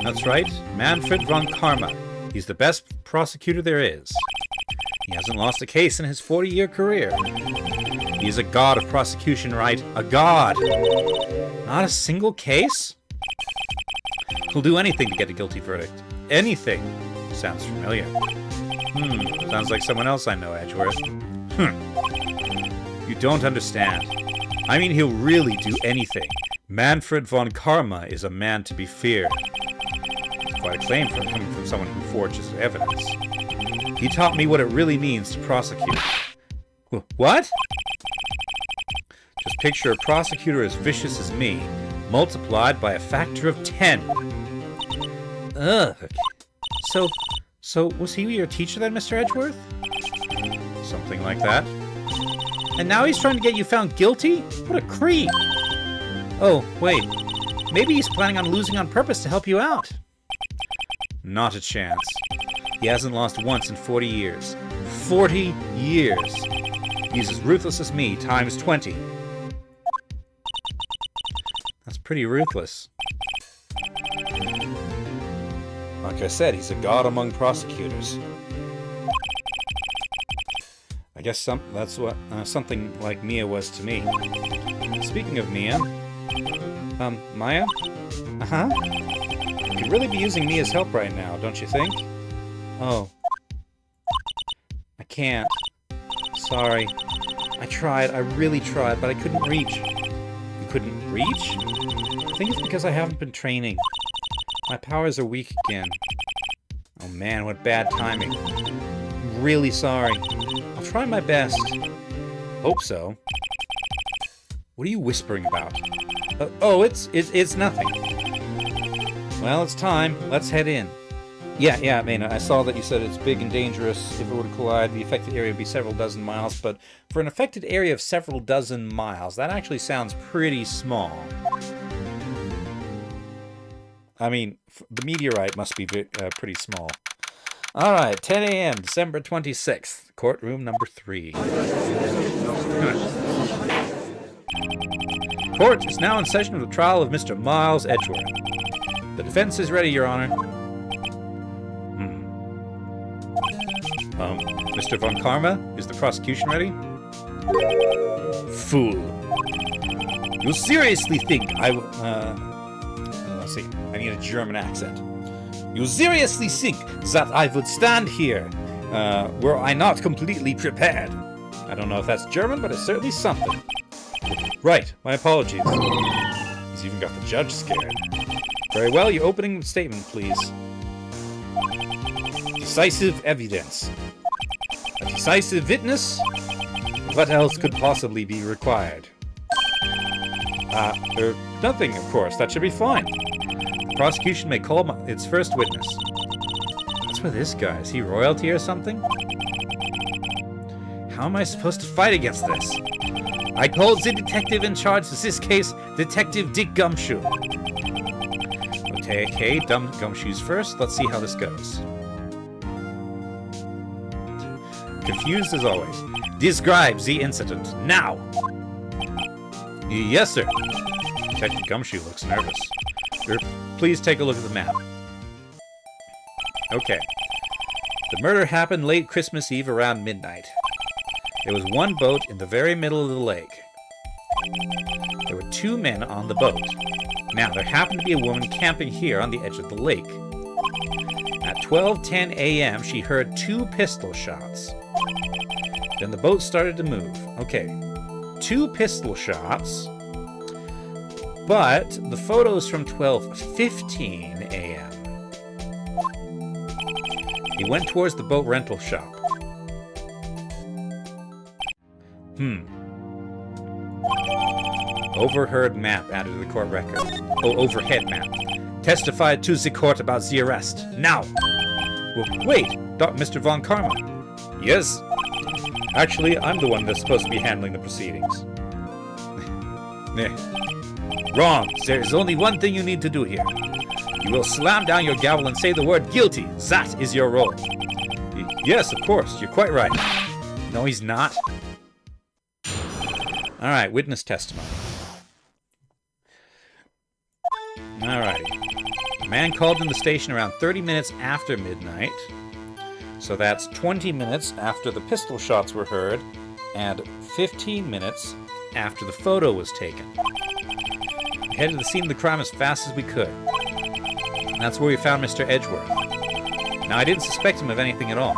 A: That's right, Manfred von Karma. He's the best prosecutor there is. He hasn't lost a case in his 40-year career. He is a god of prosecution, Wright. A god! Not a single case? He'll do anything to get a guilty verdict. Anything. Sounds familiar. Sounds like someone else I know, Edgeworth. You don't understand. I mean, he'll really do anything. Manfred von Karma is a man to be feared. It's quite a claim coming from someone who forges evidence. He taught me what it really means to prosecute. What? Just picture a prosecutor as vicious as me, multiplied by a factor of 10. Ugh. So was he your teacher then, Mr. Edgeworth? Something like that. And now he's trying to get you found guilty? What a creep! Oh, wait. Maybe he's planning on losing on purpose to help you out. Not a chance. He hasn't lost once in 40 years. 40 years! He's as ruthless as me, times 20. That's pretty ruthless. Like I said, he's a god among prosecutors. I guess that's what something like Mia was to me. Speaking of Mia... Maya? Uh-huh? You could really be using Mia's help right now, don't you think? Oh. I can't. Sorry. I tried, I really tried, but I couldn't reach. You couldn't reach? I think it's because I haven't been training. My powers are weak again. Oh man, what bad timing. I'm really sorry. I'll try my best. Hope so. What are you whispering about? Oh, it's nothing. Well, it's time. Let's head in. Yeah, I mean, I saw that you said it's big and dangerous. If it were to collide, the affected area would be several dozen miles, but for an affected area of several dozen miles, that actually sounds pretty small. I mean, the meteorite must be pretty small. All right, 10 a.m., December 26th, courtroom number 3. Court is now in session of the trial of Mr. Miles Edgeworth. The defense is ready, Your Honor. Mr. von Karma, is the prosecution ready? Fool. You seriously think let's see, I need a German accent. You seriously think that I would stand here, were I not completely prepared? I don't know if that's German, but it's certainly something. Right, my apologies. He's even got the judge scared. Very well, your opening statement, please. Decisive evidence. A decisive witness? What else could possibly be required? Nothing, of course. That should be fine. The prosecution may call its first witness. What's with this guy? Is he royalty or something? How am I supposed to fight against this? I call the detective in charge of this case, Detective Dick Gumshoe. Okay, Gumshoe's first. Let's see how this goes. Confused as always. Describe the incident, now! Yes, sir. Detective Gumshoe looks nervous. Please take a look at the map. Okay. The murder happened late Christmas Eve around midnight. There was one boat in the very middle of the lake. There were 2 men on the boat. Now, there happened to be a woman camping here on the edge of the lake. At 12:10 a.m., she heard 2 pistol shots. Then the boat started to move. Okay, 2 pistol shots, but the photo's from 12:15 a.m. He went towards the boat rental shop. Overheard map added to the court record. Oh, overhead map. Testified to the court about the arrest. Now! Well, wait, Mr. von Karma. Yes? Actually, I'm the one that's supposed to be handling the proceedings. Wrong. There is only one thing you need to do here. You will slam down your gavel and say the word guilty. That is your role. Yes, of course. You're quite right. No, he's not. All right, witness testimony. All righty. A man called in the station around 30 minutes after midnight. So that's 20 minutes after the pistol shots were heard, and 15 minutes after the photo was taken. We headed to the scene of the crime as fast as we could. And that's where we found Mr. Edgeworth. Now, I didn't suspect him of anything at all,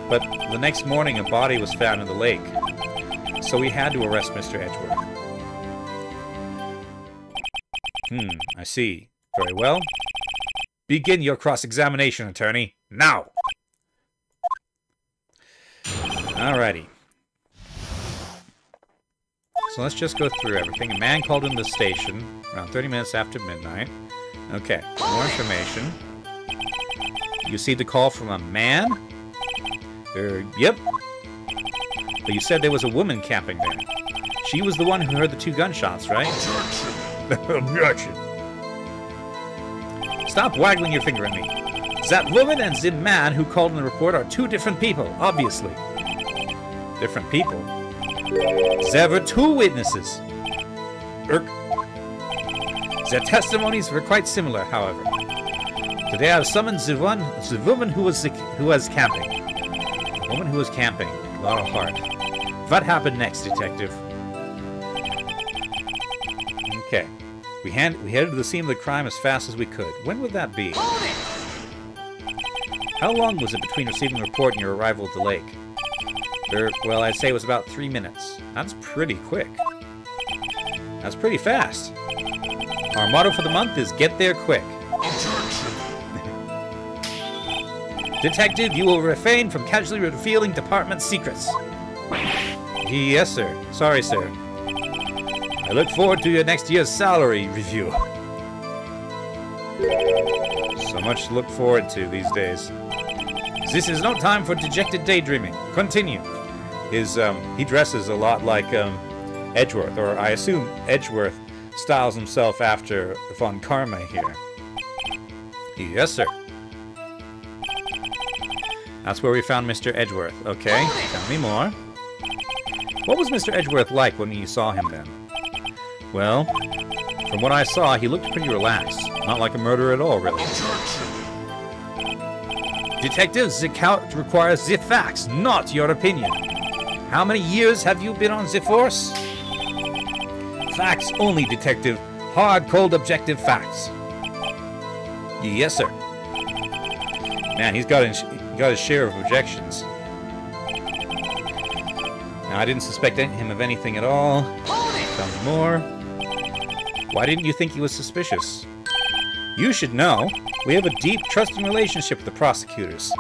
A: but the next morning a body was found in the lake, so we had to arrest Mr. Edgeworth. I see. Very well. Begin your cross-examination, attorney. Now! Alrighty. So let's just go through everything. A man called in the station around 30 minutes after midnight. Okay, more information. You received a call from a man? Yep. But you said there was a woman camping there. She was the one who heard the 2 gunshots, right? Objection. Stop waggling your finger at me. That woman and the man who called in the report are 2 different people, obviously. Different people? There were 2 witnesses. Their testimonies were quite similar, however. Today I have summoned the woman who was camping. The woman who was camping. A lot of heart. What happened next, detective? Okay. We headed to the scene of the crime as fast as we could. When would that be? How long was it between receiving the report and your arrival at the lake? Well, I'd say it was about 3 minutes. That's pretty quick. That's pretty fast. Our motto for the month is get there quick. Detective, you will refrain from casually revealing department secrets. Yes, sir. Sorry, sir. I look forward to your next year's salary review. So much to look forward to these days. This is no time for dejected daydreaming. Continue. He dresses a lot like Edgeworth, or I assume Edgeworth styles himself after Von Karma here. Yes, sir. That's where we found Mr. Edgeworth. Okay, tell me more. What was Mr. Edgeworth like when you saw him then? Well, from what I saw, he looked pretty relaxed. Not like a murderer at all, really. Detective, the count requires the facts, not your opinion. How many years have you been on the force? Facts only, detective. Hard, cold, objective facts. Yes, sir. Man, he's got his share of objections. Now, I didn't suspect him of anything at all. Tell me more. Why didn't you think he was suspicious? You should know. We have a deep, trusting relationship with the prosecutors.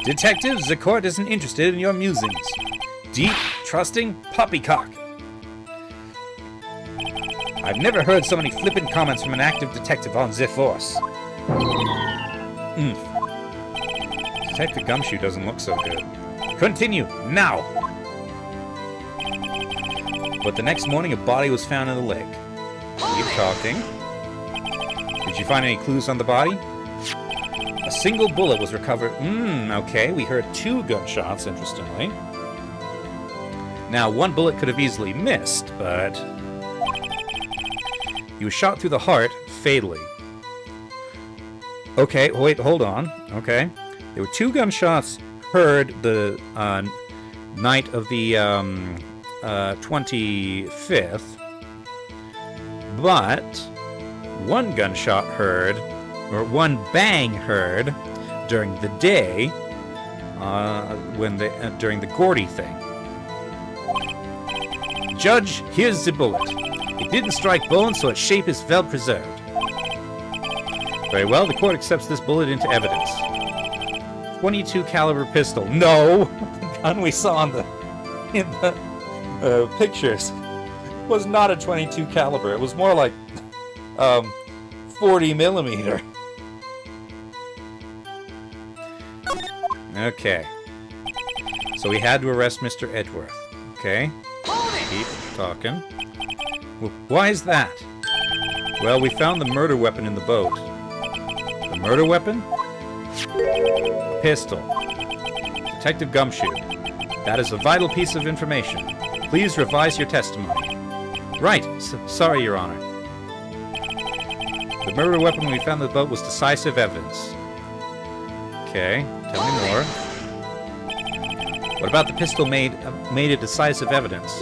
A: Detectives, the court isn't interested in your musings. Deep, trusting, poppycock. I've never heard so many flippant comments from an active detective on the force. Detective Gumshoe doesn't look so good. Continue, now! But the next morning, a body was found in the lake. Keep talking. Did you find any clues on the body? A single bullet was recovered. Okay, we heard 2 gunshots, interestingly. Now, 1 bullet could have easily missed, but he was shot through the heart, fatally. Okay, wait, hold on. Okay. There were 2 gunshots heard the night of the 25th, but 1 gunshot heard, or 1 bang heard during the day, during the Gordy thing. Judge, here's the bullet. It didn't strike bone, so its shape is well preserved. Very well, the court accepts this bullet into evidence. 22 caliber pistol. No! The gun we saw in the pictures was not a 22 caliber. It was more like 40 millimeter. Okay. So we had to arrest Mr. Edgeworth. Okay. Keep talking. Well, why is that? Well, we found the murder weapon in the boat. The murder weapon? A pistol. Detective Gumshoe. That is a vital piece of information. Please revise your testimony. Right. Sorry, Your Honor. The murder weapon we found in the boat was decisive evidence. Okay, tell me more. What about the pistol made a decisive evidence?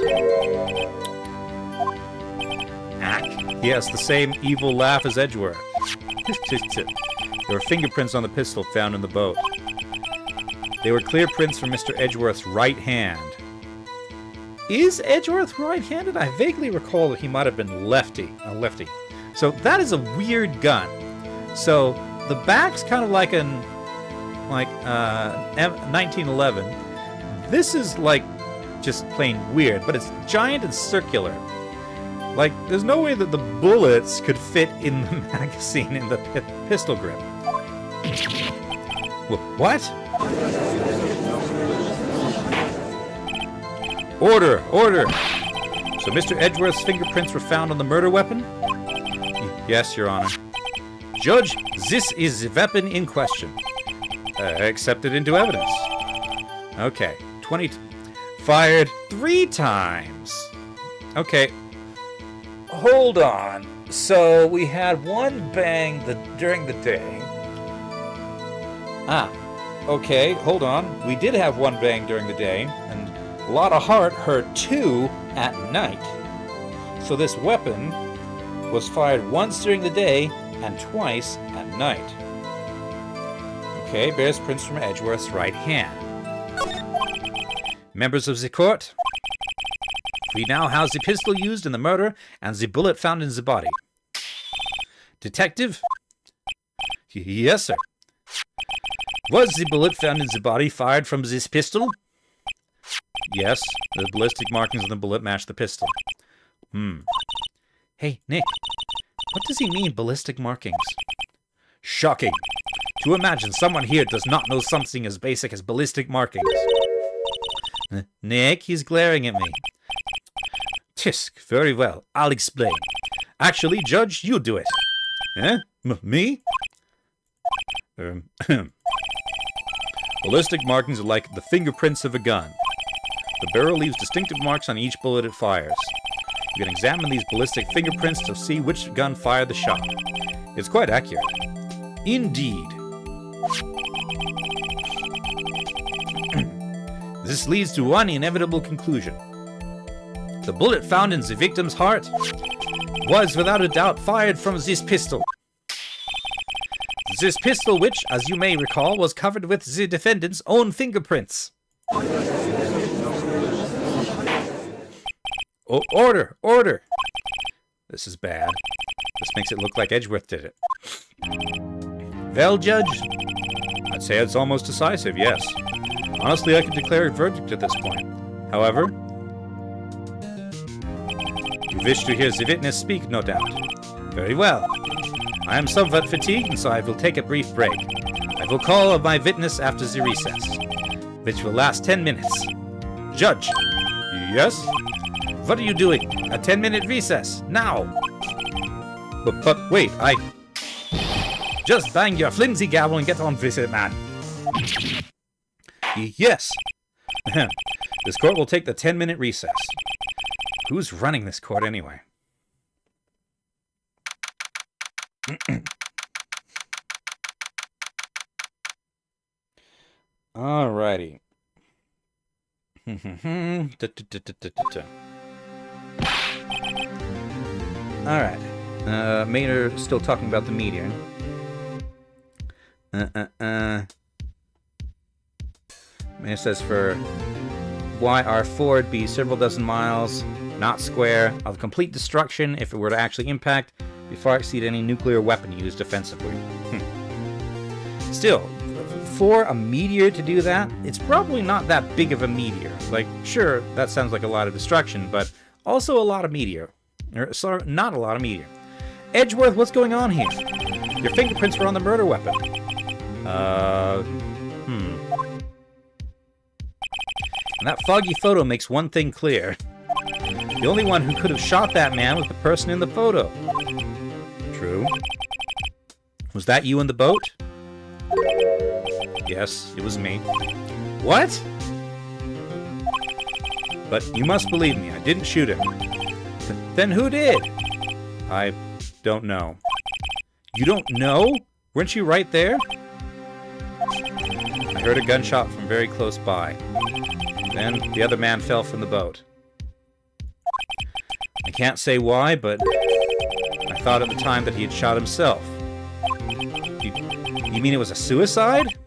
A: Yes, the same evil laugh as Edgeworth. There were fingerprints on the pistol found in the boat. They were clear prints from Mr. Edgeworth's right hand. Is Edgeworth right-handed? I vaguely recall that he might have been a lefty. So that is a weird gun. So the back's kind of like 1911. This is like just plain weird, but it's giant and circular. Like, there's no way that the bullets could fit in the magazine in the pistol grip. What? Order! Order! So Mr. Edgeworth's fingerprints were found on the murder weapon? Yes, Your Honor. Judge, this is the weapon in question. Accepted into evidence. Okay. 20... Fired 3 times. Okay. Hold on. So we had 1 bang during the day. Okay, hold on. We did have 1 bang during the day, and Lotta Hart heard 2 at night. So this weapon was fired once during the day and twice at night. Okay, bears prints from Edgeworth's right hand. Members of the court, we now have the pistol used in the murder and the bullet found in the body. Detective? Yes, sir. Was the bullet found in the body fired from this pistol? Yes, the ballistic markings on the bullet match the pistol. Hey, Nick, what does he mean, ballistic markings? Shocking. To imagine someone here does not know something as basic as ballistic markings. Nick, he's glaring at me. Tisk, very well, I'll explain. Actually, Judge, you do it. Eh? Me? Ballistic markings are like the fingerprints of a gun. The barrel leaves distinctive marks on each bullet it fires. You can examine these ballistic fingerprints to see which gun fired the shot. It's quite accurate. Indeed. This leads to one inevitable conclusion. The bullet found in the victim's heart was without a doubt fired from this pistol. This pistol which, as you may recall, was covered with the defendant's own fingerprints. Oh, order! Order! This is bad. This makes it look like Edgeworth did it. Well, Judge, I'd say it's almost decisive, yes. Honestly, I could declare a verdict at this point. However, you wish to hear the witness speak, no doubt. Very well. I am somewhat fatigued, and so I will take a brief break. I will call on my witness after the recess, which will last 10 minutes. Judge! Yes? What are you doing? A 10-minute recess, now! But wait, Just bang your flimsy gavel and get on with it, man. Yes. This court will take the 10-minute recess. Who's running this court anyway? Alrighty. Alright. Maynard still talking about the meteor. Maynard says for YR4 it'd be several dozen miles, not square, of complete destruction if it were to actually impact, be far exceed any nuclear weapon used defensively. Still, for a meteor to do that, it's probably not that big of a meteor. Like, sure, that sounds like a lot of destruction, but also a lot of meteor. Or, sorry, not a lot of meteor. Edgeworth, what's going on here? Your fingerprints were on the murder weapon. And that foggy photo makes one thing clear. The only one who could have shot that man was the person in the photo. True. Was that you in the boat? Yes, it was me. What? But you must believe me, I didn't shoot him. Then who did? I don't know. You don't know? Weren't you right there? heard a gunshot from very close by. Then the other man fell from the boat. I can't say why, but I thought at the time that he had shot himself. You mean it was a suicide?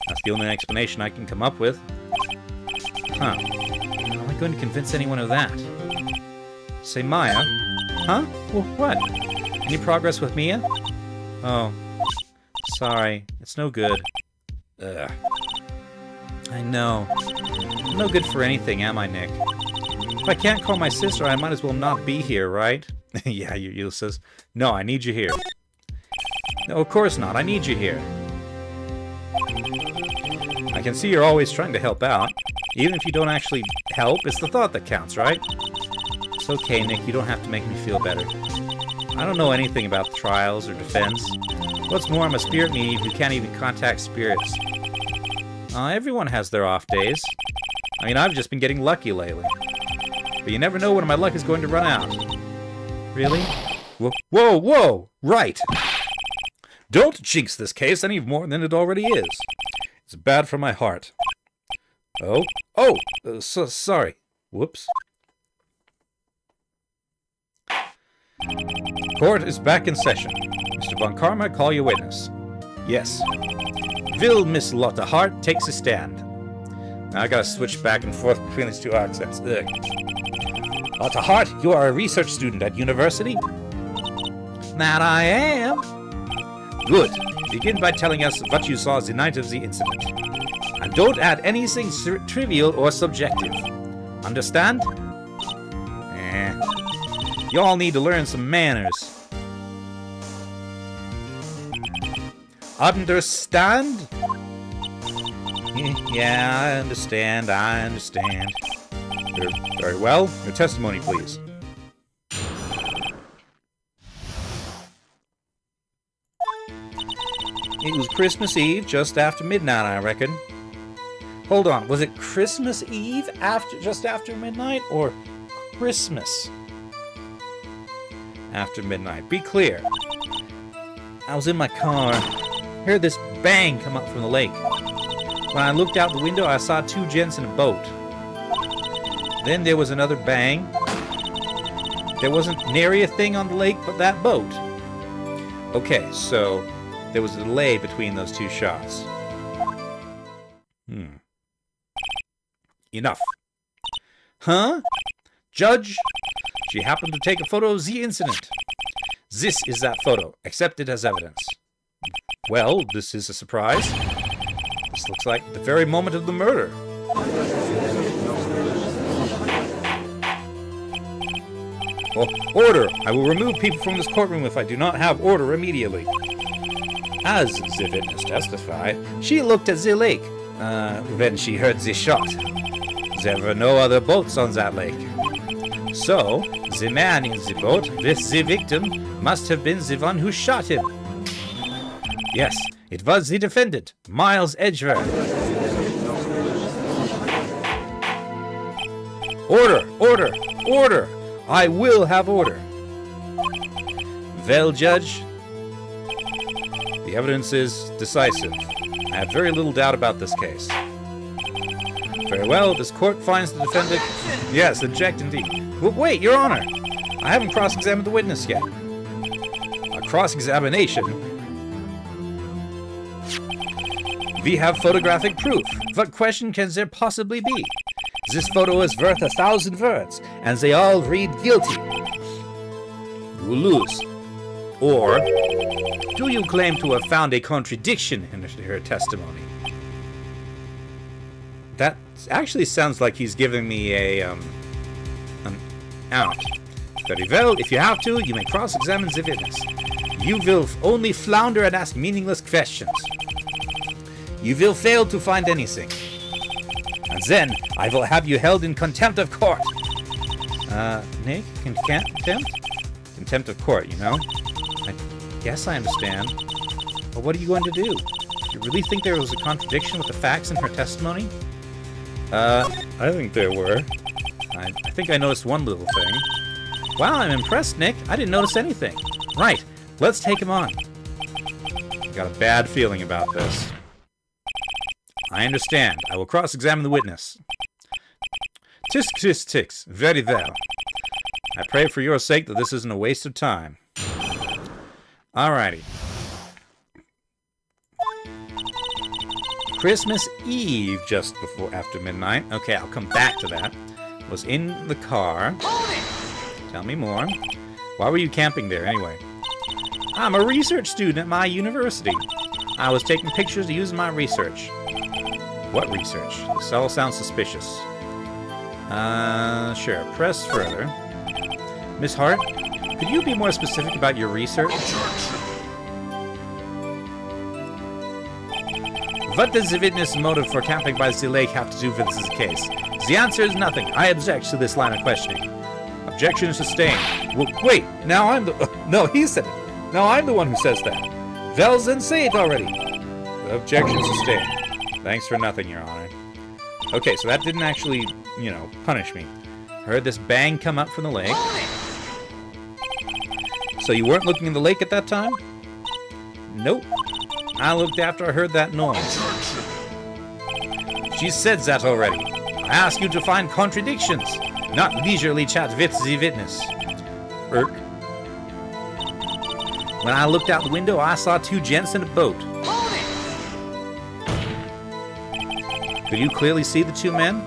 A: That's the only explanation I can come up with. Huh. How am I going to convince anyone of that? Say Maya? Huh? Well, what? Any progress with Mia? Oh. Sorry. It's no good. Ugh. I know. I'm no good for anything, am I, Nick? If I can't call my sister, I might as well not be here, right? Yeah, Ulysses. No, I need you here. No, of course not. I need you here. I can see you're always trying to help out. Even if you don't actually help, it's the thought that counts, right? It's okay, Nick. You don't have to make me feel better. I don't know anything about trials or defense. What's more, I'm a spirit medium who can't even contact spirits. Everyone has their off days. I mean, I've just been getting lucky lately. But you never know when my luck is going to run out. Really? Whoa, whoa, whoa! Right! Don't jinx this case any more than it already is. It's bad for my heart. Oh? Oh! So sorry. Whoops. Court is back in session. Mr. Von Karma, call your witness. Yes. Will Miss Lotta Hart takes a stand. Now I gotta switch back and forth between these two accents. Ugh. Lotta Hart, you are a research student at university? That I am. Good. Begin by telling us what you saw the night of the incident. And don't add anything trivial or subjective. Understand? You all need to learn some manners. Understand? Yeah, I understand. Very well. Your testimony, please. It was Christmas Eve, just after midnight, I reckon. Hold on, was it Christmas Eve just after midnight, or Christmas after midnight? Be clear. I was in my car. Heard this bang come up from the lake. When I looked out the window, I saw two gents in a boat. Then there was another bang. There wasn't nary a thing on the lake but that boat. Okay, so there was a delay between those two shots. Enough. Huh? Judge, she happened to take a photo of the incident. This is that photo. Accepted as evidence. Well, this is a surprise. This looks like the very moment of the murder. Oh, order! I will remove people from this courtroom if I do not have order immediately. As the witness testified, she looked at the lake when she heard the shot. There were no other boats on that lake. So, the man in the boat with the victim must have been the one who shot him. Yes, it was the defendant, Miles Edgeworth. Order! Order! Order! I will have order. Well, Judge, the evidence is decisive. I have very little doubt about this case. Very well, this court finds the defendant... Yes, object indeed. Well, wait, Your Honor! I haven't cross-examined the witness yet. A cross-examination? We have photographic proof. What question can there possibly be? This photo is worth 1,000 words, and they all read guilty. You lose. Or, do you claim to have found a contradiction in her testimony? That actually sounds like he's giving me an out. Very well, if you have to, you may cross-examine the witness. You will only flounder and ask meaningless questions. You will fail to find anything. And then, I will have you held in contempt of court. Nick? Contempt? Contempt of court, you know? I guess I understand. But what are you going to do? You really think there was a contradiction with the facts in her testimony? I think there were. I think I noticed one little thing. Wow, I'm impressed, Nick. I didn't notice anything. Right, let's take him on. I got a bad feeling about this. I understand. I will cross-examine the witness. Tisk, tisk, tisk. Very well. I pray for your sake that this isn't a waste of time. Alrighty. Christmas Eve, just after midnight. Okay, I'll come back to that. Was in the car. Tell me more. Why were you camping there, anyway? I'm a research student at my university. I was taking pictures to use in my research. What research? This all sounds suspicious. Sure. Press further. Miss Hart, could you be more specific about your research? What does the witness' motive for camping by the lake have to do with this case? The answer is nothing. I object to this line of questioning. Objection sustained. Well, wait, now I'm the... No, he said it. Now I'm the one who says that. Well, then say it already. Objection sustained. Thanks for nothing, Your Honor. Okay, so that didn't actually, you know, punish me. Heard this bang come up from the lake. So you weren't looking in the lake at that time? Nope. I looked after I heard that noise. She said that already. I ask you to find contradictions, not leisurely chat with the witness. Irk. When I looked out the window, I saw two gents in a boat. Could you clearly see the two men?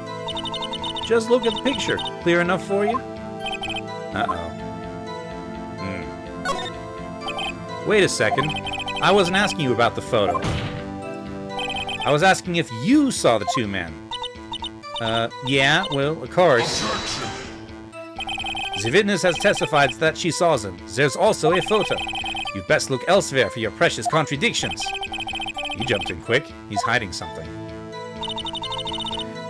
A: Just look at the picture. Clear enough for you? Uh-oh. Wait a second. I wasn't asking you about the photo. I was asking if you saw the two men. Yeah, well, of course. The witness has testified that she saw them. There's also a photo. You'd best look elsewhere for your precious contradictions. He jumped in quick. He's hiding something.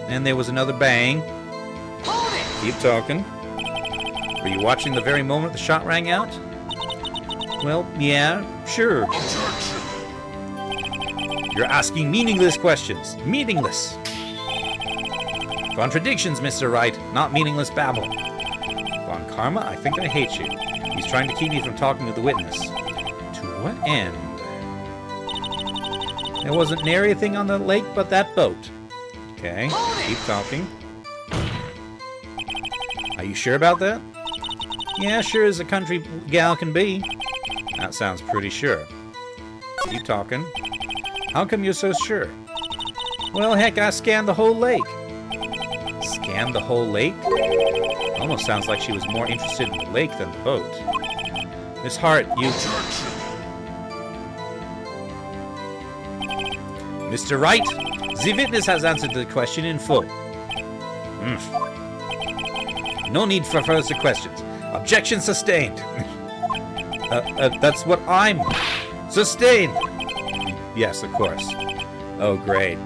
A: And there was another bang. Keep talking. Were you watching the very moment the shot rang out? Well, yeah, sure. You're asking meaningless questions. Meaningless. Contradictions, Mr. Wright, not meaningless babble. Von Karma, I think I hate you. He's trying to keep me from talking to the witness. To what end? There wasn't nary a thing on the lake but that boat. Okay, keep talking. Are you sure about that? Yeah, sure as a country gal can be. That sounds pretty sure. Keep talking. How come you're so sure? Well, heck, I scanned the whole lake. Scanned the whole lake? Almost sounds like she was more interested in the lake than the boat. Miss Hart, you... Mr. Wright, the witness has answered the question in full. No need for further questions. Objection sustained. That's what I'm... Sustained! Yes, of course. Oh, great.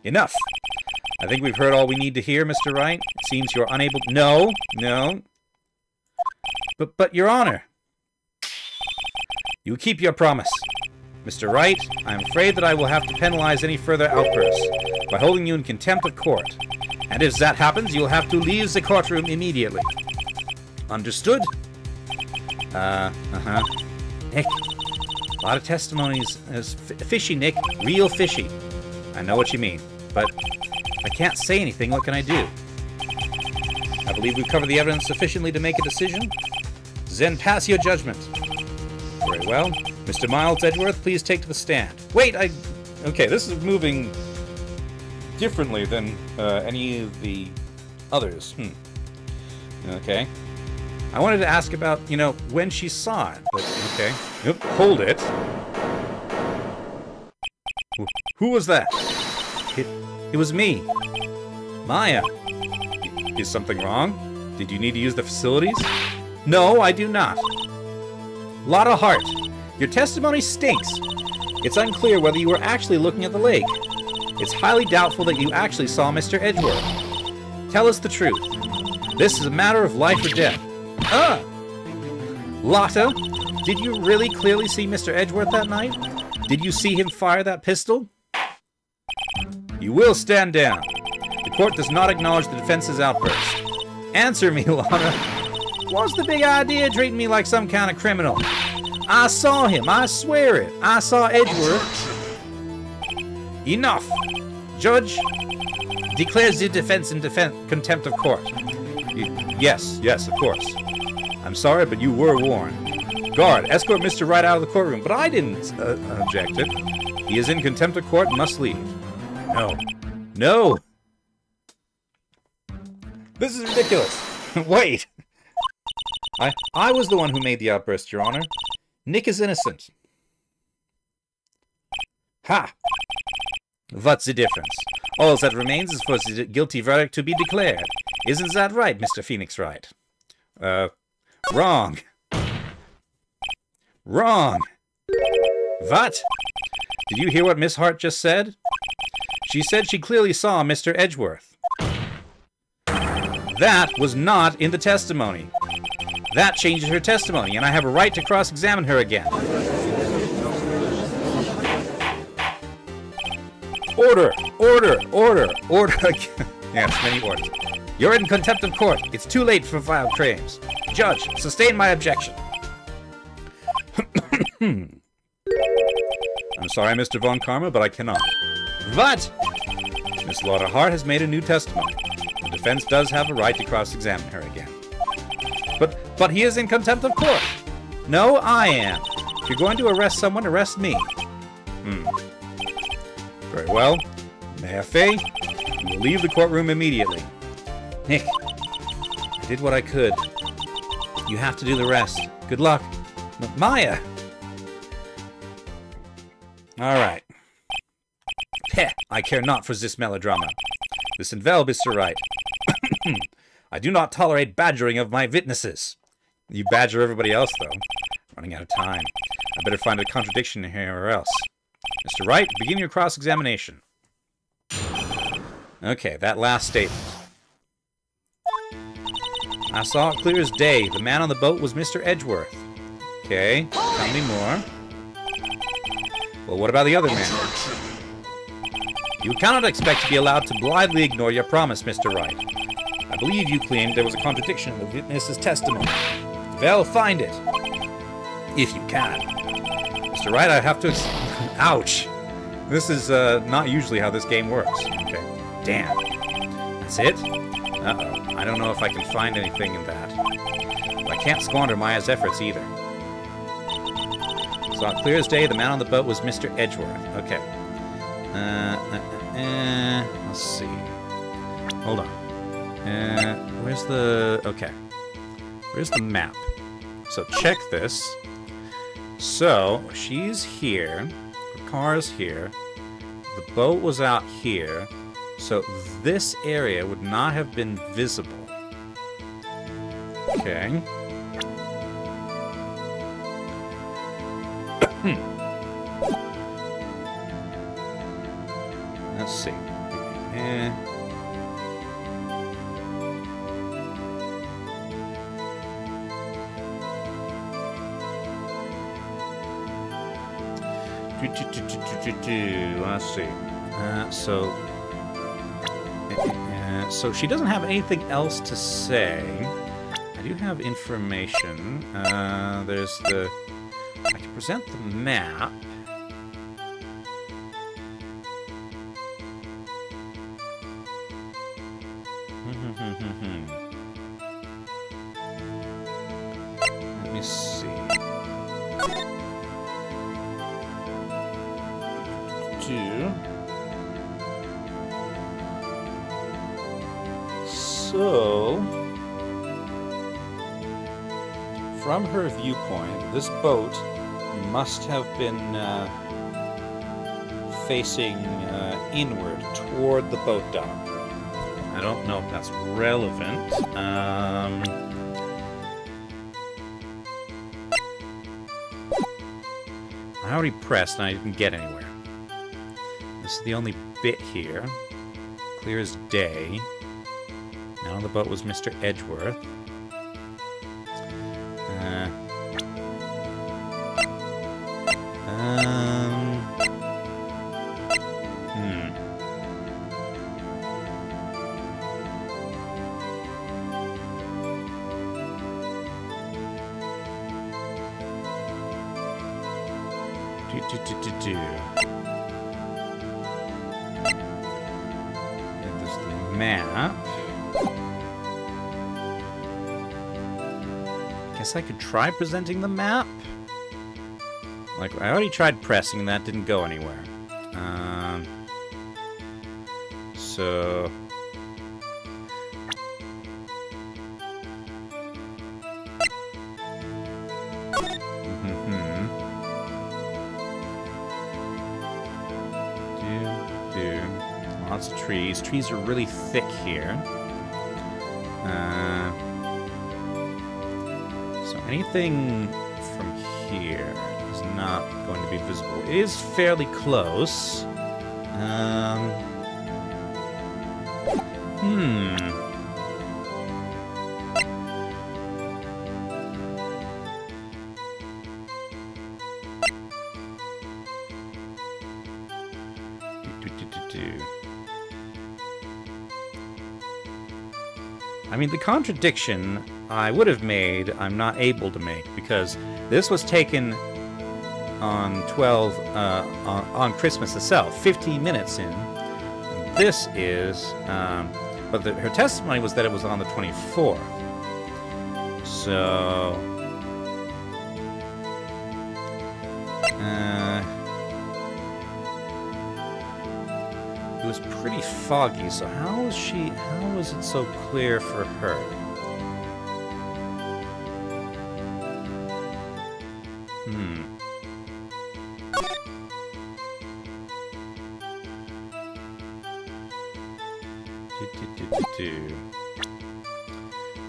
A: Enough. I think we've heard all we need to hear, Mr. Wright. It seems you're unable... No. But, Your Honor. You keep your promise. Mr. Wright, I'm afraid that I will have to penalize any further outbursts by holding you in contempt of court. And if that happens, you'll have to leave the courtroom immediately. Understood? Nick, a lot of testimonies is fishy, Nick. Real fishy. I know what you mean, but if I can't say anything, what can I do? I believe we've covered the evidence sufficiently to make a decision. Then pass your judgment. Very well. Mr. Miles Edgeworth, please take to the stand. Wait, Okay, this is moving differently than any of the others. Okay. I wanted to ask about, you know, when she saw it, but okay. Yep, hold it. Who was that? It was me. Maya. Is something wrong? Did you need to use the facilities? No, I do not. Lotta Hart, your testimony stinks. It's unclear whether you were actually looking at the lake. It's highly doubtful that you actually saw Mr. Edgeworth. Tell us the truth. This is a matter of life or death. Lotta, did you really clearly see Mr. Edgeworth that night? Did you see him fire that pistol? You will stand down. The court does not acknowledge the defense's outburst. Answer me, Lotta. What's the big idea treating me like some kind of criminal? I saw him, I swear it. I saw Edgeworth. Enough! Judge declares the defense in contempt of court. Yes, of course. I'm sorry, but you were warned. Guard, escort Mr. Wright out of the courtroom. But I didn't object it. He is in contempt of court and must leave. No. No! This is ridiculous. Wait! I was the one who made the outburst, Your Honor. Nick is innocent. Ha! What's the difference? All that remains is for the guilty verdict to be declared. Isn't that right, Mr. Phoenix Wright? Wrong. Wrong. What? Did you hear what Miss Hart just said? She said she clearly saw Mr. Edgeworth. That was not in the testimony. That changes her testimony, and I have a right to cross-examine her again. Order! Order! Order! Order! Yes, many orders. You're in contempt of court. It's too late for filed claims. Judge, sustain my objection. I'm sorry, Mr. Von Karma, but I cannot. What? Miss Laura Hart has made a new testimony. The defense does have a right to cross-examine her again. But he is in contempt of court. No, I am. If you're going to arrest someone, arrest me. Very well. May I say, you will leave the courtroom immediately. Nick, I did what I could. You have to do the rest. Good luck. Maya! Alright. Heh, I care not for this melodrama. Listen well, Mr. Wright. I do not tolerate badgering of my witnesses. You badger everybody else, though. Running out of time. I better find a contradiction here or else. Mr. Wright, begin your cross-examination. Okay, that last statement. I saw it clear as day. The man on the boat was Mr. Edgeworth. Okay, tell me more. Well, what about the other man? You cannot expect to be allowed to blindly ignore your promise, Mr. Wright. I believe you claimed there was a contradiction in the witness's testimony. Well, find it. If you can. Mr. Wright, I have to... Ouch! This is not usually how this game works. Okay. Damn. That's it? Uh-oh. I don't know if I can find anything in that. But I can't squander Maya's efforts either. So clear as day, the man on the boat was Mr. Edgeworth. Okay. Let's see. Hold on. Where's the... Okay. Where's the map? So check this. So, she's here. Her car's here. The boat was out here. So this area would not have been visible. Okay. Let's see. Let's see. So she doesn't have anything else to say. I do have information. There's the... I can present the map. Let me see. So, from her viewpoint, this boat must have been facing inward toward the boat dock. I don't know if that's relevant. I already pressed and I didn't get anywhere. This is the only bit here. Clear as day. Now on the boat was Mr. Edgeworth. map. Guess I could try presenting the map. Like, I already tried pressing and that didn't go anywhere. So... Lots of trees. Trees are really thick here. So anything from here is not going to be visible. It is fairly close. I mean, the contradiction I would have made, I'm not able to make, because this was taken on on Christmas itself, 15 minutes in. This is, but her testimony was that it was on the 24th. So, it was pretty foggy, so how was it so clear for her?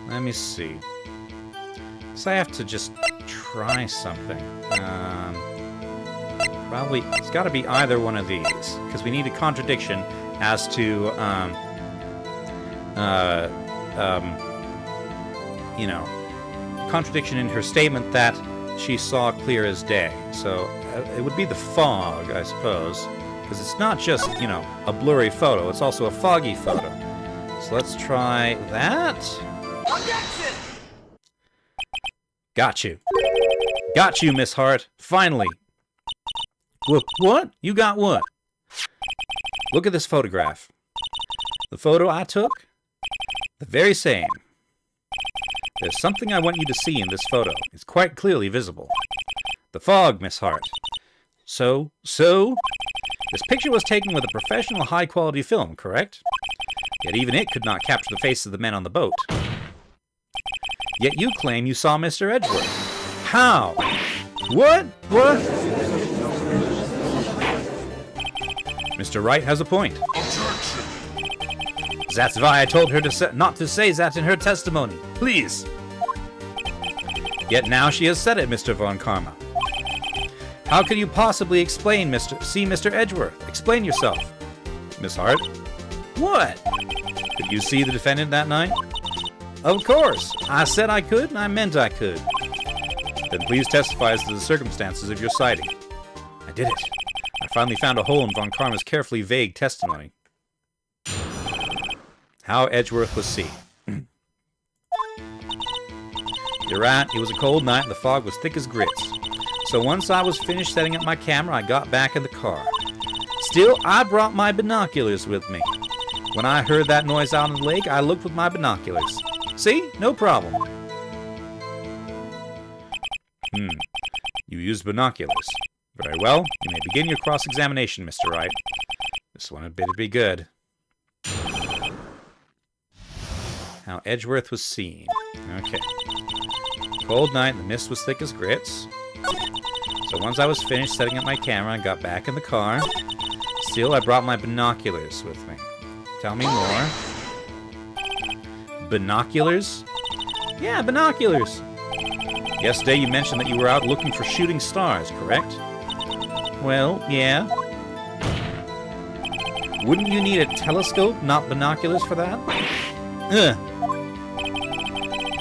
A: Let me see. So I have to just try something. Probably, it's got to be either one of these, because we need a contradiction as to, you know, contradiction in her statement that she saw clear as day. So it would be the fog, I suppose, because it's not just, you know, a blurry photo, it's also a foggy photo. So let's try that.
B: Objection!
A: Got you. Got you, Miss Hart. Finally. What? You got what? Look at this photograph. The photo I took? The very same. There's something I want you to see in this photo. It's quite clearly visible. The fog, Miss Hart. So? This picture was taken with a professional high-quality film, correct? Yet even it could not capture the faces of the men on the boat. Yet you claim you saw Mr. Edgeworth. How? What? Mr. Wright has a point.
B: Objection!
A: That's why I told her not to say that in her testimony. Please. Yet now she has said it, Mr. Von Karma. How can you possibly explain Mr. Edgeworth? Explain yourself. Miss Hart? What? Did you see the defendant that night? Of course. I said I could, and I meant I could. Then please testify as to the circumstances of your sighting. I did it. I finally found a hole in Von Karma's carefully vague testimony. How Edgeworth was seen. You're right, it was a cold night and the fog was thick as grits. So once I was finished setting up my camera, I got back in the car. Still, I brought my binoculars with me. When I heard that noise out on the lake, I looked with my binoculars. See? No problem. You used binoculars. Very well. You may begin your cross-examination, Mr. Wright. This one had better be good. How Edgeworth was seen. Okay. Cold night, and the mist was thick as grits. So once I was finished setting up my camera, I got back in the car. Still, I brought my binoculars with me. Tell me more. Binoculars? Yeah, binoculars. Yesterday you mentioned that you were out looking for shooting stars, correct? Well, yeah. Wouldn't you need a telescope, not binoculars for that? Ugh.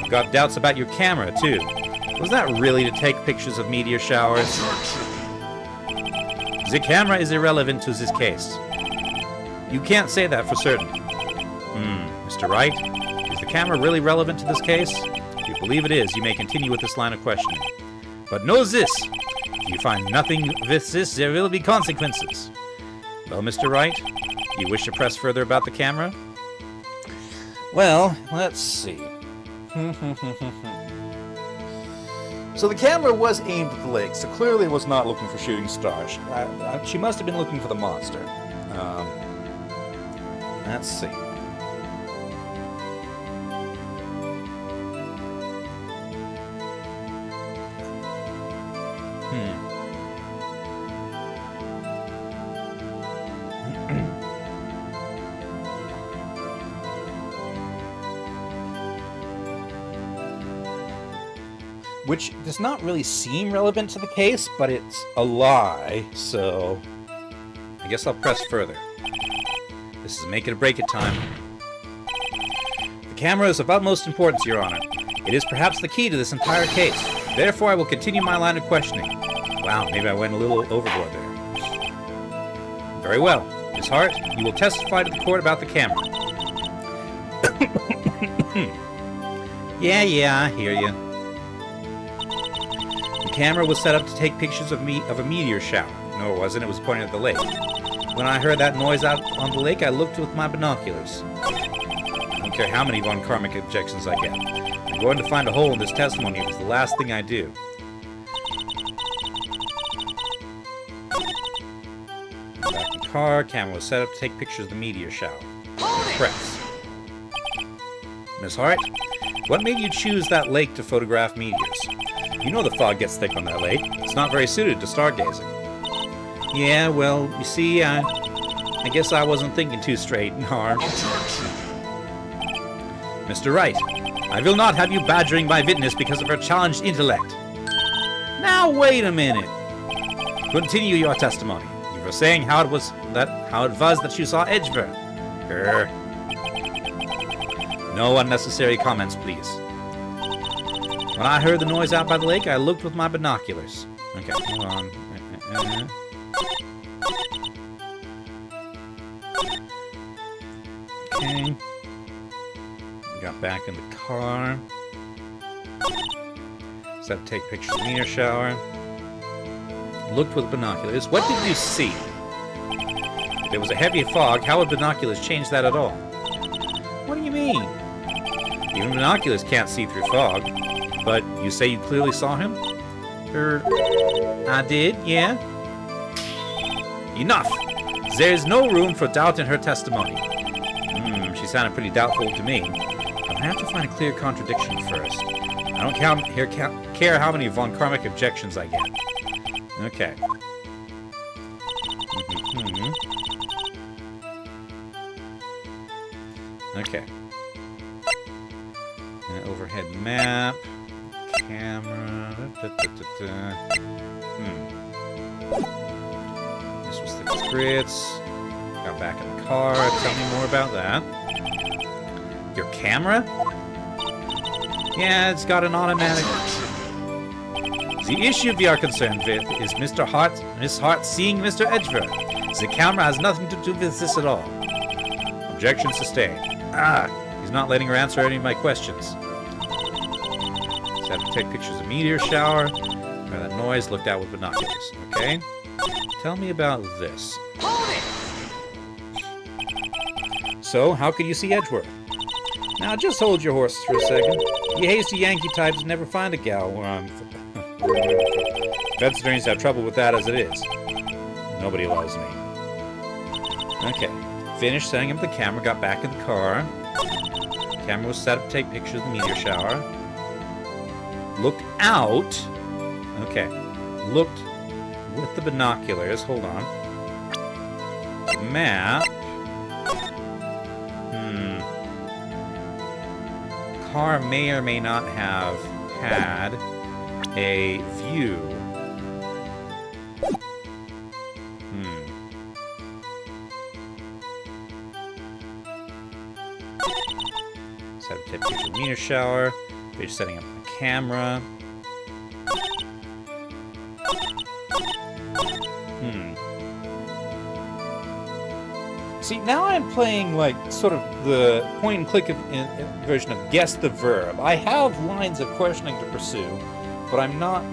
A: I've got doubts about your camera, too. Was that really to take pictures of meteor showers? The camera is irrelevant to this case. You can't say that for certain. Mr. Wright, is the camera really relevant to this case? If you believe it is, you may continue with this line of questioning. But know this, if you find nothing with this, there will be consequences. Well, Mr. Wright, do you wish to press further about the camera? Well, let's see. So the camera was aimed at the lake, so clearly it was not looking for shooting stars. She must have been looking for the monster. Let's see. Which does not really seem relevant to the case, but it's a lie, so I guess I'll press further. This is make it or break it time. The camera is of utmost importance, Your Honor. It is perhaps the key to this entire case. Therefore, I will continue my line of questioning. Wow, maybe I went a little overboard there. Very well. Miss Hart, you will testify to the court about the camera. Yeah, I hear you. The camera was set up to take pictures of a meteor shower. No, it wasn't. It was pointing at the lake. When I heard that noise out on the lake, I looked with my binoculars. I don't care how many von Karmic objections I get. I'm going to find a hole in this testimony. It was the last thing I do. Back in the car, camera was set up to take pictures of the meteor shower. Press. Miss Hart, what made you choose that lake to photograph meteors? You know the fog gets thick on that lake. It's not very suited to stargazing. Yeah, well, you see, I guess I wasn't thinking too straight and hard. Mr. Wright, I will not have you badgering my witness because of her challenged intellect. Now, wait a minute. Continue your testimony. You were saying how it was that you saw Edgeworth. No unnecessary comments, please. When I heard the noise out by the lake, I looked with my binoculars. Okay, hold on. Okay. Got back in the car. Set to take pictures of the meteor shower. Looked with binoculars. What did you see? If there was a heavy fog, how would binoculars change that at all? What do you mean? Even binoculars can't see through fog. But you say you clearly saw him? I did, yeah. Enough! There is no room for doubt in her testimony. She sounded pretty doubtful to me. But I have to find a clear contradiction first. I don't care how many von Karmic objections I get. Okay. Okay. Overhead map. Camera. This was the spritz. Got back in the car. Tell me more about that. Your camera? Yeah, it's got an automatic. The issue we are concerned with is Miss Hart seeing Mr. Edgeworth. The camera has nothing to do with this at all. Objection sustained. He's not letting her answer any of my questions. Have to take pictures of meteor shower. Where that noise, looked out with binoculars. Okay? Tell me about this. So, how could you see Edgeworth? Now, just hold your horses for a second. You hasty Yankee types never find a gal where I'm... Vet attorneys have trouble with that as it is. Nobody loves me. Okay. Finished setting up the camera, got back in the car. Camera was set up to take pictures of the meteor shower. Looked out. Okay. Looked with the binoculars. Hold on. Map. Car may or may not have had a view. Set up to take pictures of the meteor shower. We're just setting up the camera. See, now I'm playing, like, sort of the point-and-click version of guess the verb. I have lines of questioning to pursue, but I'm not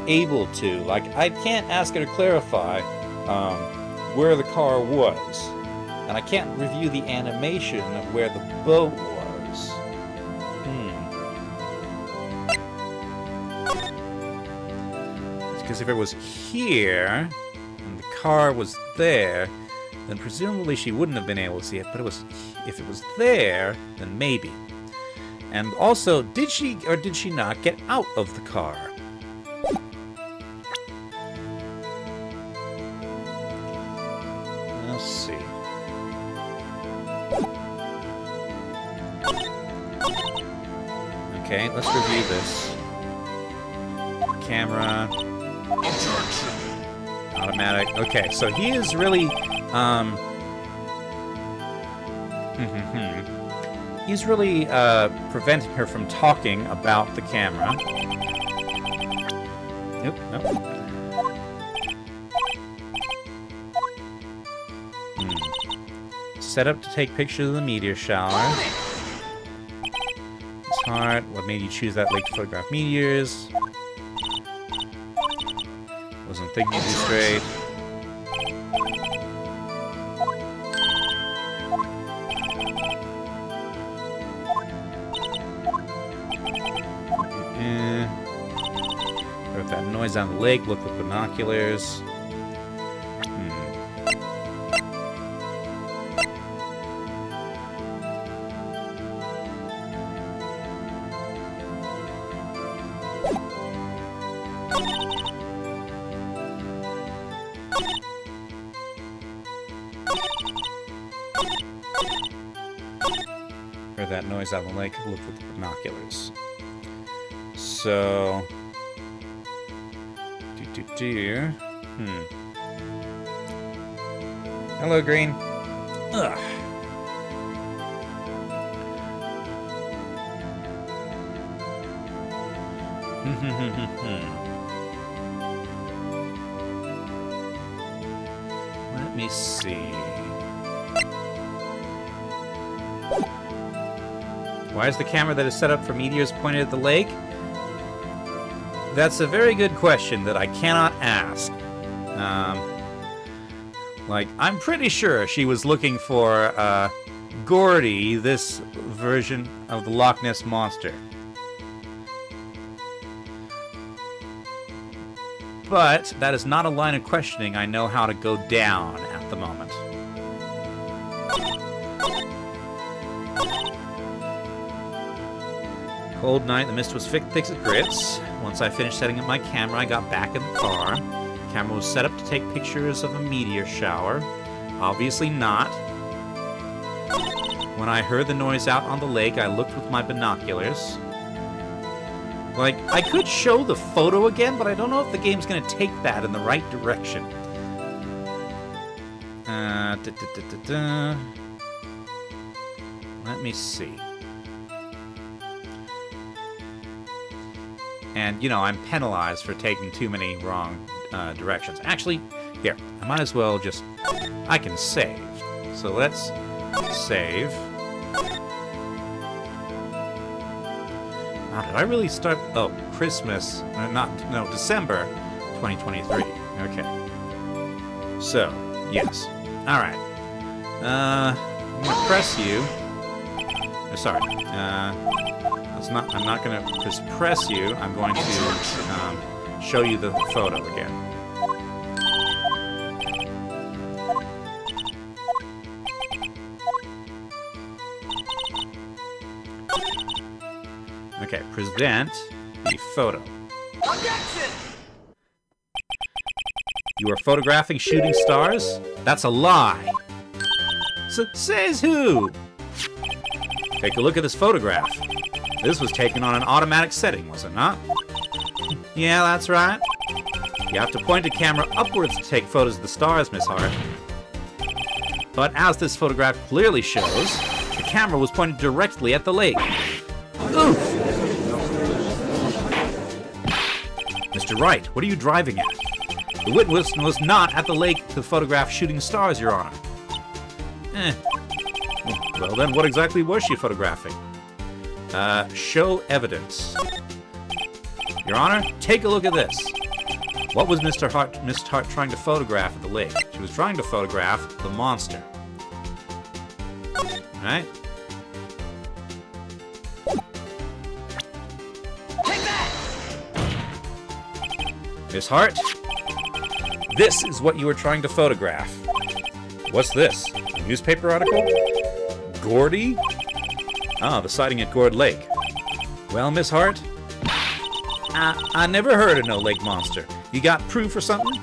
A: able to. Like, I can't ask her to clarify where the car was. And I can't review the animation of where the boat was. Because if it was here, and the car was there, then presumably she wouldn't have been able to see it, but if it was there, then maybe. And also, did she or did she not get out of the car? Let's see. Okay, let's review this. Camera. Automatic. Okay, so he is really, he's really, preventing her from talking about the camera. Nope, nope. Set up to take pictures of the meteor shower. It's hard. What made you choose that lake to photograph meteors? Wasn't thinking too straight. Heard that noise down the lake. Look with binoculars. Heard that noise out on the lake. Look with the binoculars. So, Hello, Green. Ugh. Let me see. Why is the camera that is set up for meteors pointed at the lake? That's a very good question that I cannot ask. I'm pretty sure she was looking for Gordy, this version of the Loch Ness Monster. But that is not a line of questioning I know how to go down at the moment. Cold night, the mist was thick as grits. Once I finished setting up my camera, I got back in the car. The camera was set up to take pictures of a meteor shower. Obviously not. When I heard the noise out on the lake, I looked with my binoculars. I could show the photo again, but I don't know if the game's going to take that in the right direction. Let me see. And, I'm penalized for taking too many wrong directions. Actually, here, I might as well just... I can save. So let's save. Wow, did I really start... Oh, Christmas. No, December 2023. Okay. So, yes. Alright. I'm gonna press you. Oh, sorry. I'm not going to just press you. I'm going to show you the photo again. Okay, present the photo. You are photographing shooting stars? That's a lie. Says who? Take a look at this photograph. This was taken on an automatic setting, was it not? Yeah, that's right. You have to point the camera upwards to take photos of the stars, Miss Hart. But as this photograph clearly shows, the camera was pointed directly at the lake. Oof! Mr. Wright, what are you driving at? The witness was not at the lake to photograph shooting stars, Your Honor. Well then, what exactly was she photographing? Show evidence. Your Honor, take a look at this. What was Miss Hart trying to photograph at the lake? She was trying to photograph the monster. Right?
B: Take that!
A: Miss Hart, this is what you were trying to photograph. What's this? A newspaper article? Gordy? Ah, the sighting at Gourd Lake. Well, Miss Hart, I never heard of no lake monster. You got proof or something?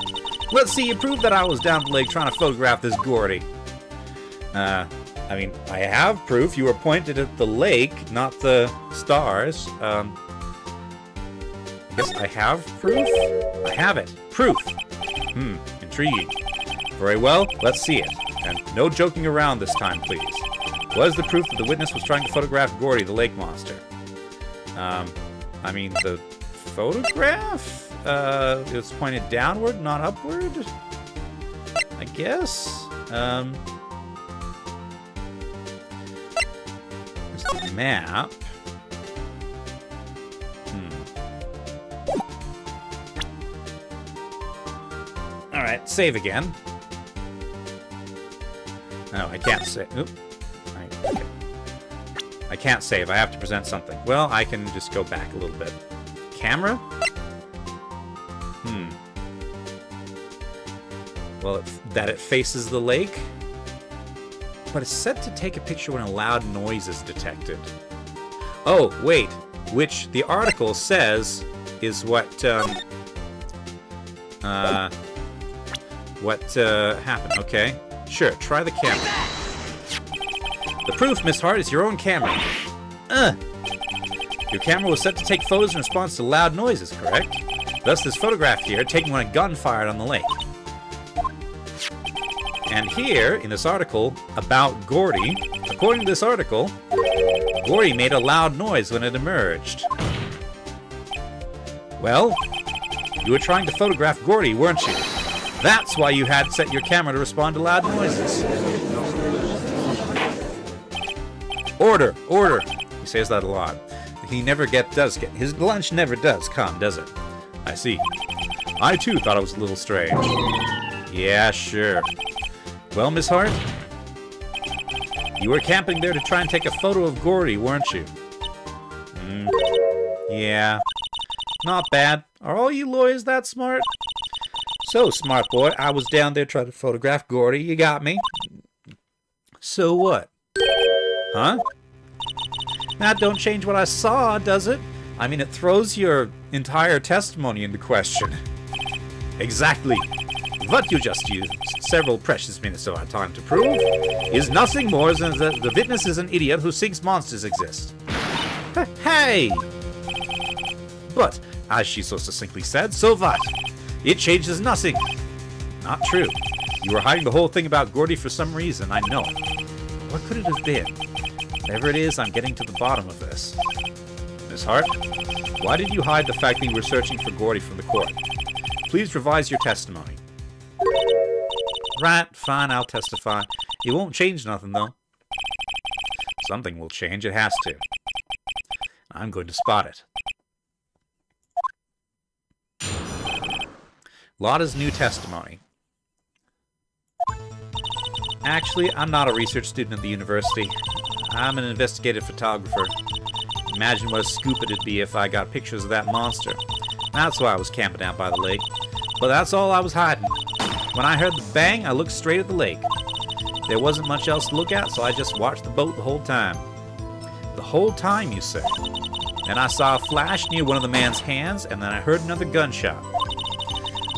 A: Let's see you prove that I was down the lake trying to photograph this Gordy. I mean, I have proof. You were pointed at the lake, not the stars. I guess I have proof? I have it. Proof. Intriguing. Very well, let's see it. And no joking around this time, please. What is the proof that the witness was trying to photograph Gordy, the lake monster? I mean, the photograph? It was pointed downward, not upward? I guess? There's the map. Alright, save again. No, I can't save. Oop. Okay. I can't save. I have to present something. Well, I can just go back a little bit. Camera? Well, that it faces the lake? But it's set to take a picture when a loud noise is detected. Oh, wait. Which the article says is what happened. Okay. Sure, try the camera. The proof, Miss Hart, is your own camera. Your camera was set to take photos in response to loud noises, correct? Thus, this photograph here, taken when a gun fired on the lake. And here, in this article, about Gordy, according to this article, Gordy made a loud noise when it emerged. Well, you were trying to photograph Gordy, weren't you? That's why you had set your camera to respond to loud noises. Order, order. He says that a lot. He never does get his lunch never does come, does it? I see. I too thought it was a little strange. Yeah, sure. Well, Miss Hart, you were camping there to try and take a photo of Gordy, weren't you? Yeah. Not bad. Are all you lawyers that smart? So, smart boy, I was down there trying to photograph Gordy. You got me. So what? Huh? That don't change what I saw, does it? I mean, it throws your entire testimony into question. Exactly. What you just used several precious minutes of our time to prove is nothing more than that the witness is an idiot who thinks monsters exist. Hey! But, as she so succinctly said, so what? It changes nothing. Not true. You were hiding the whole thing about Gordy for some reason, I know. What could it have been? Whatever it is, I'm getting to the bottom of this. Miss Hart, why did you hide the fact that you were searching for Gordy from the court? Please revise your testimony. Right, fine, I'll testify. It won't change nothing, though. Something will change, it has to. I'm going to spot it. Lotta's new testimony. Actually, I'm not a research student at the university. I'm an investigative photographer. Imagine what a scoop it'd be if I got pictures of that monster. That's why I was camping out by the lake. But that's all I was hiding. When I heard the bang, I looked straight at the lake. There wasn't much else to look at, so I just watched the boat the whole time. The whole time, you say? And I saw a flash near one of the man's hands, and then I heard another gunshot.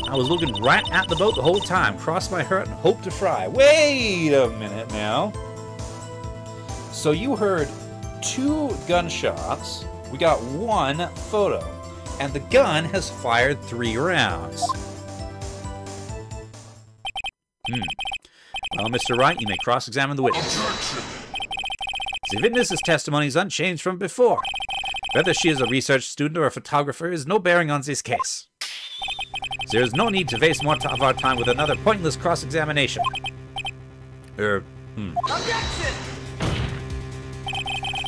A: I was looking right at the boat the whole time, crossed my heart and hoped to fry. Wait a minute now. So you heard 2 gunshots, we got 1 photo, and the gun has fired 3 rounds. Well, Mr. Wright, you may cross-examine the witness. The witness's testimony is unchanged from before. Whether she is a research student or a photographer is no bearing on this case. There is no need to waste more of our time with another pointless cross-examination.
B: Objection!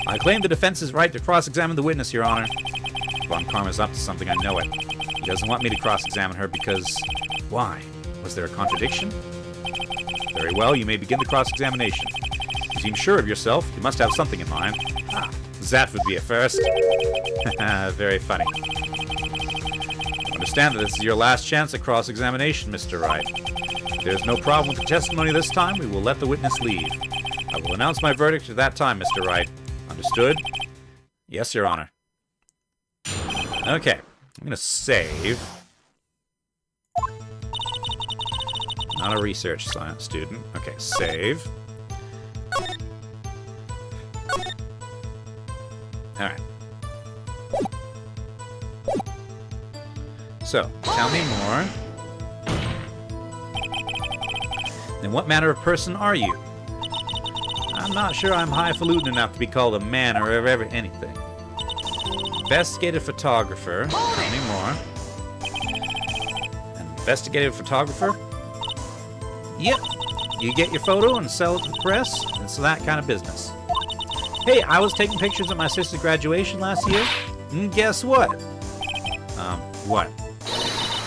A: I claim the defense's right to cross-examine the witness, Your Honor. Von Karma's up to something, I know it. He doesn't want me to cross-examine her because... Why? Was there a contradiction? Very well, you may begin the cross-examination. seem sure of yourself. You must have something in mind. Ah, that would be a first. Very funny. Understand that this is your last chance at cross-examination, Mr. Wright. If there's no problem with the testimony this time, we will let the witness leave. I will announce my verdict at that time, Mr. Wright. Understood? Yes, Your Honor. Okay, I'm gonna save. Not a research science student. Okay, save. Alright. So, tell me more. Then what manner of person are you? I'm not sure I'm highfalutin enough to be called a man or ever anything. Investigative photographer. Tell me more. An investigative photographer? Yep. You get your photo and sell it to the press. It's that kind of business. Hey, I was taking pictures at my sister's graduation last year. And guess what? What?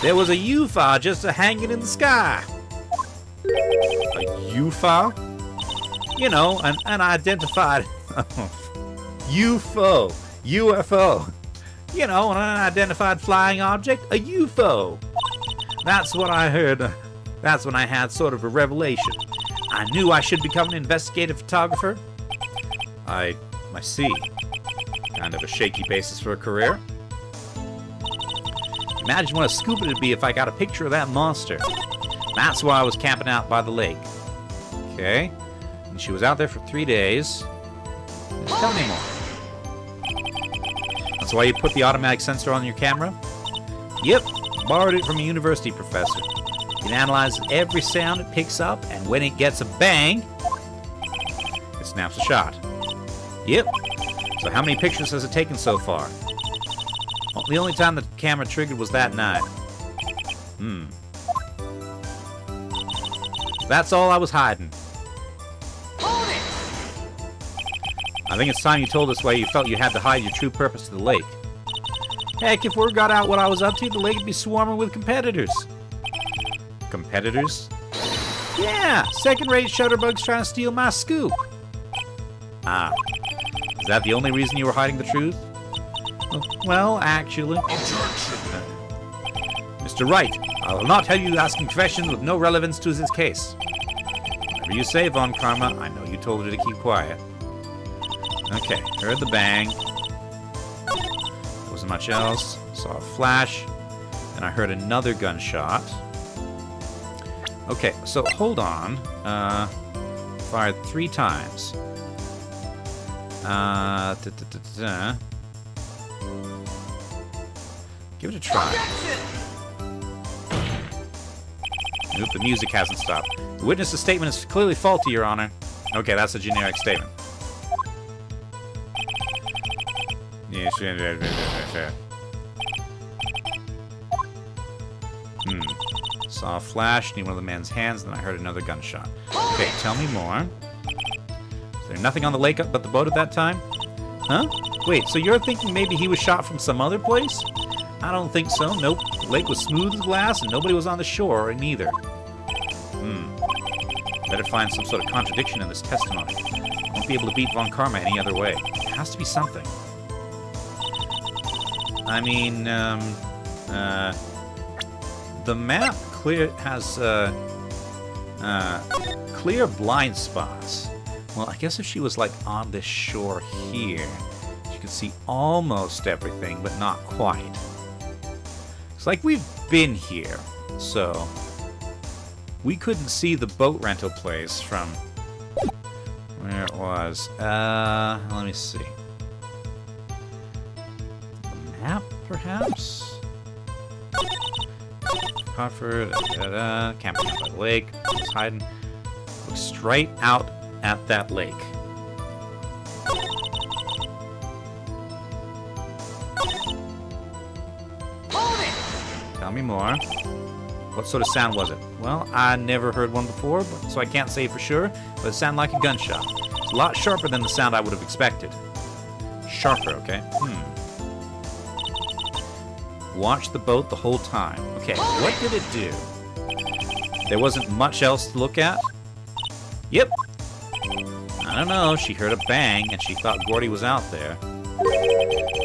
A: There was a UFO just hanging in the sky. A UFO? You know, an unidentified UFO. UFO. You know, an unidentified flying object. A UFO. That's what I heard. That's when I had sort of a revelation. I knew I should become an investigative photographer. I see. Kind of a shaky basis for a career. Imagine what a scoop it'd be if I got a picture of that monster. That's why I was camping out by the lake. Okay. And she was out there for 3 days. Tell me more. That's why you put the automatic sensor on your camera? Yep. Borrowed it from a university professor. You can analyze every sound it picks up, and when it gets a bang, it snaps a shot. Yep. So how many pictures has it taken so far? Well, the only time the camera triggered was that night. That's all I was hiding. I think it's time you told us why you felt you had to hide your true purpose to the lake. Heck, if word got out what I was up to, the lake would be swarming with competitors. Competitors? Yeah, second-rate shutterbugs trying to steal my scoop. Ah, is that the only reason you were hiding the truth? Well, actually... Mr. Wright, I will not have you asking questions with no relevance to this case. Whatever you say, Von Karma, I know you told her to keep quiet. Okay, heard the bang. There wasn't much else. Saw a flash. Then I heard another gunshot. Okay, so hold on. Fired 3 times. Give it a try. Nope, the music hasn't stopped. The witness's statement is clearly faulty, Your Honor. Okay, that's a generic statement. Saw a flash near one of the man's hands, then I heard another gunshot. Okay, tell me more. Is there nothing on the lake but the boat at that time? Huh? Wait, so you're thinking maybe he was shot from some other place? I don't think so. Nope. The lake was smooth as glass and nobody was on the shore neither. Better find some sort of contradiction in this testimony. I won't be able to beat Von Karma any other way. There has to be something. I mean, the map has clear blind spots. Well, I guess if she was like on this shore here, she could see almost everything, but not quite. It's like we've been here, so we couldn't see the boat rental place from where it was. Let me see. The map, perhaps? Comfort, camping out by the lake. It's hiding. Look straight out at that lake. Tell me more. What sort of sound was it? Well, I never heard one before, so I can't say for sure, but it sounded like a gunshot. It's a lot sharper than the sound I would have expected. Sharper, okay? Watch the boat the whole time. Okay, what did it do? There wasn't much else to look at? Yep. don't know, she heard a bang and she thought Gordy was out there.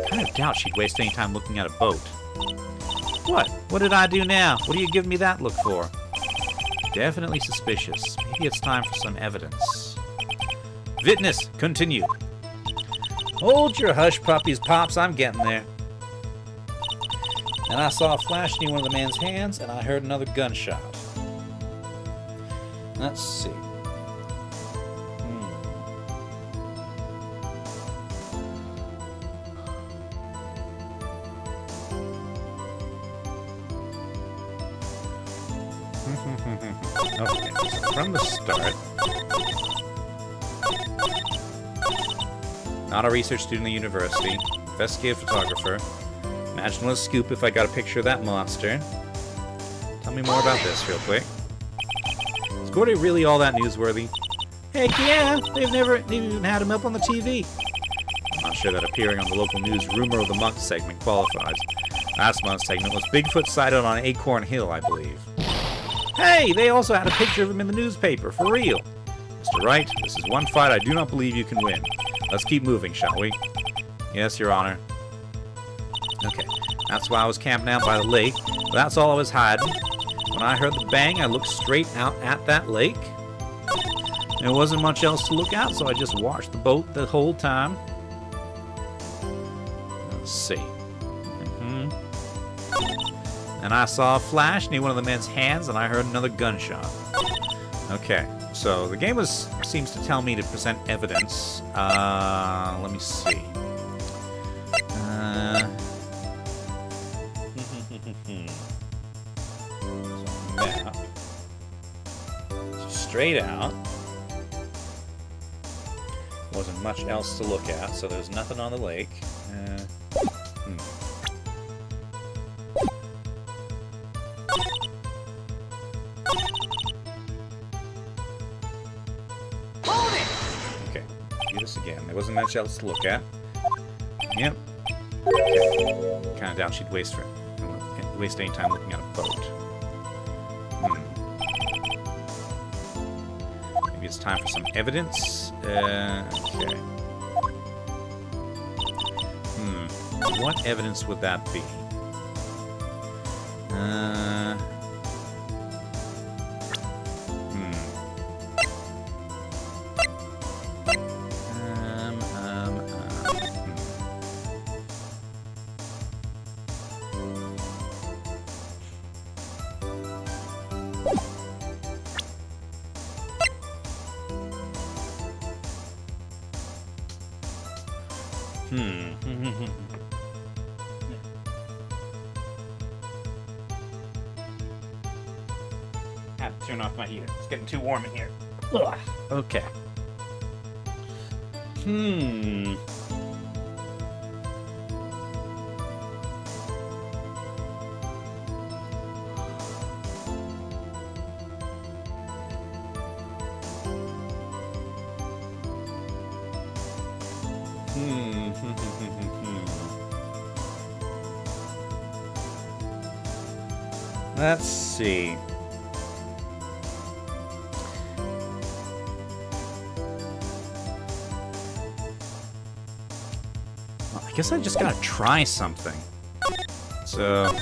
A: Kind of doubt she'd waste any time looking at a boat. What? What did I do now? What do you give me that look for? Definitely suspicious. Maybe it's time for some evidence. Witness, continue. Hold your hush puppies, Pops, I'm getting there. And I saw a flash near one of the man's hands, and I heard another gunshot. Let's see. Okay, so from the start. Not a research student at the university. Investigative photographer. Imagine what a scoop if I got a picture of that monster. Tell me more about this real quick. Is Gordy really all that newsworthy? Heck yeah! They've even had him up on the TV. I'm not sure that appearing on the local news Rumor of the Month segment qualifies. Last month's segment was Bigfoot sighted on Acorn Hill, I believe. Hey! They also had a picture of him in the newspaper, for real! Mr. Wright, this is one fight I do not believe you can win. Let's keep moving, shall we? Yes, Your Honor. Okay, that's why I was camping out by the lake, but that's all I was hiding. When I heard the bang, I looked straight out at that lake. There wasn't much else to look at, so I just watched the boat the whole time. Let's see. And I saw a flash near one of the men's hands, and I heard another gunshot. Okay, so the game seems to tell me to present evidence. Let me see. Map. So straight out. Wasn't much else to look at, so there's nothing on the lake. Okay, do this again. There wasn't much else to look at. Yep. Okay. Kind of doubt she'd waste any time looking at a boat. Maybe it's time for some evidence. Okay. What evidence would that be? Have to turn off my heater. It's getting too warm in here. Ugh. Okay. Let's see. Well, I guess I just gotta try something. So,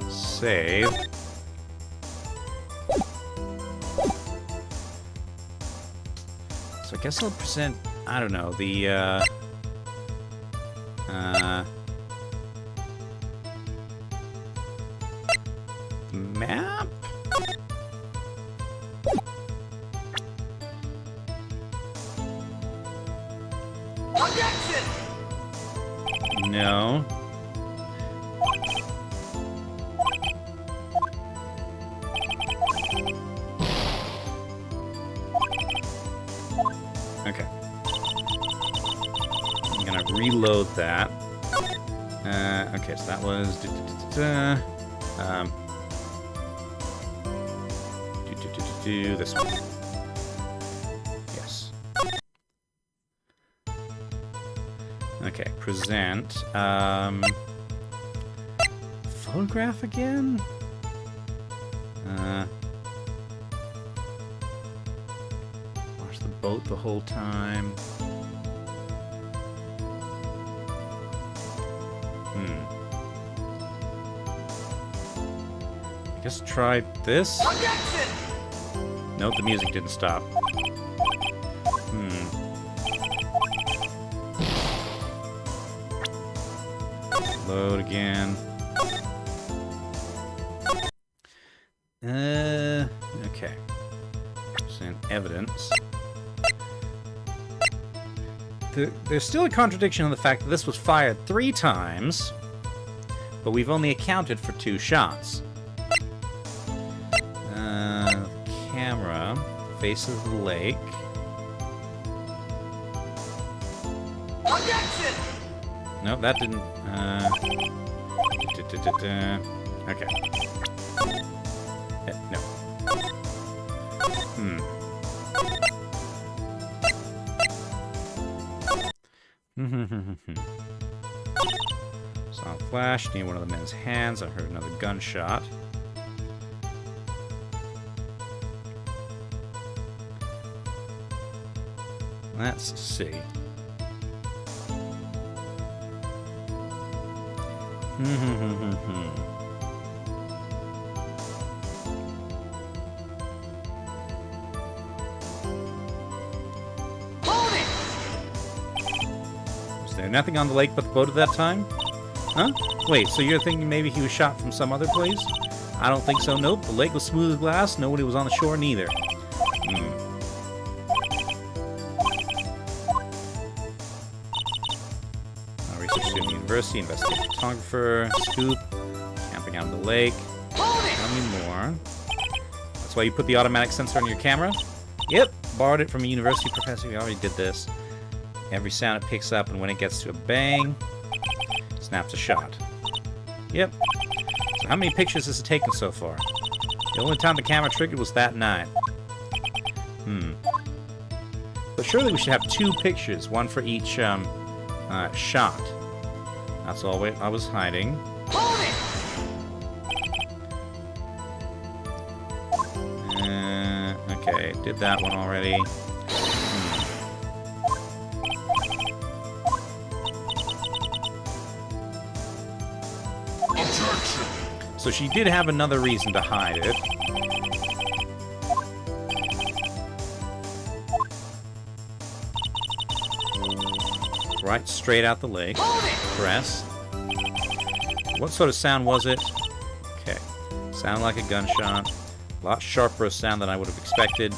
A: save. So I guess I'll present, I don't know, the, map?
B: Objection!
A: No. Okay. I'm gonna reload that. Okay, so that was this one. Yes. Okay, present. Photograph again? Watch the boat the whole time. I guess try this.
B: Objection!
A: Nope, the music didn't stop. Load again. Okay. Send evidence. There's still a contradiction in the fact that this was fired 3 times, but we've only accounted for 2 shots. Camera faces the lake.
B: Objection!
A: Nope, that didn't. Okay. No. Saw a flash near one of the men's hands. I heard another gunshot. Let's see.
B: Hold it!
A: Was there nothing on the lake but the boat at that time? Huh? Wait, so you're thinking maybe he was shot from some other place? I don't think so, nope. The lake was smooth as glass. Nobody was on the shore neither. Research student university, investigative photographer, scoop, camping out in the lake. Tell me more. That's why you put the automatic sensor on your camera? Yep, borrowed it from a university professor. We already did this. Every sound it picks up, and when it gets to a bang, snaps a shot. Yep. So how many pictures has it taken so far? The only time the camera triggered was that night. But surely we should have 2 pictures, one for each shot. That's all I was hiding. Okay, did that one already. So she did have another reason to hide it. Right straight out the lake. Press. What sort of sound was it? Okay. Sounded like a gunshot. A lot sharper a sound than I would have expected.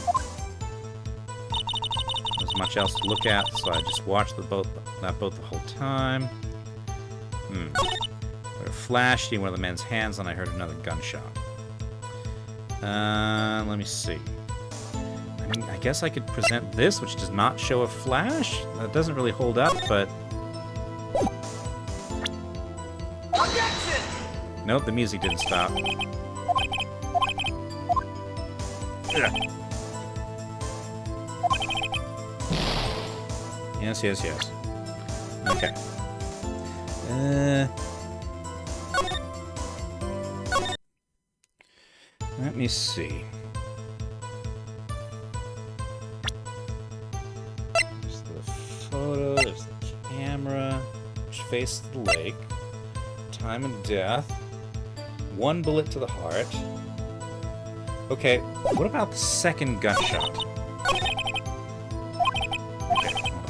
A: There's much else to look at, so I just watched that boat the whole time. There a flash in one of the men's hands, and I heard another gunshot. Let me see. I mean, I guess I could present this, which does not show a flash. That doesn't really hold up, but...
B: Objection!
A: Nope, the music didn't stop. Yes, yes, yes. Okay. Let me see. There's the photo, there's the camera, which faces the lake. Time and death. 1 bullet to the heart. Okay, what about the second gunshot? Okay, hold on.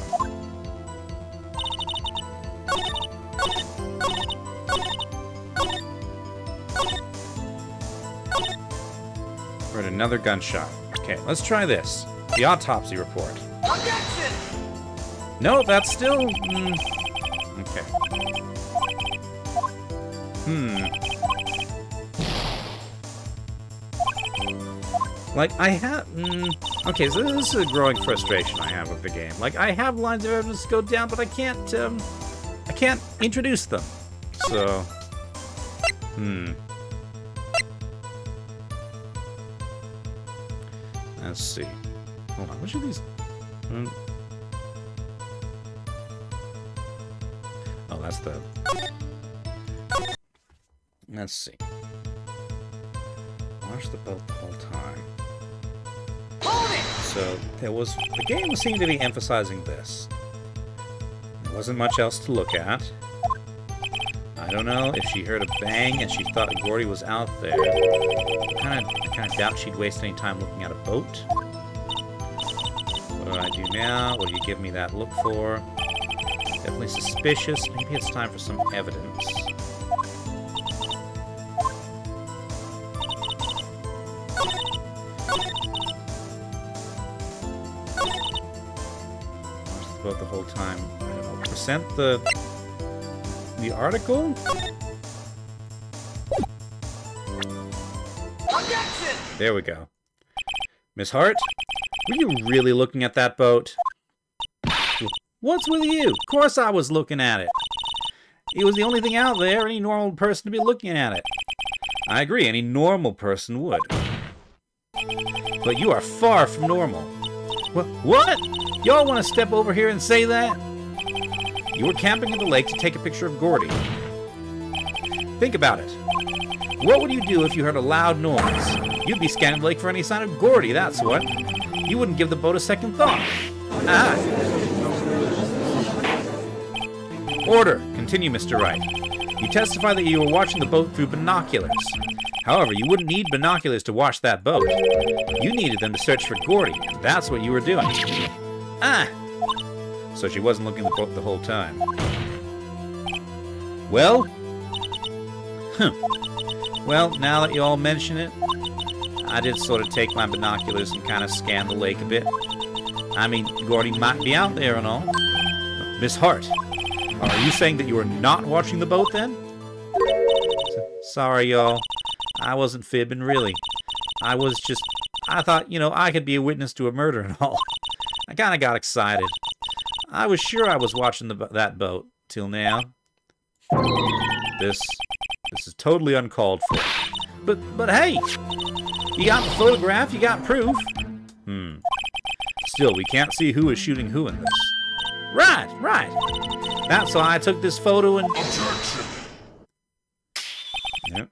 A: Heard another gunshot. Okay, let's try this. The autopsy report.
B: Objection!
A: No, that's still... Okay. Like, I have... Okay, so this is a growing frustration I have with the game. Like, I have lines of evidence to go down, but I can't introduce them. So... Let's see. Hold on, which of these... Oh, that's the... Let's see. Watch the boat the whole time. So the game seemed to be emphasizing this. There wasn't much else to look at. I don't know if she heard a bang and she thought Gordy was out there. I kind of doubt she'd waste any time looking at a boat. What do I do now? What do you give me that look for? Definitely suspicious. Maybe it's time for some evidence. About the whole time. I don't know. Present the article?
B: Objection!
A: There we go. Miss Hart, were you really looking at that boat? What's with you? Of course I was looking at it. It was the only thing out there, any normal person to be looking at it. I agree, any normal person would. But you are far from normal. What? Y'all want to step over here and say that? You were camping at the lake to take a picture of Gordy. Think about it. What would you do if you heard a loud noise? You'd be scanning the lake for any sign of Gordy, that's what. You wouldn't give the boat a second thought. Ah. Order. Continue, Mr. Wright. You testify that you were watching the boat through binoculars. However, you wouldn't need binoculars to watch that boat. You needed them to search for Gordy, and that's what you were doing. Ah! So she wasn't looking at the boat the whole time. Well? Well, now that you all mention it, I did sort of take my binoculars and kind of scan the lake a bit. I mean, Gordy might be out there and all. Miss Hart, are you saying that you were not watching the boat then? Sorry, y'all. I wasn't fibbing, really. I thought, I could be a witness to a murder and all. I kind of got excited. I was sure I was watching that boat, till now. This is totally uncalled for. But hey! You got the photograph, you got proof. Still, we can't see who is shooting who in this. Right. That's why I took this photo and...
B: Objection!
A: Yep.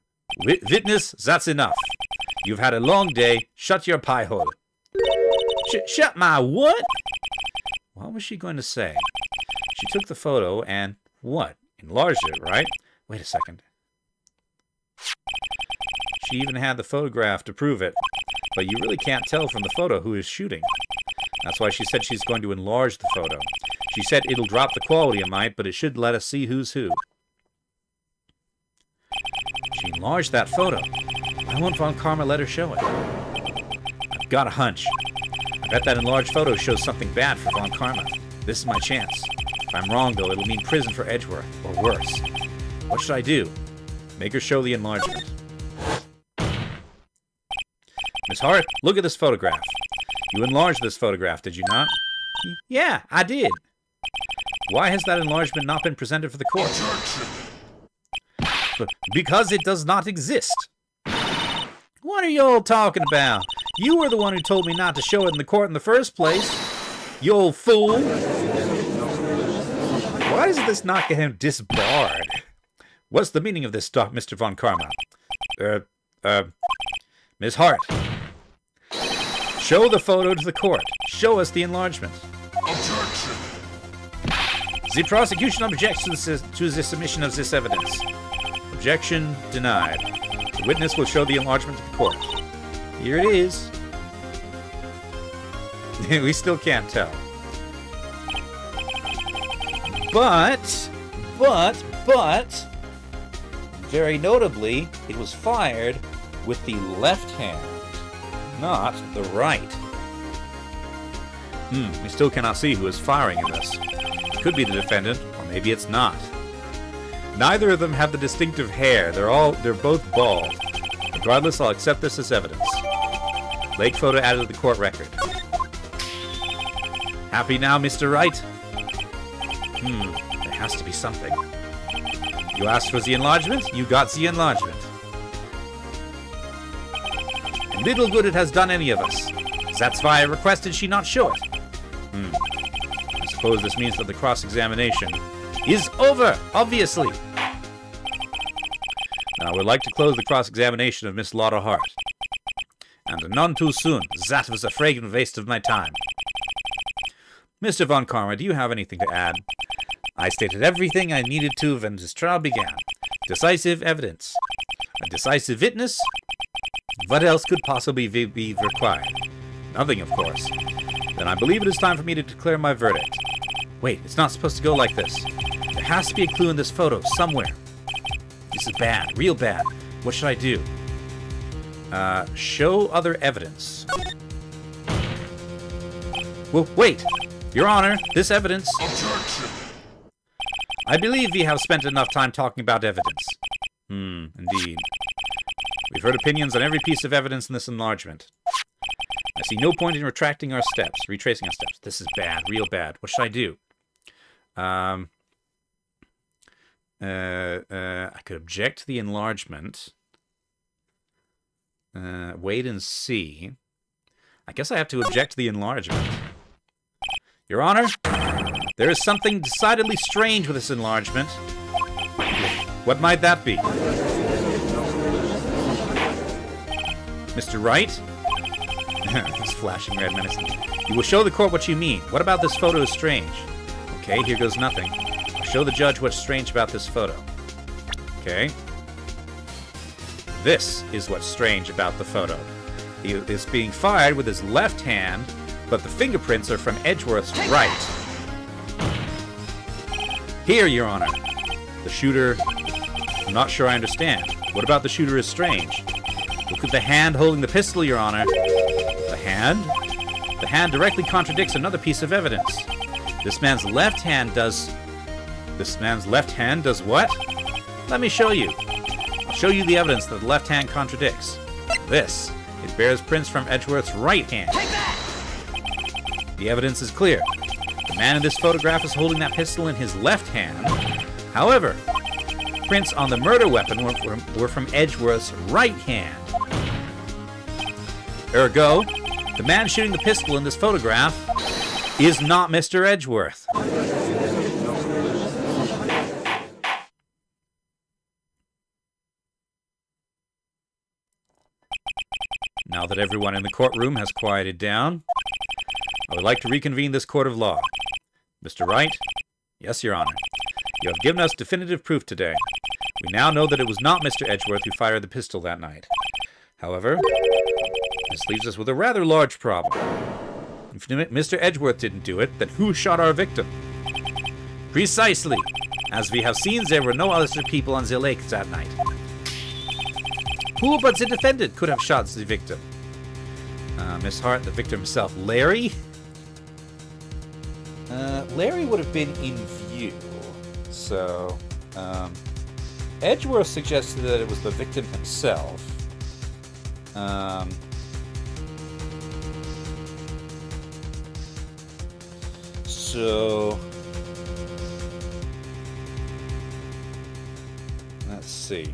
A: Witness, that's enough. You've had a long day. Shut your pie hole. Shut my what? What was she going to say? She took the photo and, what? Enlarged it, right? Wait a second. She even had the photograph to prove it. But you really can't tell from the photo who is shooting. That's why she said she's going to enlarge the photo. She said it'll drop the quality a mite, but it should let us see who's who. She enlarged that photo. Why won't Von Karma let her show it? I've got a hunch. I bet that enlarged photo shows something bad for Von Karma. This is my chance. If I'm wrong, though, it'll mean prison for Edgeworth, or worse. What should I do? Make her show the enlargement. Miss Hart, look at this photograph. You enlarged this photograph, did you not? Yeah, I did. Why has that enlargement not been presented for the court? Because it does not exist. What are y'all talking about? You were the one who told me not to show it in the court in the first place. You old fool. Why does this not get him disbarred? What's the meaning of this stuff, Mr. Von Karma? Miss Hart. Show the photo to the court. Show us the enlargement.
B: Objection!
A: The prosecution objects to the submission of this evidence. Objection denied. The witness will show the enlargement to the court. Here it is. We still can't tell. But, very notably, it was fired with the left hand, not the right. We still cannot see who is firing in this. It could be the defendant, or maybe it's not. Neither of them have the distinctive hair. They're both bald. Regardless, I'll accept this as evidence. Lake photo added to the court record. Happy now, Mr. Wright? There has to be something. You asked for the enlargement, you got the enlargement. Little good it has done any of us. That's why I requested she not show it. I suppose this means that the cross-examination is over, obviously. Now, I would like to close the cross-examination of Miss Lotta Hart. And none too soon. That was a fragrant waste of my time. Mr. Von Karma, do you have anything to add? I stated everything I needed to when this trial began. Decisive evidence. A decisive witness? What else could possibly be required? Nothing, of course. Then I believe it is time for me to declare my verdict. Wait, it's not supposed to go like this. There has to be a clue in this photo, somewhere. This is bad, real bad. What should I do? Show other evidence. Well, wait! Your Honor, this evidence...
B: Objection!
A: I believe we have spent enough time talking about evidence. Indeed. We've heard opinions on every piece of evidence in this enlargement. I see no point in retracting our steps, retracing our steps. This is bad, real bad. What should I do? I could object to the enlargement. Wait and see. I guess I have to object to the enlargement. Your Honor, there is something decidedly strange with this enlargement. What might that be? Mr. Wright? He's flashing red menacingly. You will show the court what you mean. What about this photo is strange? Okay, here goes nothing. I'll show the judge what's strange about this photo. Okay. This is what's strange about the photo. He is being fired with his left hand, but the fingerprints are from Edgeworth's right. Here, Your Honor. The shooter... I'm not sure I understand. What about the shooter is strange? Look at the hand holding the pistol, Your Honor. The hand? The hand directly contradicts another piece of evidence. This man's left hand does... This man's left hand does what? Let me show you. I'll show you the evidence that the left hand contradicts. This. It bears prints from Edgeworth's right hand.
B: Take that!
A: The evidence is clear. The man in this photograph is holding that pistol in his left hand. However, prints on the murder weapon were from Edgeworth's right hand. Ergo, the man shooting the pistol in this photograph is not Mr. Edgeworth. Now that everyone in the courtroom has quieted down, I would like to reconvene this court of law. Mr. Wright? Yes, Your Honor. You have given us definitive proof today. We now know that it was not Mr. Edgeworth who fired the pistol that night. However, this leaves us with a rather large problem. If Mr. Edgeworth didn't do it, then who shot our victim? Precisely. As we have seen, there were no other people on the lake that night. Who but the defendant could have shot the victim? Miss Hart, the victim himself. Larry? Larry would have been in view. So, Edgeworth suggested that it was the victim himself. So, let's see.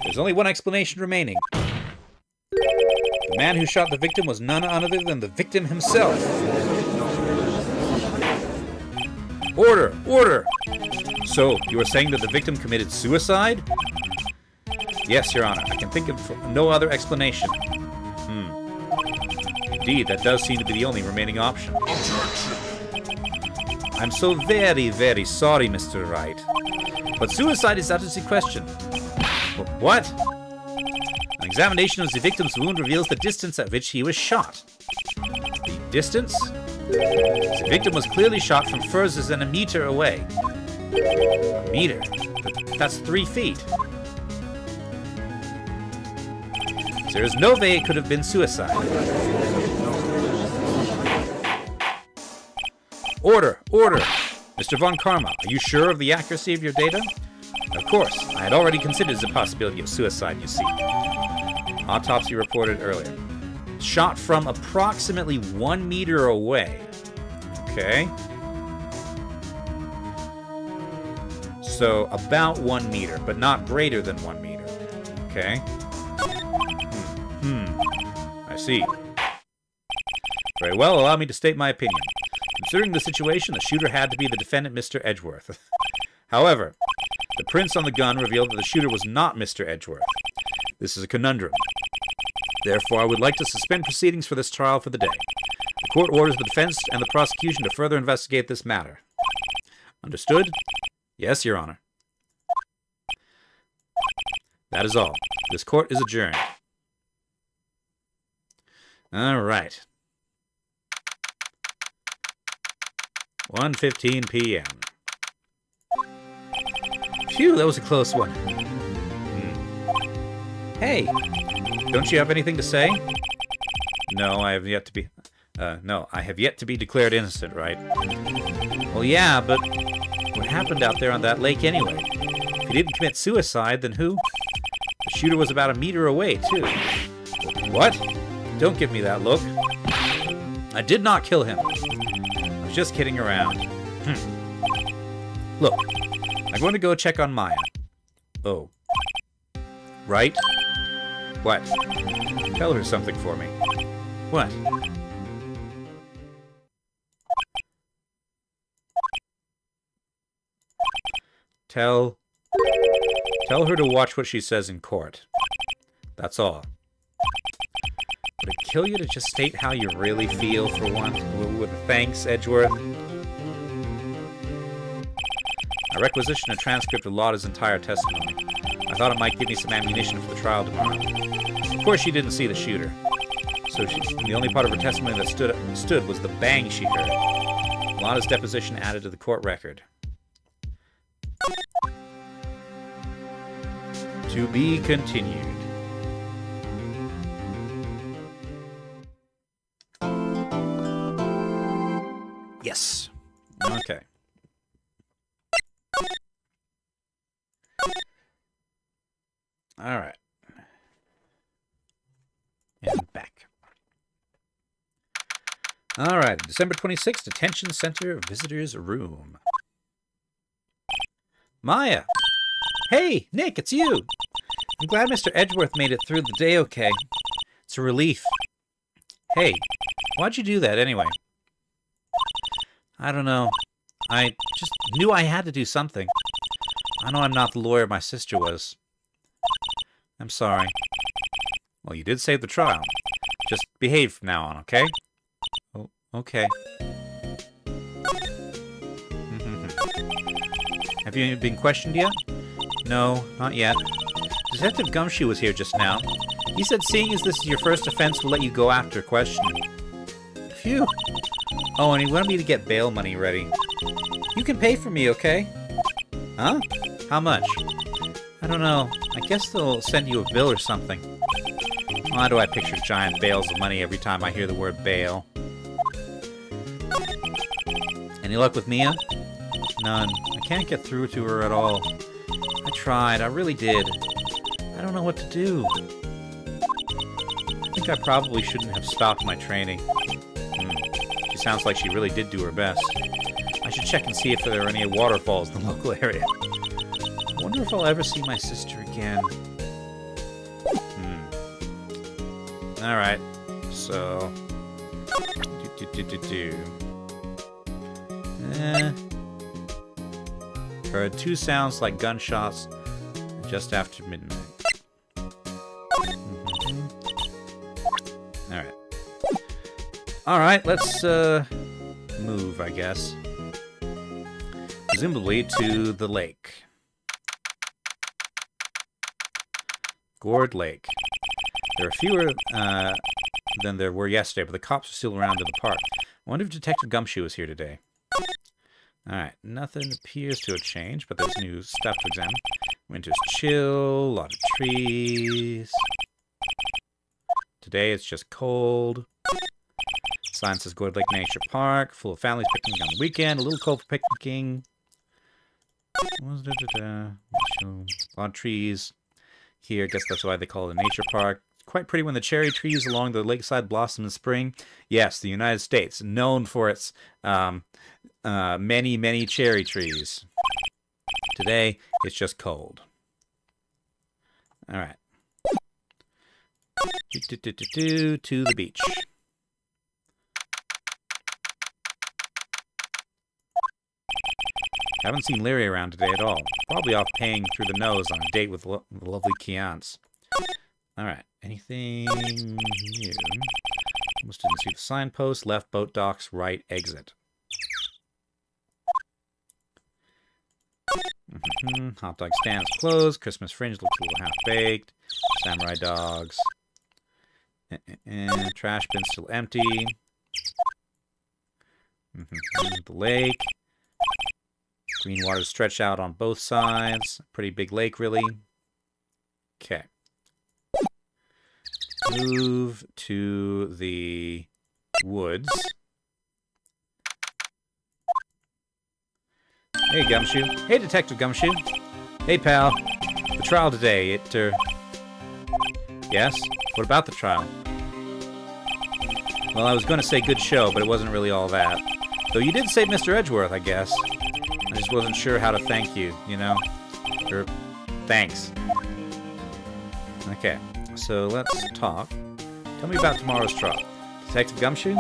A: There's only one explanation remaining. The man who shot the victim was none other than the victim himself. Order! Order! So, you are saying that the victim committed suicide? Yes, Your Honor. I can think of no other explanation. Indeed, that does seem to be the only remaining option. I'm so very, very sorry, Mr. Wright. But suicide is out of the question. What? An examination of the victim's wound reveals the distance at which he was shot. The distance? The victim was clearly shot from further than a meter away. A meter? That's 3 feet. There is no way it could have been suicide. Order! Order! Mr. Von Karma, are you sure of the accuracy of your data? Of course. I had already considered the possibility of suicide, you see. Autopsy reported earlier. Shot from approximately 1 meter away. Okay. So, about 1 meter, but not greater than 1 meter. Okay. I see. Very well, allow me to state my opinion. Considering the situation, the shooter had to be the defendant, Mr. Edgeworth. However, the prints on the gun revealed that the shooter was not Mr. Edgeworth. This is a conundrum. Therefore, I would like to suspend proceedings for this trial for the day. The court orders the defense and the prosecution to further investigate this matter. Understood? Yes, Your Honor. That is all. This court is adjourned. All right. 1:15 p.m. Phew, that was a close one. Hey, don't you have anything to say? No, I have yet to be... I have yet to be declared innocent, right? Well, yeah, but what happened out there on that lake anyway? If he didn't commit suicide, then who? The shooter was about a meter away, too. What? Don't give me that look. I did not kill him. I was just kidding around. Look, I'm going to go check on Maya. Oh. Right? What? Tell her something for me. What? Tell her to watch what she says in court. That's all. Would it kill you to just state how you really feel for once? With a thanks, Edgeworth? I requisitioned a transcript of Lotta's entire testimony. I thought it might give me some ammunition for the trial tomorrow. Of course, she didn't see the shooter. So the only part of her testimony that stood was the bang she heard. Lotta's deposition added to the court record. To be continued. Yes. Okay. All right. And back. All right. December 26th, Detention Center Visitors Room. Maya. Hey, Nick, it's you. I'm glad Mr. Edgeworth made it through the day okay. It's a relief. Hey, why'd you do that anyway? I don't know. I just knew I had to do something. I know I'm not the lawyer my sister was. I'm sorry. Well, you did save the trial. Just behave from now on, okay? Oh, okay. Have you been questioned yet? No, not yet. Detective Gumshoe was here just now. He said seeing as this is your first offense will let you go after questioning. Phew. Oh, and he wanted me to get bail money ready. You can pay for me, okay? Huh? How much? I don't know. I guess they'll send you a bill or something. Why do I picture giant bales of money every time I hear the word bail? Any luck with Mia? None. I can't get through to her at all. I tried. I really did. I don't know what to do. I think I probably shouldn't have stopped my training. She sounds like she really did do her best. I should check and see if there are any waterfalls in the local area. I wonder if I'll ever see my sister again. Alright. So... Heard two sounds like gunshots just after midnight. Alright. Alright, let's move, I guess. Presumably to the lake. Gourd Lake. There are fewer than there were yesterday, but the cops are still around in the park. I wonder if Detective Gumshoe is here today. Alright, nothing appears to have changed, but there's new stuff to examine. Winter's chill, a lot of trees. Today it's just cold. Sign says Gourd Lake Nature Park, full of families picnicking on the weekend, a little cold for picnicking. A lot of trees here. I guess that's why they call it a nature park. Quite pretty when the cherry trees along the lakeside blossom in spring. Yes, the United States, known for its many, many cherry trees. Today, it's just cold. All right. To the beach. Haven't seen Leary around today at all. Probably off paying through the nose on a date with the lovely Keance. Alright, anything new? Almost didn't see the signpost. Left boat docks, right exit. Hot dog stand is closed. Christmas fringe looks a little half-baked. Samurai dogs. Trash bin still empty. The lake. Green water stretched out on both sides. Pretty big lake, really. Okay. Move to the woods. Hey, Gumshoe. Hey, Detective Gumshoe. Hey, pal. The trial today, Yes? What about the trial? Well, I was going to say good show, but it wasn't really all that. Though you did save Mr. Edgeworth, I guess. I just wasn't sure how to thank you, you know? Or, thanks. Okay, so let's talk. Tell me about tomorrow's trial. Detective Gumshoe?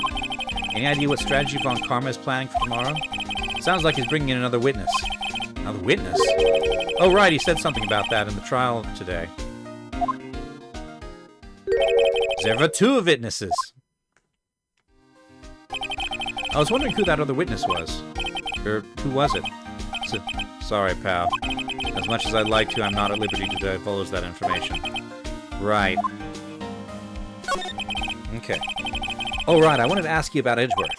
A: Any idea what strategy Von Karma is planning for tomorrow? Sounds like he's bringing in another witness. Another witness? Oh, right, he said something about that in the trial today. There were two witnesses. I was wondering who that other witness was. Or who was it? Sorry, pal. As much as I'd like to, I'm not at liberty to divulge that information. Right. Okay. Oh, right, I wanted to ask you about Edgeworth.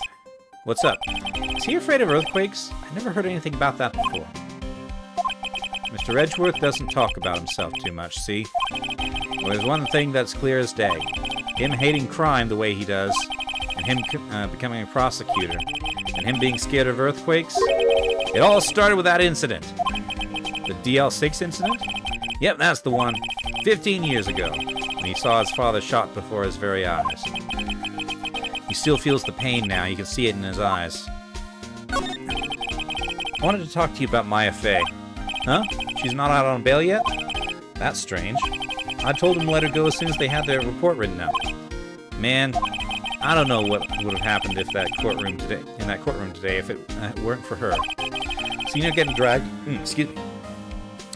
A: What's up? Is he afraid of earthquakes? I never heard anything about that before. Mr. Edgeworth doesn't talk about himself too much, see? Well, there's one thing that's clear as day. Him hating crime the way he does, and him becoming a prosecutor, and him being scared of earthquakes. It all started with that incident. The DL6 incident? Yep, that's the one. 15 years ago, when he saw his father shot before his very eyes. He still feels the pain now. You can see it in his eyes. I wanted to talk to you about Maya Fey. Huh? She's not out on bail yet? That's strange. I told them to let her go as soon as they had their report written out. Man, I don't know what would have happened if in that courtroom today if it weren't for her. Seen her getting dragged, excuse me,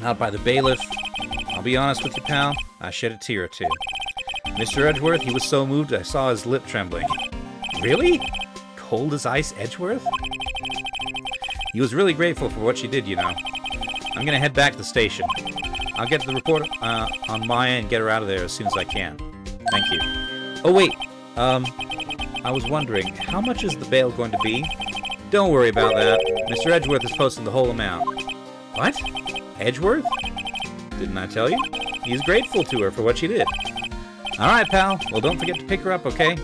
A: out by the bailiff. I'll be honest with you, pal, I shed a tear or two. Mr. Edgeworth, he was so moved I saw his lip trembling. Really? Cold as ice Edgeworth? He was really grateful for what she did, you know. I'm gonna head back to the station. I'll get the report on Maya and get her out of there as soon as I can. Thank you. Oh, wait. I was wondering, how much is the bail going to be? Don't worry about that. Mr. Edgeworth is posting the whole amount. What? Edgeworth? Didn't I tell you? He's grateful to her for what she did. Alright, pal. Well, don't forget to pick her up, okay?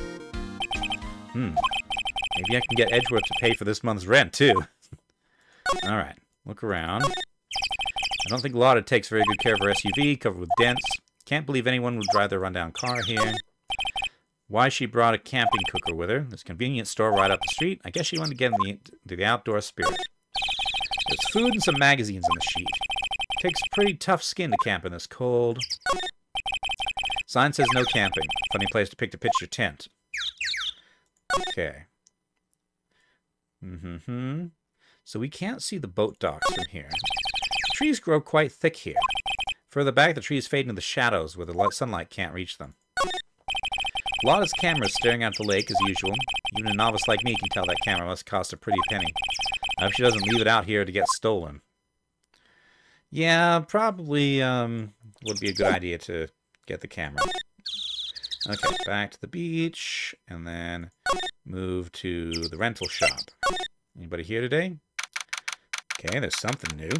A: Maybe I can get Edgeworth to pay for this month's rent, too. Alright. Look around. I don't think Lotta takes very good care of her SUV, covered with dents. Can't believe anyone would drive their rundown car here. Why she brought a camping cooker with her. There's a convenience store right up the street. I guess she wanted to get into the outdoor spirit. There's food and some magazines in the sheet. Takes pretty tough skin to camp in this cold. Sign says no camping. Funny place to pitch your tent. Okay. So we can't see the boat docks from here. The trees grow quite thick here. Further back, the trees fade into the shadows where the sunlight can't reach them. Lotta's camera is staring out the lake as usual. Even a novice like me can tell that camera must cost a pretty penny. I hope she doesn't leave it out here to get stolen. Yeah, probably would be a good idea to get the camera. Okay, back to the beach, and then move to the rental shop. Anybody here today? Okay, there's something new.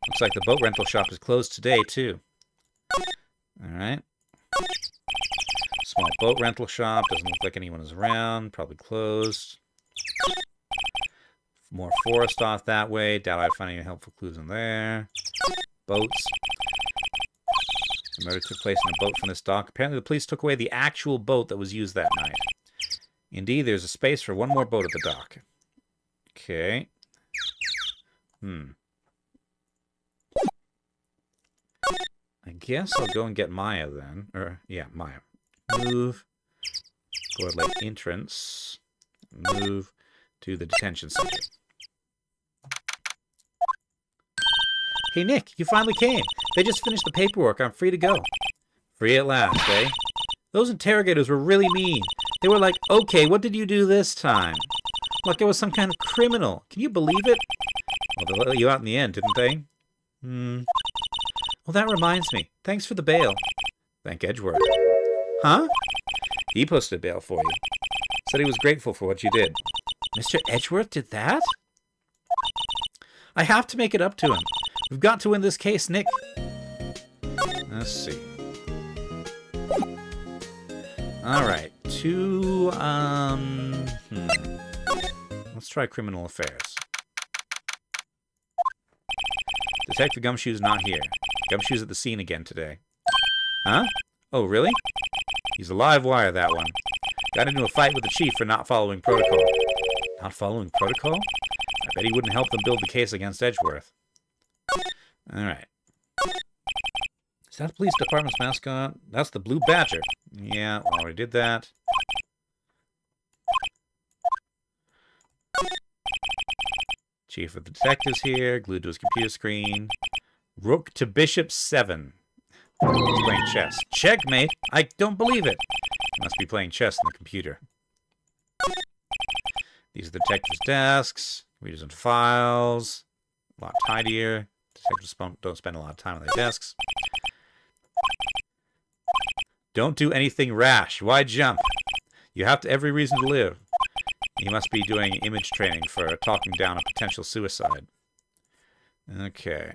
A: Looks like the boat rental shop is closed today, too. Alright. Small boat rental shop. Doesn't look like anyone is around. Probably closed. More forest off that way. Doubt I'd find any helpful clues in there. Boats. The murder took place in a boat from this dock. Apparently the police took away the actual boat that was used that night. Indeed, there's a space for one more boat at the dock. Okay. I guess I'll go and get Maya then. Yeah, Maya. Move. Go to Lake Entrance. Move to the detention center. Hey, Nick, you finally came. They just finished the paperwork. I'm free to go. Free at last, eh? Those interrogators were really mean. They were like, okay, what did you do this time? Like I was some kind of criminal. Can you believe it? Well, they let you out in the end, didn't they? Well, that reminds me. Thanks for the bail. Thank Edgeworth. Huh? He posted bail for you. Said he was grateful for what you did. Mr. Edgeworth did that? I have to make it up to him. We've got to win this case, Nick. Let's see. Alright. Let's try criminal affairs. Detective Gumshoe's not here. Gumshoe's at the scene again today. Huh? Oh, really? He's a live wire, that one. Got into a fight with the chief for not following protocol. Not following protocol? I bet he wouldn't help them build the case against Edgeworth. Alright. Is that the police department's mascot? That's the Blue Badger. Yeah, we already did that. Chief of the detectives here, glued to his computer screen. Rook to bishop 7. He's playing chess. Checkmate! I don't believe it! He must be playing chess on the computer. These are the detectives' desks. Readers and files. A lot tidier. Detectives don't spend a lot of time on their desks. Don't do anything rash. Why jump? You have every reason to live. You must be doing image training for talking down a potential suicide. Okay.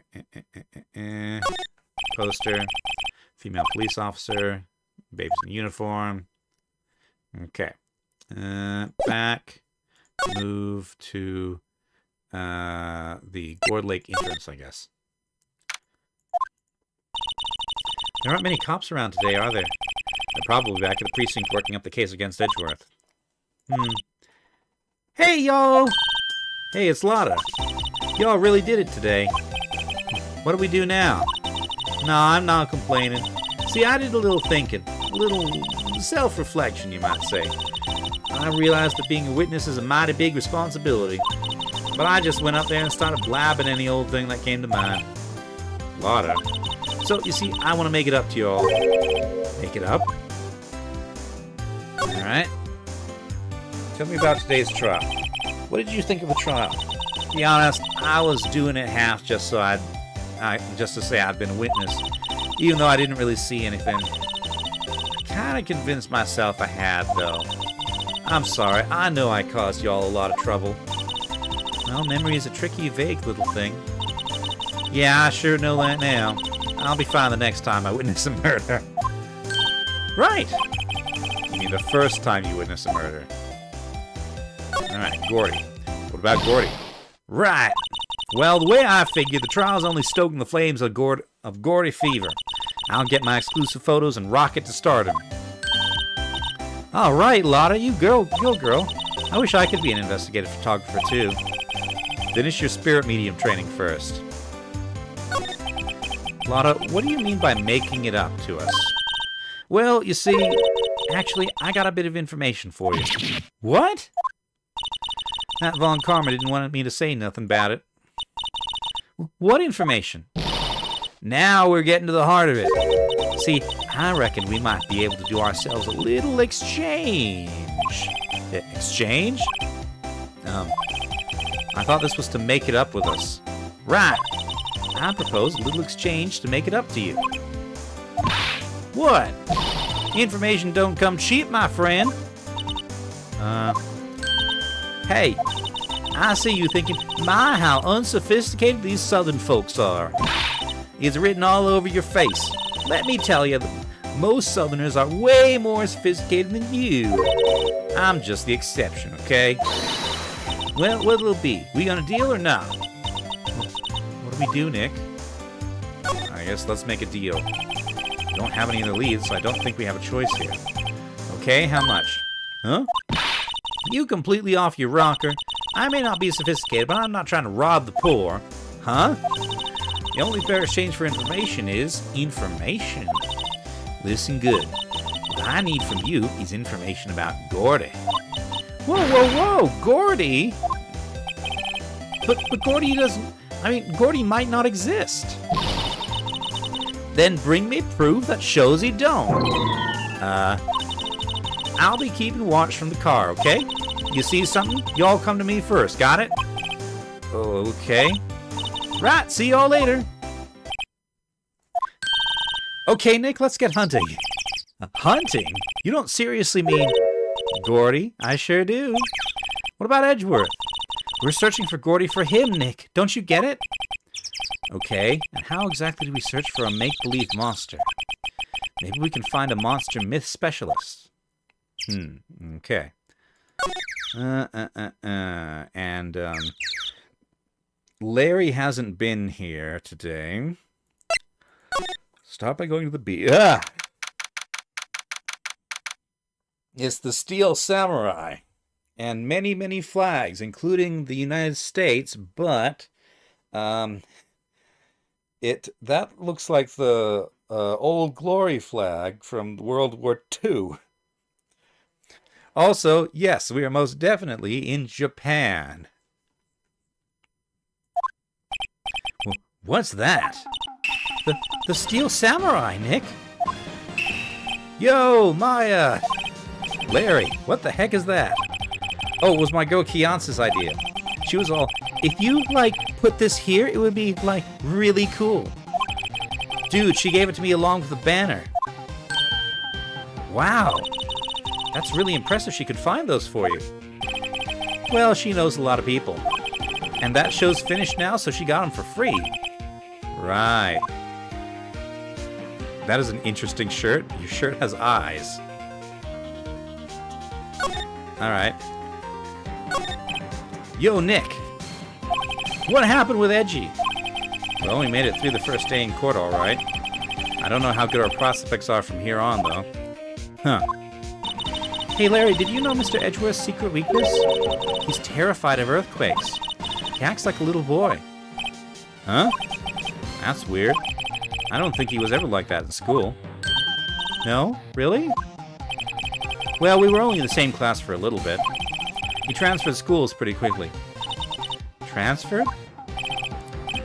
A: Poster. Female police officer. Babies in uniform. Okay. Back. Move to the Gourd Lake entrance, I guess. There aren't many cops around today, are there? They're probably back at the precinct working up the case against Edgeworth. Hey, y'all! Hey, it's Lotta. Y'all really did it today. What do we do now? No, I'm not complaining. See, I did a little thinking. A little self-reflection, you might say. I realized that being a witness is a mighty big responsibility. But I just went up there and started blabbing any old thing that came to mind. Lotta. So, you see, I want to make it up to you all. Make it up? Alright. Tell me about today's trial. What did you think of the trial? To be honest, I was doing it half just so just to say I'd been a witness, even though I didn't really see anything. Kinda convinced myself I had, though. I'm sorry, I know I caused y'all a lot of trouble. Well, memory is a tricky, vague little thing. Yeah, I sure know that now. I'll be fine the next time I witness a murder. Right! You mean the first time you witness a murder. Alright, Gordy. What about Gordy? Right! Well, the way I figure, the trial's only stoking the flames of Gordy fever. I'll get my exclusive photos and rocket to stardom. Alright, Lotta, you go girl. I wish I could be an investigative photographer, too. Finish your spirit medium training first. Lotta, what do you mean by making it up to us? Well, you see, actually, I got a bit of information for you. What? That Von Karma didn't want me to say nothing about it. What information? Now we're getting to the heart of it. See, I reckon we might be able to do ourselves a little exchange. Exchange? I thought this was to make it up with us. Right. I propose a little exchange to make it up to you. What? Information don't come cheap, my friend. Hey, I see you thinking, my, how unsophisticated these southern folks are. It's written all over your face. Let me tell you, most southerners are way more sophisticated than you. I'm just the exception, okay? Well, what'll it be? We gonna deal or not? What do we do, Nick? I guess let's make a deal. We don't have any other leads, so I don't think we have a choice here. Okay, how much? Huh? You completely off your rocker. I may not be sophisticated, but I'm not trying to rob the poor. Huh? The only fair exchange for information is information. Listen good. What I need from you is information about Gordy. Whoa, Gordy? But Gordy doesn't... I mean, Gordy might not exist. Then bring me proof that shows he don't. I'll be keeping watch from the car, okay? You see something? Y'all come to me first, got it? Okay. Right, see y'all later. Okay, Nick, let's get hunting. Hunting? You don't seriously mean... Gordy? I sure do. What about Edgeworth? We're searching for Gordy for him, Nick. Don't you get it? Okay, and how exactly do we search for a make-believe monster? Maybe we can find a monster myth specialist. Okay. And, Larry hasn't been here today. Start by going to the beach. Ah! It's the Steel Samurai. And many, many flags, including the United States, but that looks like the Old Glory flag from World War II. Also, yes, we are most definitely in Japan. What's that? The Steel Samurai, Nick. Yo, Maya! Larry, what the heck is that? Oh, it was my girl Kiance's idea. She was all, if you, put this here, it would be, really cool. Dude, she gave it to me along with the banner. Wow. That's really impressive she could find those for you. Well, she knows a lot of people. And that show's finished now, so she got them for free. Right. That is an interesting shirt. Your shirt has eyes. Alright. Yo, Nick. What happened with Edgy? Well, we made it through the first day in court, alright. I don't know how good our prospects are from here on, though. Huh. Hey, Larry, did you know Mr. Edgeworth's secret weakness? He's terrified of earthquakes. He acts like a little boy. Huh? That's weird. I don't think he was ever like that in school. No? Really? Well, we were only in the same class for a little bit. He transferred schools pretty quickly. Transferred?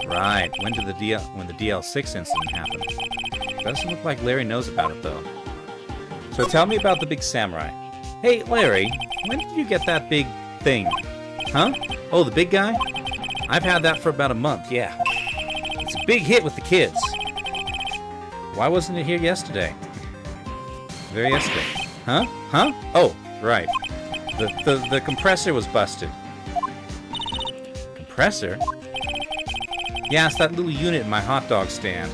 A: Right, when the DL6 incident happened. Doesn't look like Larry knows about it, though. So tell me about the big samurai. Hey, Larry, when did you get that big thing? Huh? Oh, the big guy? I've had that for about a month, yeah. It's a big hit with the kids. Why wasn't it here yesterday? Very yesterday. Huh? Huh? Oh, right. The compressor was busted. Compressor? Yeah, it's that little unit in my hot dog stand.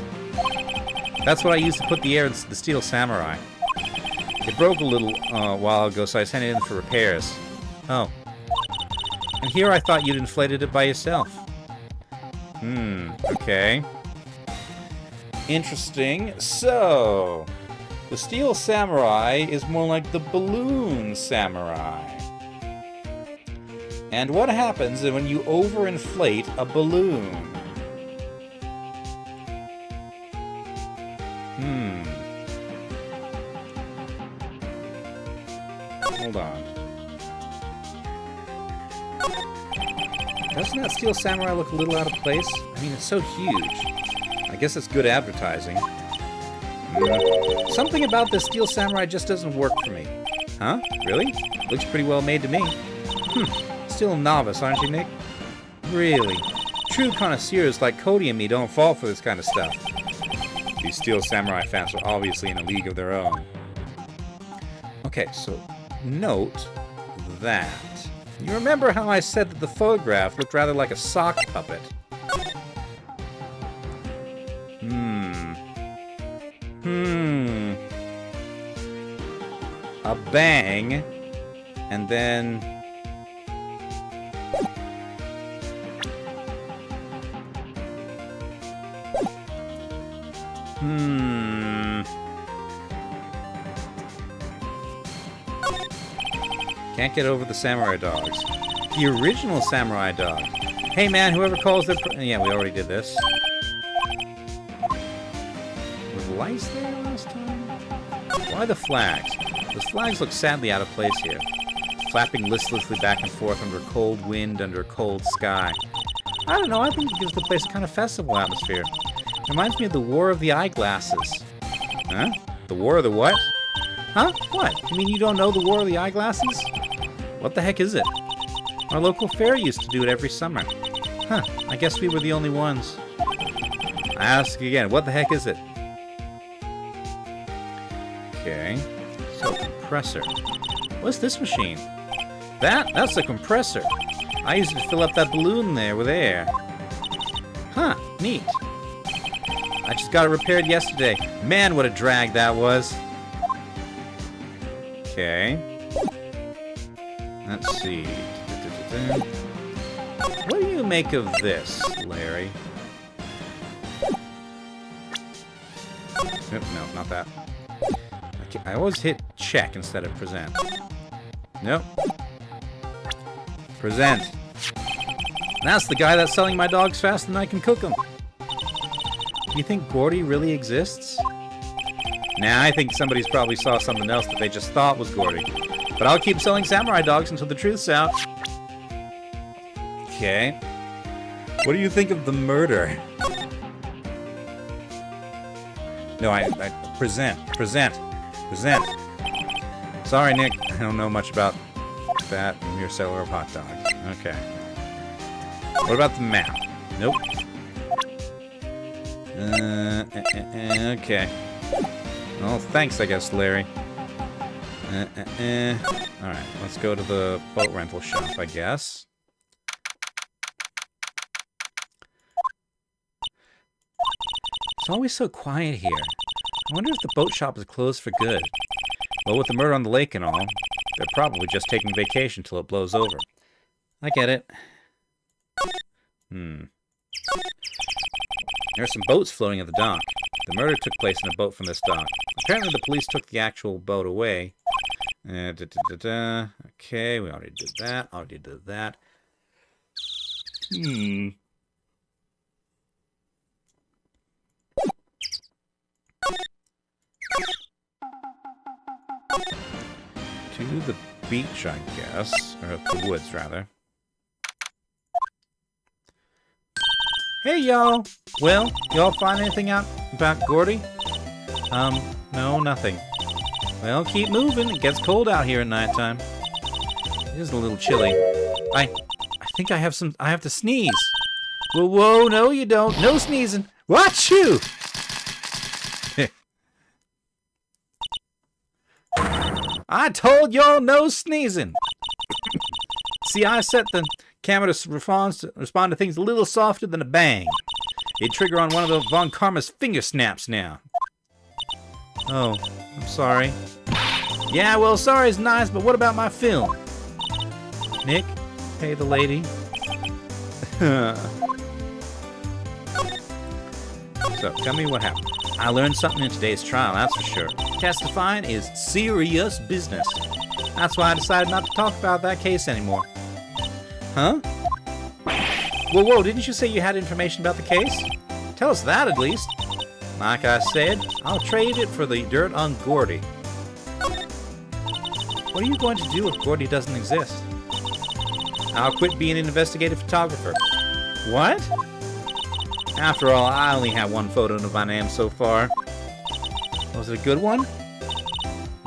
A: That's what I used to put the air in the Steel Samurai. It broke a little while ago, so I sent it in for repairs. Oh. And here I thought you'd inflated it by yourself. Okay. Interesting. So, the Steel Samurai is more like the Balloon Samurai. And what happens when you overinflate a balloon? Hold on. Doesn't that Steel Samurai look a little out of place? I mean, it's so huge. I guess it's good advertising. Something about this Steel Samurai just doesn't work for me. Huh? Really? Looks pretty well made to me. Still a novice, aren't you, Nick? Really? True connoisseurs like Cody and me don't fall for this kind of stuff. These Steel Samurai fans are obviously in a league of their own. Okay, so note that. You remember how I said that the photograph looked rather like a sock puppet? A bang, and then... Can't get over the samurai dogs. The original samurai dog. Hey man, whoever calls their... Yeah, we already did this. Was lice there last time? Why the flags? Those flags look sadly out of place here. Flapping listlessly back and forth under a cold wind, under a cold sky. I don't know, I think it gives the place a kind of festival atmosphere. It reminds me of the War of the Eyeglasses. Huh? The War of the what? Huh? What? You mean you don't know the War of the Eyeglasses? What the heck is it? Our local fair used to do it every summer. Huh, I guess we were the only ones. I ask again, what the heck is it? Okay, so compressor. What's this machine? That's a compressor. I used it to fill up that balloon there with air. Huh, neat. I just got it repaired yesterday. Man, what a drag that was. Okay. Let's see. What do you make of this, Larry? Nope, no, not that. Okay, I always hit check instead of present. Nope. Present. That's the guy that's selling my dogs faster than I can cook them. Do you think Gordy really exists? Nah, I think somebody's probably saw something else that they just thought was Gordy. But I'll keep selling samurai dogs until the truth's out. Okay. What do you think of the murder? No, I present. Sorry, Nick. I don't know much about that. I'm your seller of hot dogs. Okay. What about the map? Nope. Okay. Well, thanks, I guess, Larry. Alright, let's go to the boat rental shop, I guess. It's always so quiet here. I wonder if the boat shop is closed for good. Well, with the murder on the lake and all, they're probably just taking vacation till it blows over. I get it. There's some boats floating at the dock. The murder took place in a boat from this dock. Apparently the police took the actual boat away. Okay, we already did that. To the beach, I guess. Or the woods, rather. Hey, y'all! Well, y'all find anything out about Gordy? No, nothing. Well, keep moving. It gets cold out here at nighttime. It is a little chilly. I think I have to sneeze. Whoa, no you don't. No sneezing. Watch you! I told y'all no sneezing. See, I set the camera to respond to things a little softer than a bang. It'd trigger on one of the Von Karma's finger snaps now. Oh, I'm sorry. Yeah, well, sorry is nice, but what about my film? Nick, pay the lady. So, tell me what happened. I learned something in today's trial, that's for sure. Testifying is serious business. That's why I decided not to talk about that case anymore. Huh? Whoa, didn't you say you had information about the case? Tell us that, at least. Like I said, I'll trade it for the dirt on Gordy. What are you going to do if Gordy doesn't exist? I'll quit being an investigative photographer. What? After all, I only have one photo of my name so far. Was it a good one?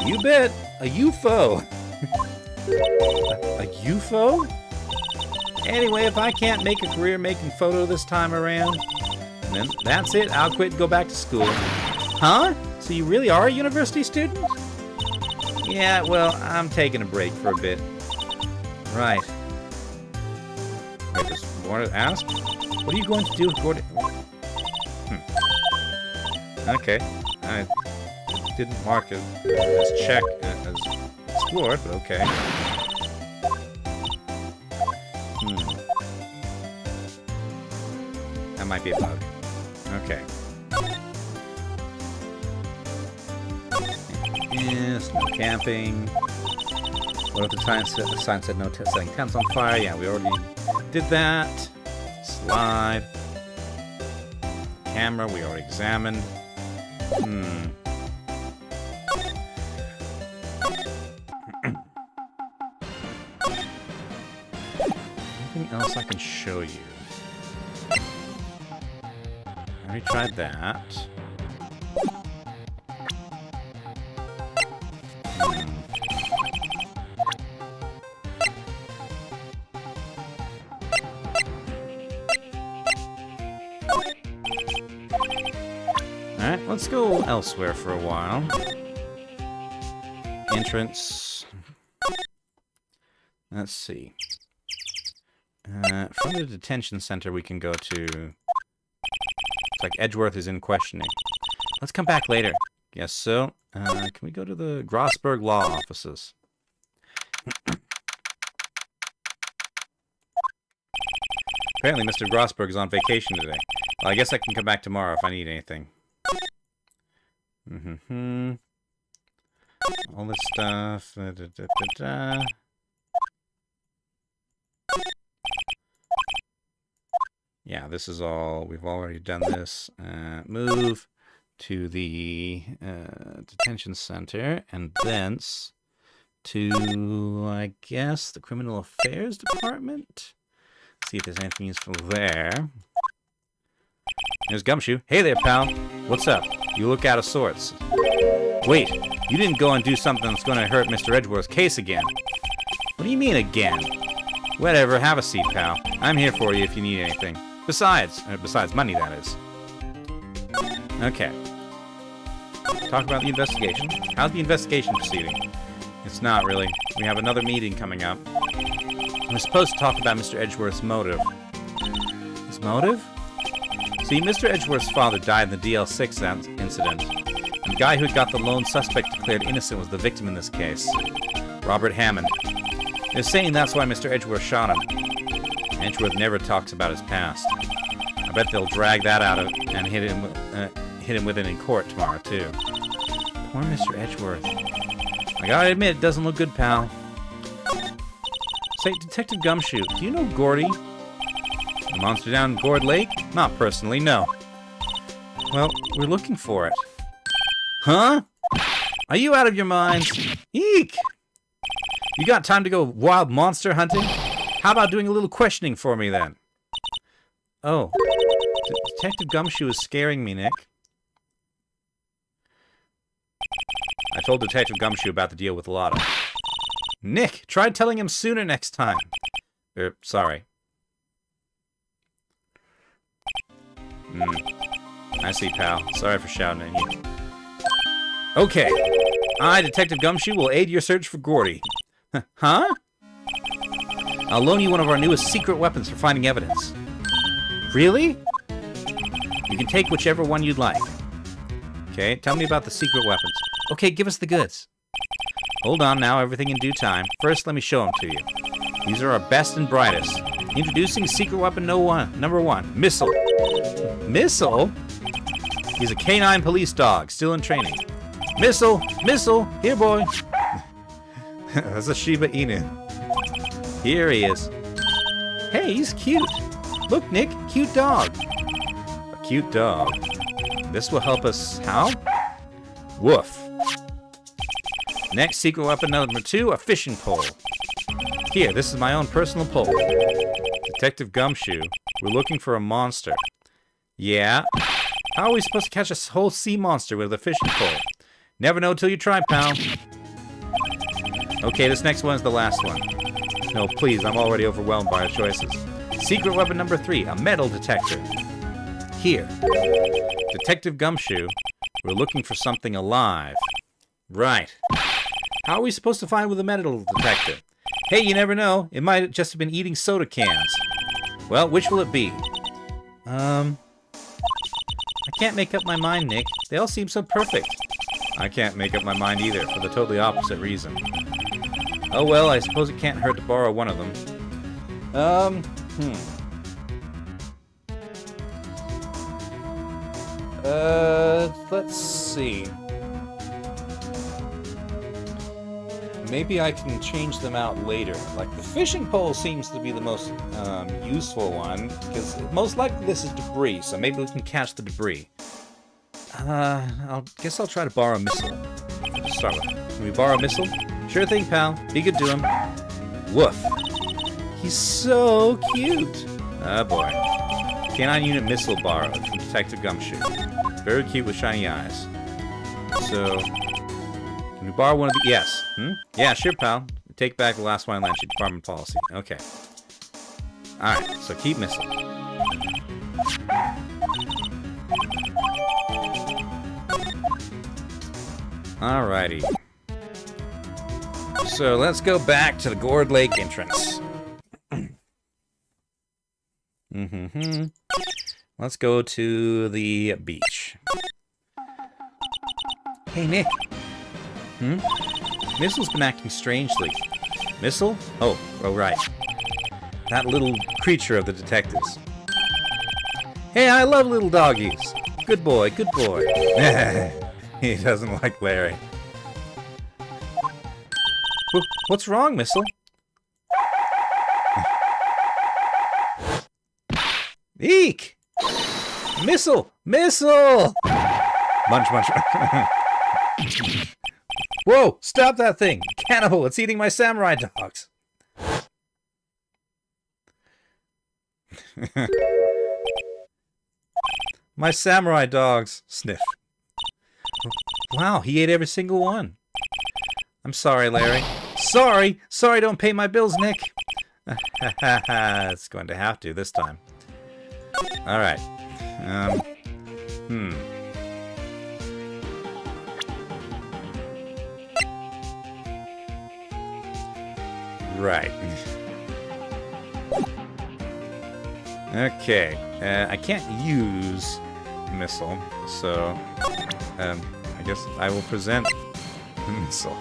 A: You bet. A UFO. A UFO? Anyway, if I can't make a career making photo this time around, then that's it. I'll quit and go back to school. Huh? So you really are a university student? Yeah, well, I'm taking a break for a bit. Right. Wait, there's more to ask? What are you going to do with Gordy? Okay. I didn't mark it as check as explored, but okay. That might be a bug. Okay. Yes, no camping. What if the sign said no setting tents on fire? Yeah, we already did that. Slide. Camera, we already examined. Anything else I can show you? Already tried that. Alright, let's go elsewhere for a while. Entrance. Let's see. From the detention center we can go to... It's like Edgeworth is in questioning. Let's come back later. Yes, so. Can we go to the Grossberg Law offices? Apparently Mr. Grossberg is on vacation today. Well, I guess I can come back tomorrow if I need anything. All this stuff. Yeah, this is all. We've already done this. Move to the detention center and thence to, I guess, the Criminal Affairs Department. See if there's anything useful there. There's Gumshoe. Hey there, pal. What's up? You look out of sorts. Wait, you didn't go and do something that's going to hurt Mr. Edgeworth's case again. What do you mean again? Whatever, have a seat, pal. I'm here for you if you need anything. Besides money, that is. Okay. Talk about the investigation. How's the investigation proceeding? It's not really. We have another meeting coming up. We're supposed to talk about Mr. Edgeworth's motive. His motive? See, Mr. Edgeworth's father died in the DL6 incident. And the guy who got the lone suspect declared innocent was the victim in this case. Robert Hammond. They're saying that's why Mr. Edgeworth shot him. Edgeworth never talks about his past. I bet they'll drag that out of and hit him with it in court tomorrow, too. Poor Mr. Edgeworth. I gotta admit, it doesn't look good, pal. Say, Detective Gumshoe, do you know Gordy? The monster down Gourd Lake? Not personally, no. Well, we're looking for it. Huh? Are you out of your minds? Eek! You got time to go wild monster hunting? How about doing a little questioning for me, then? Oh. Detective Gumshoe is scaring me, Nick. I told Detective Gumshoe about the deal with Lotta. Nick, try telling him sooner next time. Sorry. I see, pal. Sorry for shouting at you. Okay. I, Detective Gumshoe, will aid your search for Gordy. Huh? I'll loan you one of our newest secret weapons for finding evidence. Really? You can take whichever one you'd like. Okay, tell me about the secret weapons. Okay, give us the goods. Hold on now, everything in due time. First, let me show them to you. These are our best and brightest. Introducing secret weapon number one, Missile. Missile? He's a canine police dog, still in training. Missile! Missile! Here, boy! That's a Shiba Inu. Here he is. Hey, he's cute. Look, Nick, cute dog. A cute dog. This will help us how? Woof. Next, secret weapon number 2, a fishing pole. Here, this is my own personal pole. Detective Gumshoe, we're looking for a monster. Yeah? How are we supposed to catch a whole sea monster with a fishing pole? Never know till you try, pal. Okay, this next one is the last one. No, please, I'm already overwhelmed by our choices. Secret weapon number 3, a metal detector. Here. Detective Gumshoe, we're looking for something alive. Right. How are we supposed to find with a metal detector? Hey, you never know. It might have just been eating soda cans. Well, which will it be? I can't make up my mind, Nick. They all seem so perfect. I can't make up my mind either, for the totally opposite reason. Oh well, I suppose it can't hurt to borrow one of them. Let's see. Maybe I can change them out later. Like, the fishing pole seems to be the most useful one, because most likely this is debris, so maybe we can catch the debris. I guess I'll try to borrow a missile. Let's start with. Can we borrow a missile? Sure thing, pal. Be good to him. Woof. He's so cute. Oh, boy. Canine unit missile borrowed from Detective Gumshoe. Very cute with shiny eyes. So, can we borrow one of the... Yes. Yeah, sure, pal. Take back the last one land department policy. Okay. Alright, so keep missile. Alrighty. So let's go back to the Gourd Lake entrance. Let's go to the beach. Hey, Nick. Missile's been acting strangely. Missile? Oh, right. That little creature of the detectives. Hey, I love little doggies. Good boy, good boy. He doesn't like Larry. What's wrong, Missile? Eek! Missile! Missile! Munch, munch. Whoa! Stop that thing! Cannibal! It's eating my samurai dogs! My samurai dogs! Sniff. Wow, he ate every single one. I'm sorry, Larry. Sorry! Sorry, don't pay my bills, Nick! It's going to have to this time. Alright. Right. Okay. I can't use Missile, so I guess I will present Missile.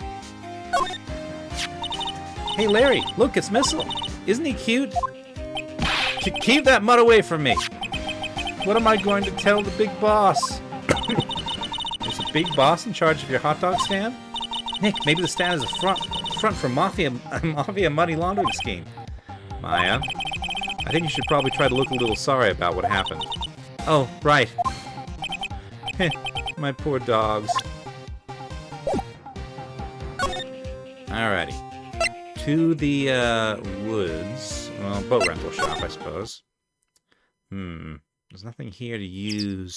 A: Hey Larry, look, it's Missile. Isn't he cute? Keep that mud away from me. What am I going to tell the big boss? Is the big boss in charge of your hot dog stand? Nick, maybe the stand is a front for mafia money laundering scheme. Maya, I think you should probably try to look a little sorry about what happened. Oh, right. My poor dogs. Alrighty. To the woods. Well, boat rental shop, I suppose. There's nothing here to use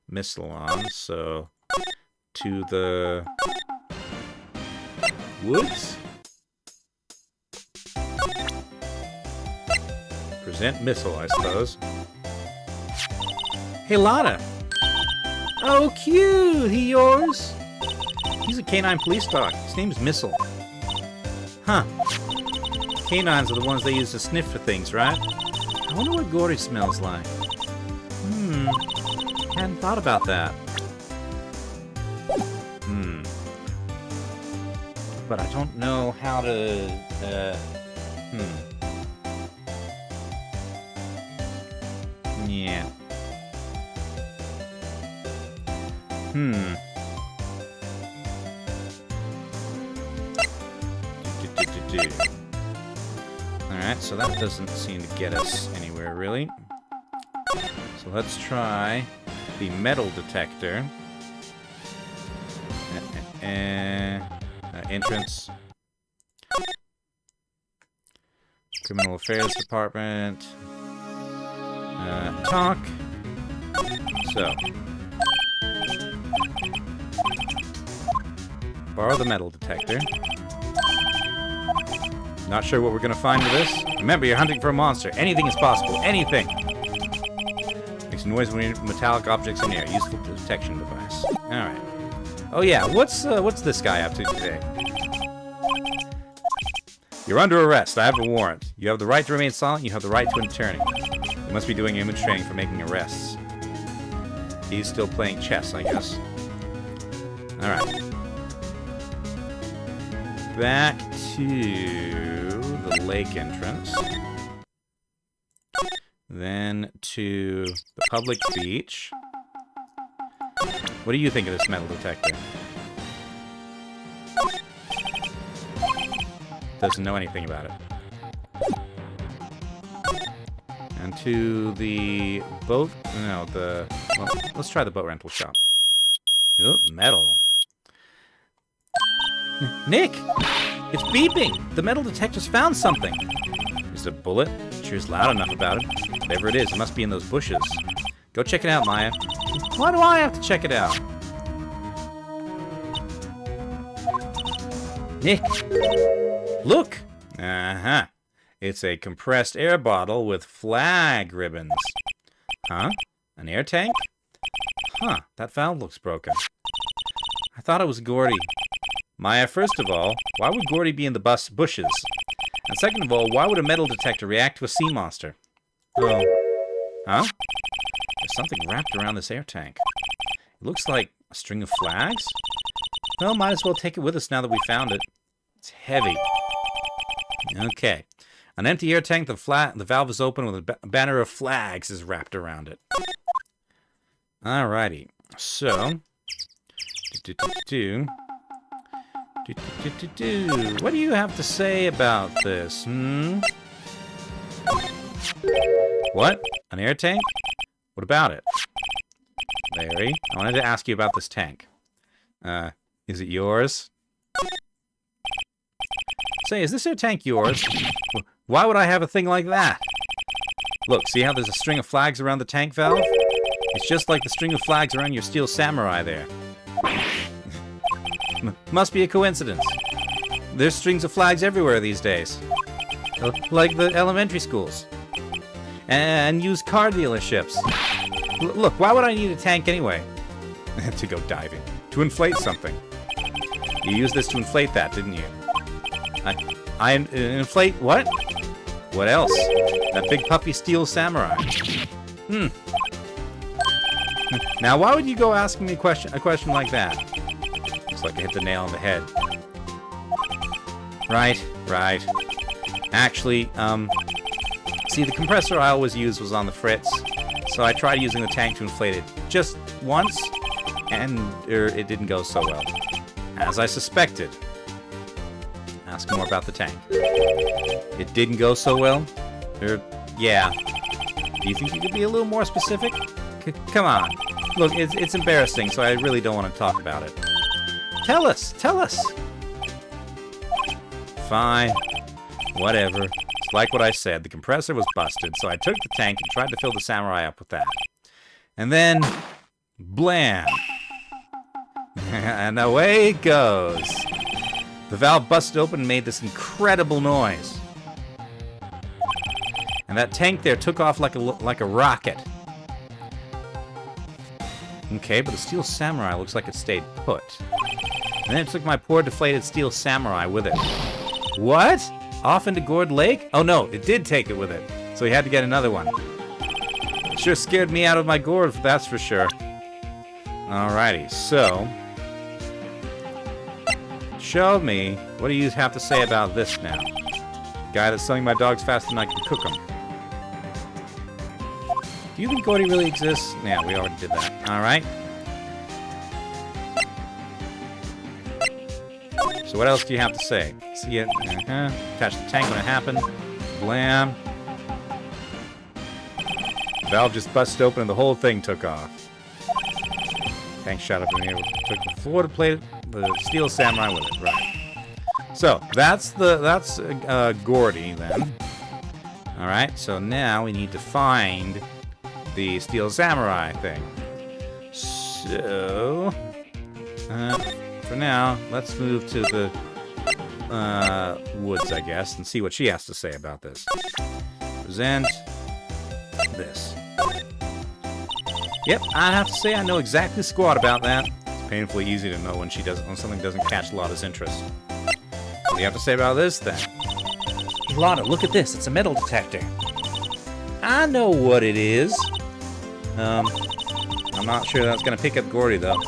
A: Missile on, so to the woods? Present Missile, I suppose. Hey, Lana! Oh, cute! He yours? He's a canine police dog. His name's Missile. Huh. Canines are the ones they use to sniff for things, right? I wonder what Gory smells like. Hadn't thought about that. But I don't know how to, Yeah. Alright, so that doesn't seem to get us anywhere, really. So let's try the metal detector. Entrance. Criminal Affairs Department. Talk. So. Borrow the metal detector. Not sure what we're gonna find with this. Remember, you're hunting for a monster. Anything is possible. Anything. Makes a noise when metallic objects in air. Useful detection device. Alright. Oh yeah, what's this guy up to today? You're under arrest. I have a warrant. You have the right to remain silent. You have the right to an attorney. You must be doing image training for making arrests. He's still playing chess, I guess. Alright. Back to the lake entrance. Then to the public beach. What do you think of this metal detector? Doesn't know anything about it. And to the boat... No, the... Well, let's try the boat rental shop. Oh, metal. Nick! It's beeping! The metal detector's found something! Is it a bullet? creature's loud enough about it. Whatever it is, it must be in those bushes. Go check it out, Maya. Why do I have to check it out? Nick! Look! Uh-huh. It's a compressed air bottle with flag ribbons. Huh? An air tank? Huh, that valve looks broken. I thought it was Gordy. Maya, first of all, why would Gordy be in the bushes? And second of all, why would a metal detector react to a sea monster? Oh. Huh? There's something wrapped around this air tank. It looks like a string of flags? Well, might as well take it with us now that we found it. It's heavy. Okay. An empty air tank, the valve is open with a banner of flags is wrapped around it. Alrighty. So... What do you have to say about this, hmm? What? An air tank? What about it? Larry, I wanted to ask you about this tank. Is it yours? Say, is this air tank yours? Why would I have a thing like that? Look, see how there's a string of flags around the tank valve? It's just like the string of flags around your steel samurai there. Must be a coincidence. There's strings of flags everywhere these days. Like the elementary schools. And used car dealerships. Look, why would I need a tank anyway? To go diving. To inflate something. You used this to inflate that, didn't you? I inflate what? What else? That big puffy steel samurai. Now, why would you go asking me a question like that? Looks like I hit the nail on the head. Right. Actually, see, the compressor I always used was on the fritz, so I tried using the tank to inflate it just once, and it didn't go so well. As I suspected. Ask more about the tank. It didn't go so well? Yeah. Do you think you could be a little more specific? Come on. Look, it's embarrassing, so I really don't want to talk about it. Tell us! Fine. Whatever. It's like what I said. The compressor was busted, so I took the tank and tried to fill the samurai up with that. And then... blam! And away it goes. The valve busted open and made this incredible noise. And that tank there took off like a rocket. Okay, but the steel samurai looks like it stayed put. And then it took my poor deflated steel samurai with it. What? Off into Gourd Lake? Oh no, it did take it with it. So he had to get another one. It sure scared me out of my gourd, that's for sure. Alrighty, so... show me, what do you have to say about this now? Guy that's selling my dogs faster than I can cook them. Do you think Gordy really exists? Yeah, we already did that. Alright. So what else do you have to say? See it? Attach the tank when it happened. Blam. Valve just busted open and the whole thing took off. Tank shot up in the air. Took the floor to plate the steel samurai with it. Right. So that's Gordy then. All right. So now we need to find the steel samurai thing. So for now, let's move to the woods, I guess, and see what she has to say about this. Present this. Yep, I have to say I know exactly squat about that. It's painfully easy to know when something doesn't catch Lotta's interest. What do you have to say about this, then? Lotta, look at this. It's a metal detector. I know what it is. I'm not sure that's going to pick up Gordy, though.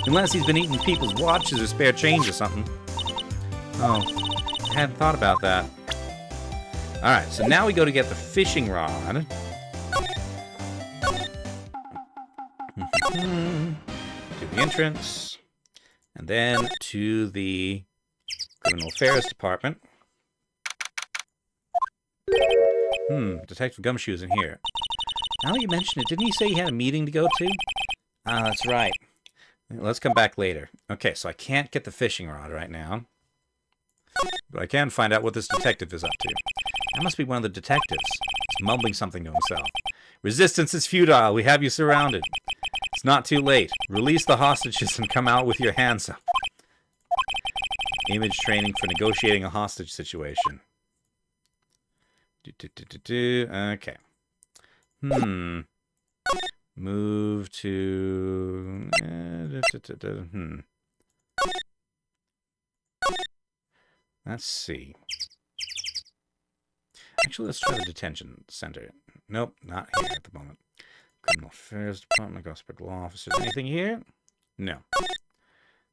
A: Unless he's been eating people's watches or spare change or something. Oh, I hadn't thought about that. Alright, so now we go to get the fishing rod. To the entrance. And then to the Criminal Affairs Department. Detective Gumshoe's in here. Now that you mention it, didn't he say he had a meeting to go to? Ah, that's right. Let's come back later. Okay, so I can't get the fishing rod right now. But I can find out what this detective is up to. That must be one of the detectives. mumbling something to himself. Resistance is futile. We have you surrounded. It's not too late. Release the hostages and come out with your hands up. Image training for negotiating a hostage situation. Okay. Move to... Let's see. Actually, let's try the detention center. Nope, not here at the moment. Criminal Affairs Department, Gospel Law Officers. Anything here? No.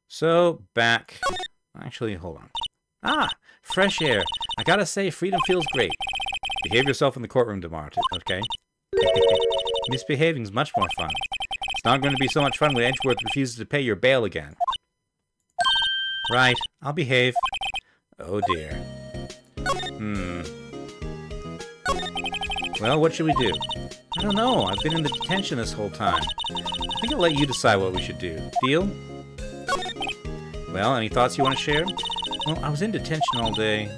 A: So, back... Actually, hold on. Ah! Fresh air. I gotta say, freedom feels great. Behave yourself in the courtroom tomorrow, okay? Misbehaving's much more fun. It's not going to be so much fun when Edgeworth refuses to pay your bail again. Right, I'll behave. Oh dear. Well, what should we do? I don't know. I've been in the detention this whole time. I think I'll let you decide what we should do. Deal? Well, any thoughts you want to share? Well, I was in detention all day.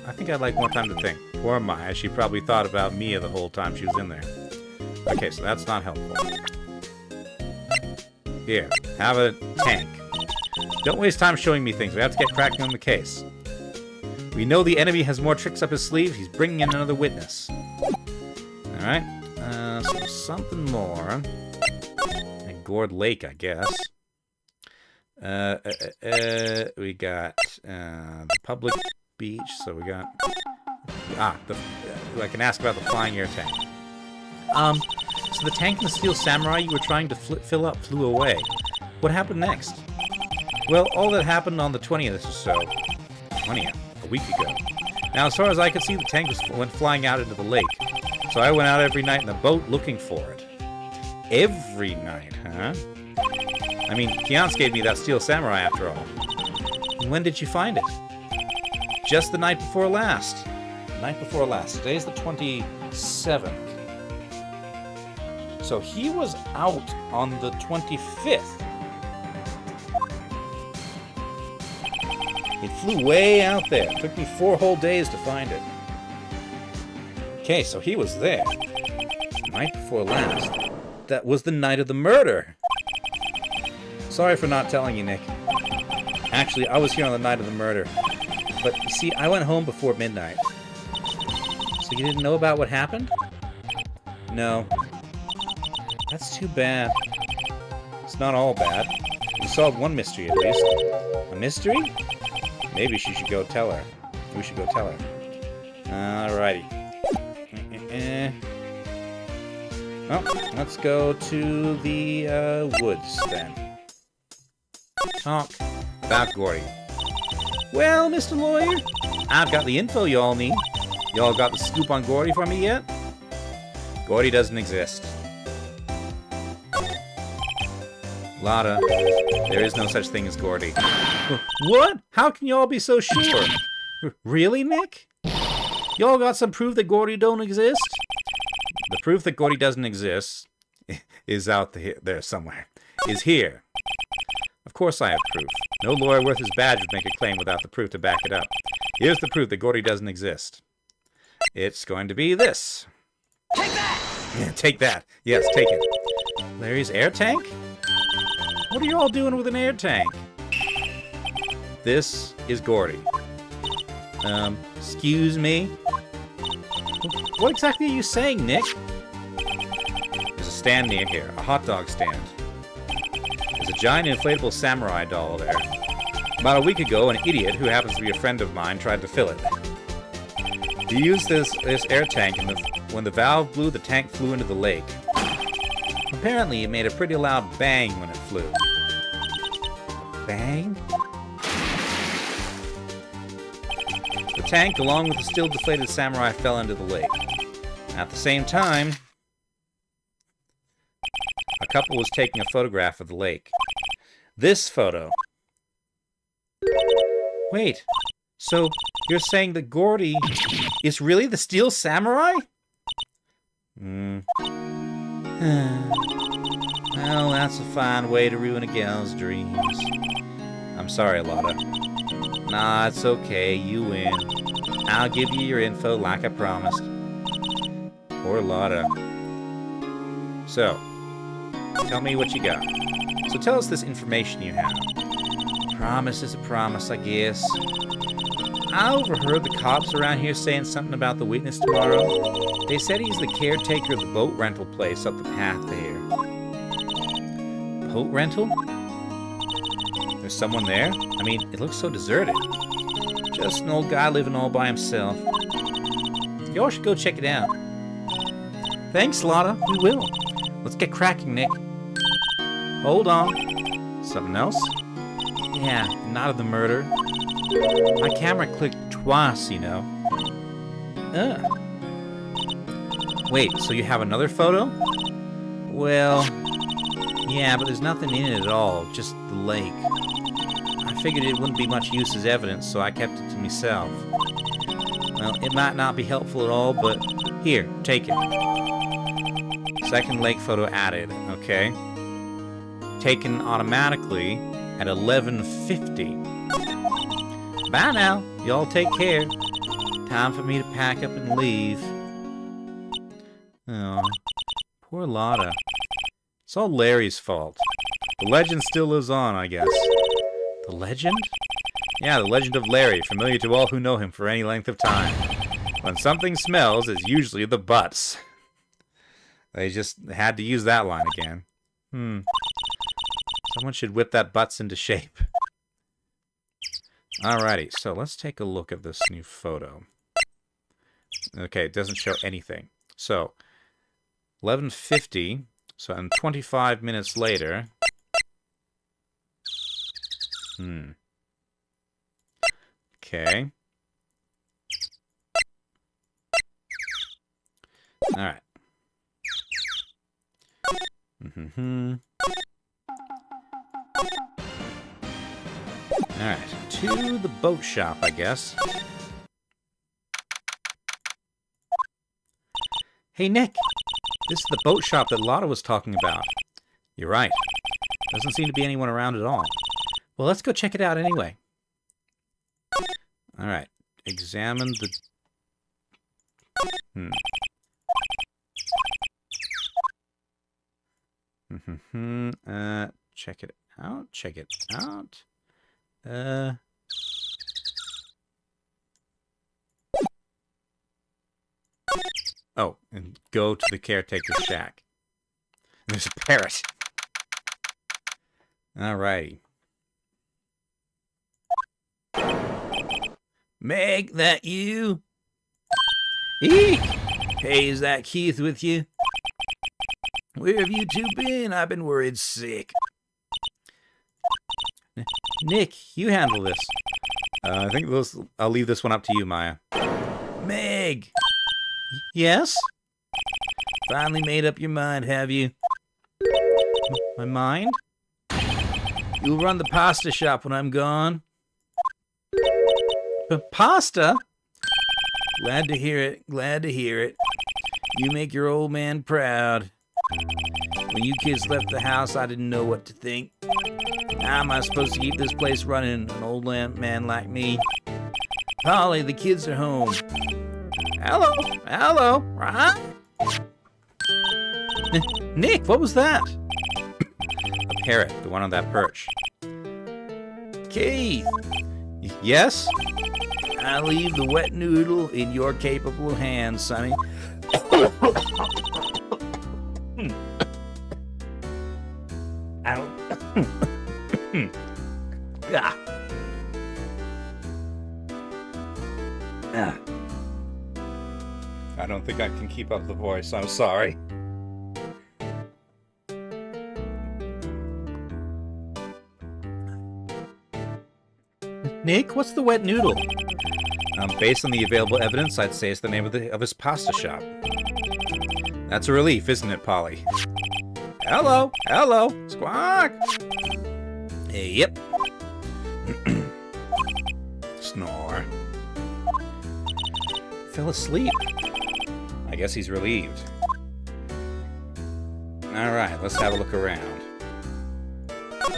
A: I think I'd like more time to think. Poor Maya, she probably thought about Mia the whole time she was in there. Okay, so that's not helpful. Here, have a tank. Don't waste time showing me things. We have to get cracking on the case. We know the enemy has more tricks up his sleeve. He's bringing in another witness. Alright. So something more. And Gourd Lake, I guess. We got the public beach. So we got... I can ask about the flying air tank. So the tank and the steel samurai you were trying to fill up flew away. What happened next? Well, all that happened on the 20th or so. 20th? A week ago. Now, as far as I could see, the tank went flying out into the lake. So I went out every night in the boat looking for it. Every night, huh? I mean, Kiance gave me that steel samurai after all. And when did you find it? Just the night before last. The night before last. Today's the 27th. So he was out on the 25th. It flew way out there. It took me 4 whole days to find it. Okay, so he was there. The night before last. That was the night of the murder. Sorry for not telling you, Nick. Actually, I was here on the night of the murder. But, you see, I went home before midnight. So you didn't know about what happened? No. That's too bad. It's not all bad. You solved one mystery, at least. A mystery? Maybe she should go tell her. We should go tell her. Alrighty. Well, let's go to the woods, then. Talk about Gordy. Well, Mr. Lawyer, I've got the info y'all need. Y'all got the scoop on Gordy for me yet? Gordy doesn't exist. Lotta, there is no such thing as Gordy. What? How can y'all be so sure? Really, Nick? Y'all got some proof that Gordy don't exist? The proof that Gordy doesn't exist is out there somewhere. Is here. Of course I have proof. No lawyer worth his badge would make a claim without the proof to back it up. Here's the proof that Gordy doesn't exist. It's going to be this.
B: Take that!
A: Yeah, take that. Yes, take it. Larry's air tank? What are you all doing with an air tank? This is Gordy. Excuse me? What exactly are you saying, Nick? There's a stand near here, a hot dog stand. There's a giant inflatable samurai doll there. About a week ago, an idiot, who happens to be a friend of mine, tried to fill it. He used this air tank, and when the valve blew, the tank flew into the lake. Apparently, it made a pretty loud bang when it flew. Bang? The tank, along with the still deflated samurai, fell into the lake. At the same time, a couple was taking a photograph of the lake. This photo. Wait, so you're saying that Gordy is really the steel samurai? Well, that's a fine way to ruin a gal's dreams. I'm sorry, Lotta. Nah, it's okay. You win. I'll give you your info like I promised. Poor Lotta. So, tell me what you got. So tell us this information you have. Promise is a promise, I guess. I overheard the cops around here saying something about the witness tomorrow. They said he's the caretaker of the boat rental place up the path there. Boat rental? There's someone there? I mean, it looks so deserted. Just an old guy living all by himself. Y'all should go check it out. Thanks, Lotta. We will. Let's get cracking, Nick. Hold on. Something else? Yeah, not of the murder. My camera clicked twice, you know. Ugh. Wait, so you have another photo? Well, yeah, but there's nothing in it at all, just the lake. I figured it wouldn't be much use as evidence, so I kept it to myself. Well, it might not be helpful at all, but here, take it. Second lake photo added, okay. Taken automatically at 11:50. Bye now. Y'all take care. Time for me to pack up and leave. Oh, poor Lotta. It's all Larry's fault. The legend still lives on, I guess. The legend? Yeah, the legend of Larry, familiar to all who know him for any length of time. When something smells, it's usually the butts. They just had to use that line again. Someone should whip that butts into shape. Alrighty, so let's take a look at this new photo. Okay, it doesn't show anything. So, 11:50, so and 25 minutes later. Okay. Alright. Alright, to the boat shop, I guess. Hey, Nick! This is the boat shop that Lotta was talking about. You're right. Doesn't seem to be anyone around at all. Well, let's go check it out anyway. Alright, examine the... Check it out, check it out. Oh, and go to the caretaker's shack. There's a parrot. Alrighty. Meg, that you? Eek! Hey, is that Keith with you? Where have you two been? I've been worried sick. Nick, you handle this. I think I'll leave this one up to you, Maya. Meg! Yes? Finally made up your mind, have you? My mind? You'll run the pasta shop when I'm gone. Pasta? Glad to hear it, glad to hear it. You make your old man proud. When you kids left the house, I didn't know what to think. How am I supposed to keep this place running, an old man like me? Polly, the kids are home. Hello, hello, right? Nick, what was that? A parrot, the one on that perch. Keith! Yes? I leave the wet noodle in your capable hands, Sonny. I don't think I can keep up the voice. I'm sorry. Nick, what's the wet noodle? Based on the available evidence, I'd say it's the name of his pasta shop. That's a relief, isn't it, Polly? Hello, hello, squawk. Hey, yep. Snore. Fell asleep. I guess he's relieved. Alright, let's have a look around.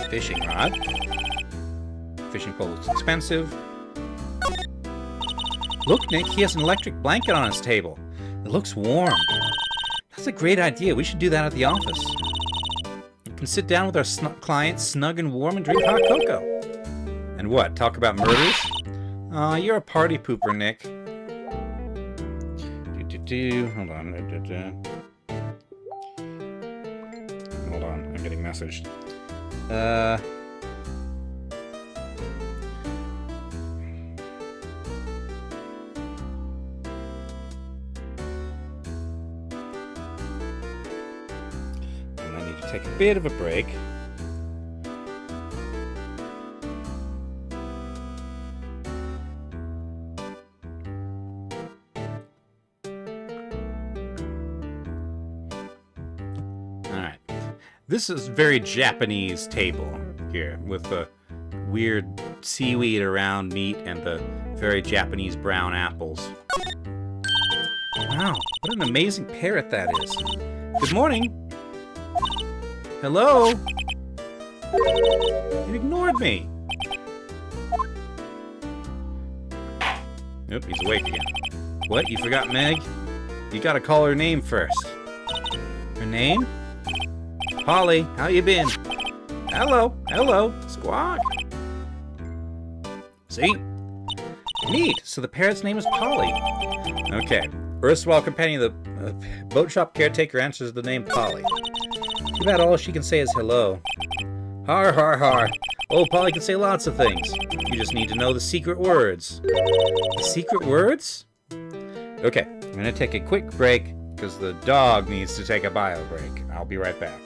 A: Fishing rod. Fishing pole looks expensive. Look, Nick, he has an electric blanket on his table. It looks warm. That's a great idea. We should do that at the office. We can sit down with our clients, snug and warm, and drink hot cocoa. And what? Talk about murders? Aw, you're a party pooper, Nick. Hold on. Hold on. I'm getting messaged. Take a bit of a break. Alright. This is very Japanese table here with the weird seaweed around meat and the very Japanese brown apples. Wow, what an amazing parrot that is. Good morning. Hello? It ignored me. Nope, he's awake again. What? You forgot Meg? You gotta call her name first. Her name? Polly, how you been? Hello, hello, Squawk. See? Neat, so the parrot's name is Polly. Okay, erstwhile companion of the boat shop caretaker answers the name Polly. Too bad all she can say is hello. Har har har. Oh, Polly can say lots of things. You just need to know the secret words. The secret words? Okay, I'm gonna take a quick break because the dog needs to take a bio break. I'll be right back.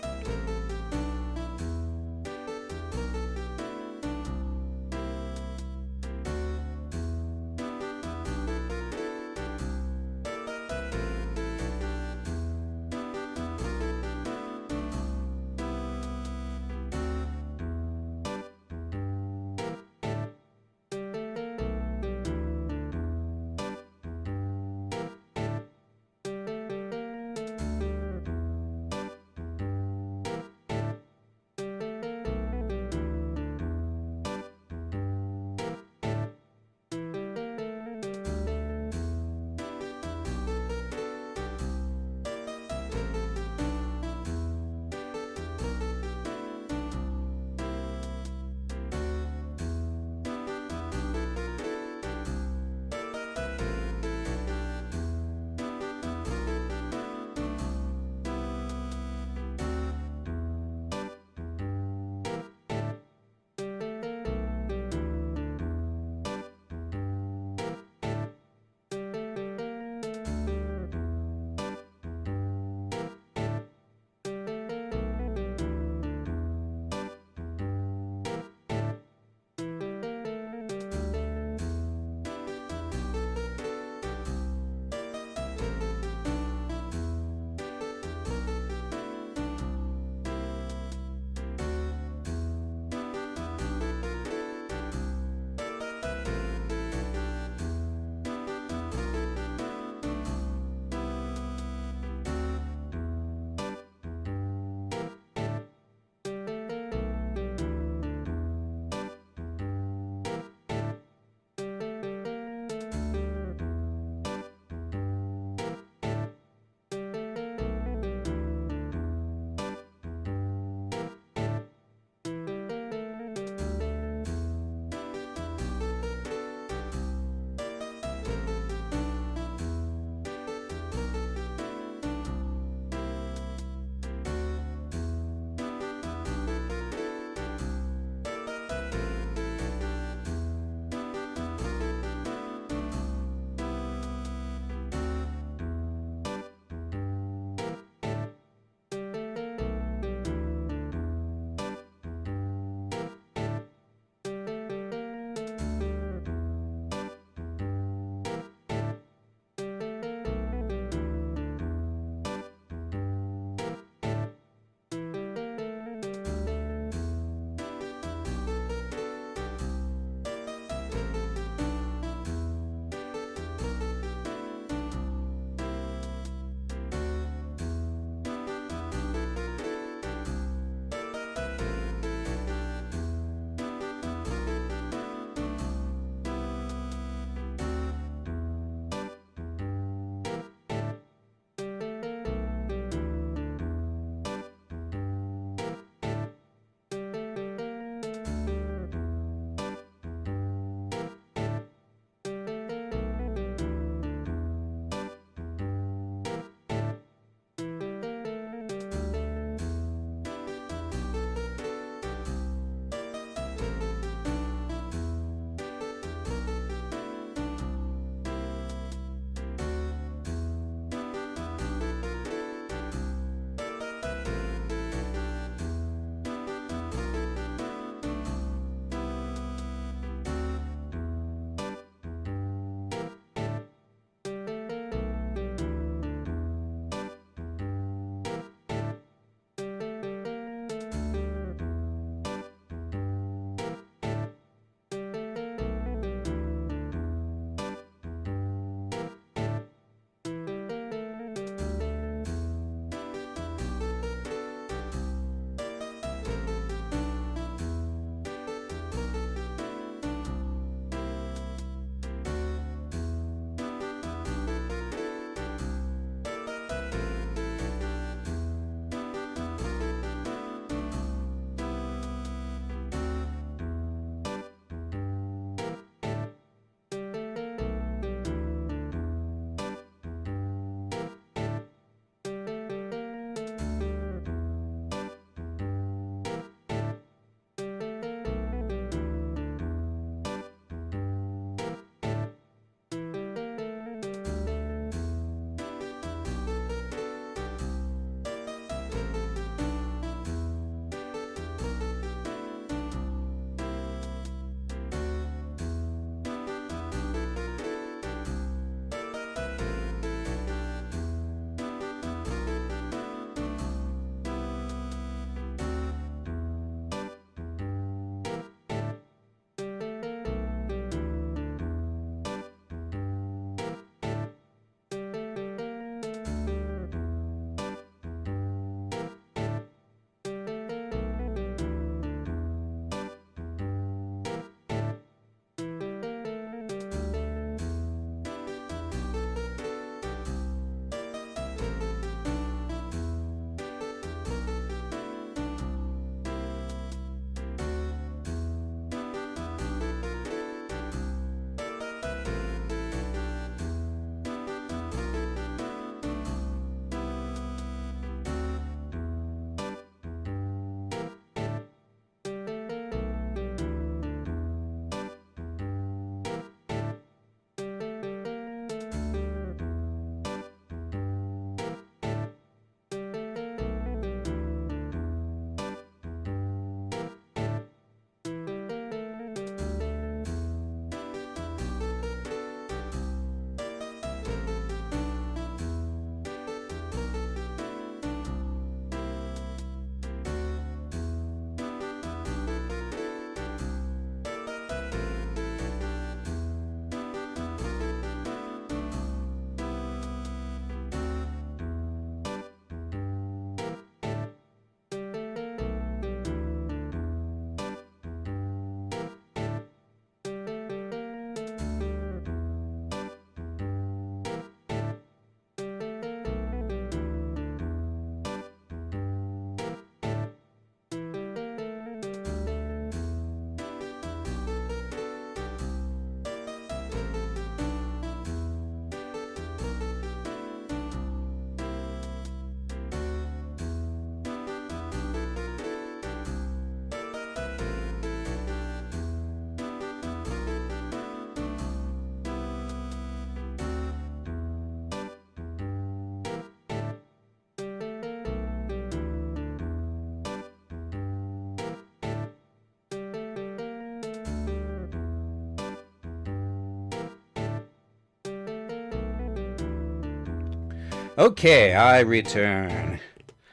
A: Okay, I return.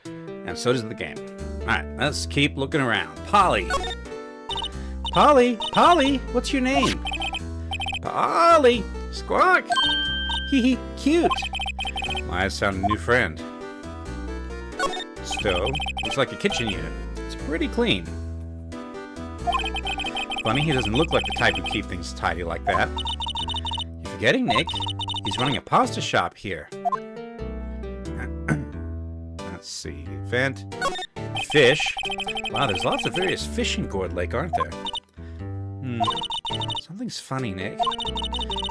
A: And so does the game. Alright, let's keep looking around. Polly! Polly! Polly! What's your name? Polly! Squawk! Hee hee, cute! I found a new friend. Stove. Looks like a kitchen unit. It's pretty clean. Funny, he doesn't look like the type who keep things tidy like that. You're forgetting, Nick. He's running a pasta shop here. Let's see. Vent. Fish. Wow, there's lots of various fish in Gourd Lake, aren't there? Something's funny, Nick.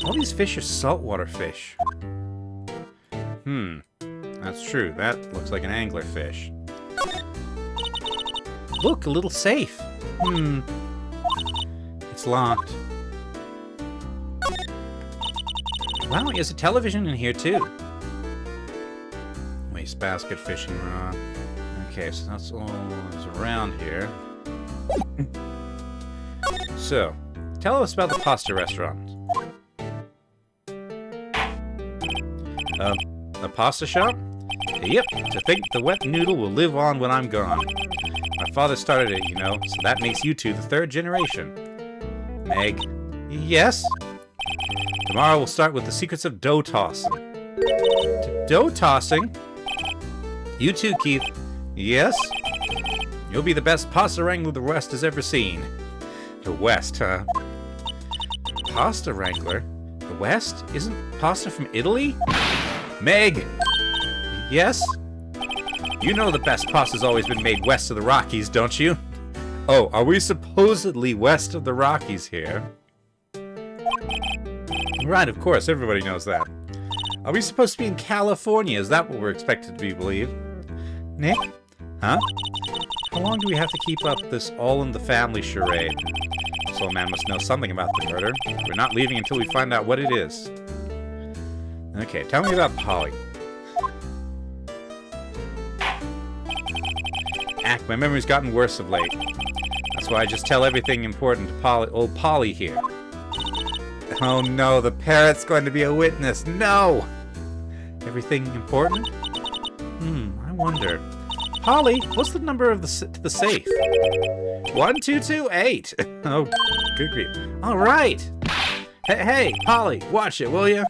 A: All these fish are saltwater fish. That's true. That looks like an anglerfish. Look, a little safe. It's locked. Wow, there's a television in here, too. Waste basket, fishing rod. Okay, so that's all that's around here. So, tell us about the pasta restaurant. A pasta shop? Yep, to think the wet noodle will live on when I'm gone. My father started it, you know, so that makes you two the third generation. Meg? Yes? Tomorrow we'll start with the secrets of dough tossing. Dough tossing? You too, Keith. Yes? You'll be the best pasta wrangler the West has ever seen. The West, huh? Pasta wrangler? The West? Isn't pasta from Italy? Meg! Yes? You know the best pasta's always been made west of the Rockies, don't you? Oh, are we supposedly west of the Rockies here? Right, of course, everybody knows that. Are we supposed to be in California? Is that what we're expected to be believed? Nick? Huh? How long do we have to keep up this all-in-the-family charade? This old man must know something about the murder. We're not leaving until we find out what it is. Okay, tell me about Polly. My memory's gotten worse of late. That's why I just tell everything important to old Polly here. Oh no, the parrot's going to be a witness. No! Everything important? I wonder. Polly, what's the number of the safe? 1228. Oh, good grief. All right. Hey, Polly, watch it, will you?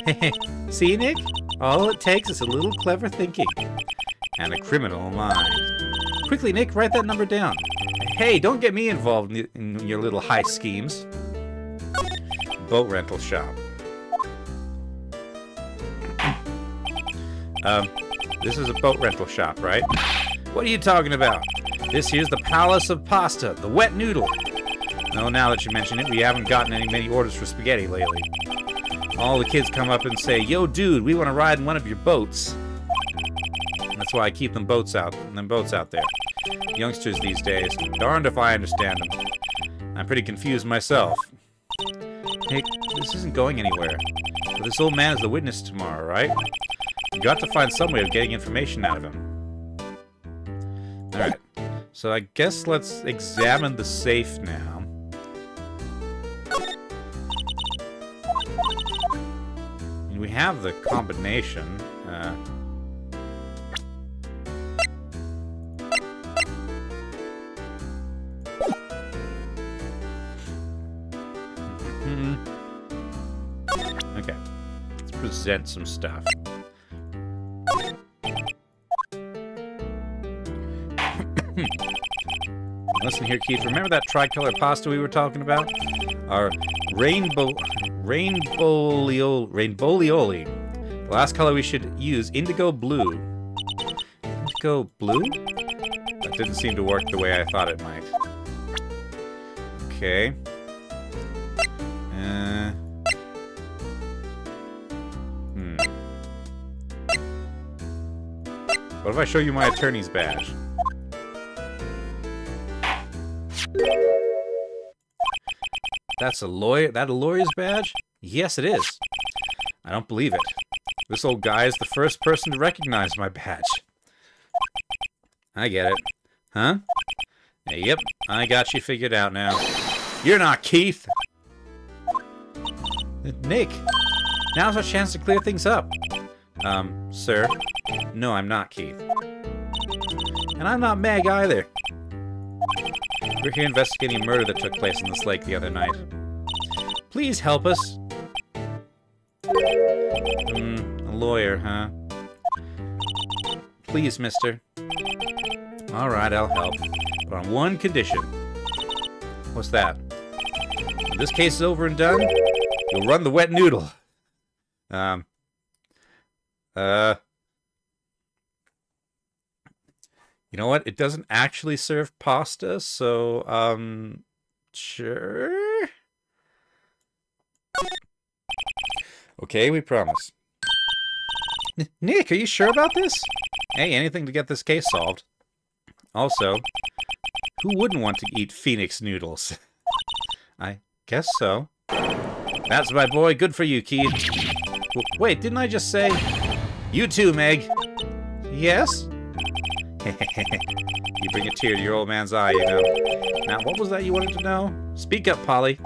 A: Hey, see, Nick? All it takes is a little clever thinking. And a criminal mind. Quickly, Nick, write that number down. Hey, don't get me involved in your little heist schemes. Boat rental shop. This is a boat rental shop, right? What are you talking about? This here's the Palace of Pasta, the wet noodle. No, now that you mention it, we haven't gotten many orders for spaghetti lately. All the kids come up and say, "Yo, dude, we want to ride in one of your boats." That's why I keep them boats out there. Youngsters these days, darned if I understand them. I'm pretty confused myself. Hey, this isn't going anywhere. But this old man is the witness tomorrow, right? You got to find some way of getting information out of him. Alright, so I guess let's examine the safe now. And we have the combination. Okay, let's present some stuff. Listen here, Keith. Remember that tricolor pasta we were talking about? Our rainbowlioli. The last color we should use, indigo blue. Indigo blue? That didn't seem to work the way I thought it might. Okay. What if I show you my attorney's badge? That's a lawyer? That a lawyer's badge? Yes, it is. I don't believe it. This old guy is the first person to recognize my badge. I get it. Huh? Yep, I got you figured out now. You're not Keith! Nick, now's our chance to clear things up. Sir? No, I'm not Keith. And I'm not Meg either. We're here investigating a murder that took place in this lake the other night. Please help us. A lawyer, huh? Please, mister. Alright, I'll help. But on one condition. What's that? When this case is over and done, you'll run the wet noodle. You know what? It doesn't actually serve pasta, so, sure? Okay, we promise. Nick, are you sure about this? Hey, anything to get this case solved. Also, who wouldn't want to eat Phoenix noodles? I guess so. That's my boy. Good for you, Keith. Wait, didn't I just say... You too, Meg. Yes? You bring a tear to your old man's eye, you know. Now, what was that you wanted to know? Speak up, Polly.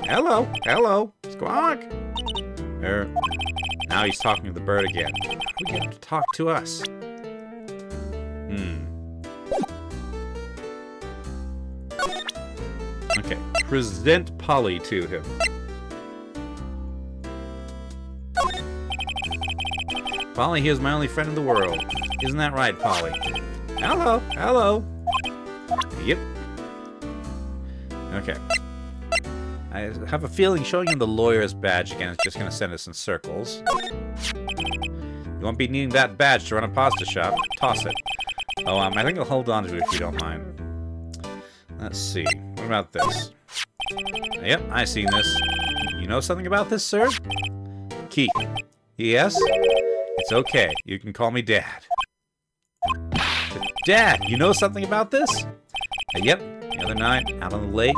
A: Hello, hello, squawk. Now he's talking to the bird again. We get him to talk to us. Okay, present Polly to him. Polly, he is my only friend in the world. Isn't that right, Polly? Hello, hello. Yep. Okay. I have a feeling showing him the lawyer's badge again is just going to send us in circles. You won't be needing that badge to run a pasta shop. Toss it. Oh, I think I'll hold on to it if you don't mind. Let's see. What about this? Yep, I seen this. You know something about this, sir? Keith. Yes? It's okay. You can call me Dad. Dad, you know something about this? Yep. The other night, out on the lake.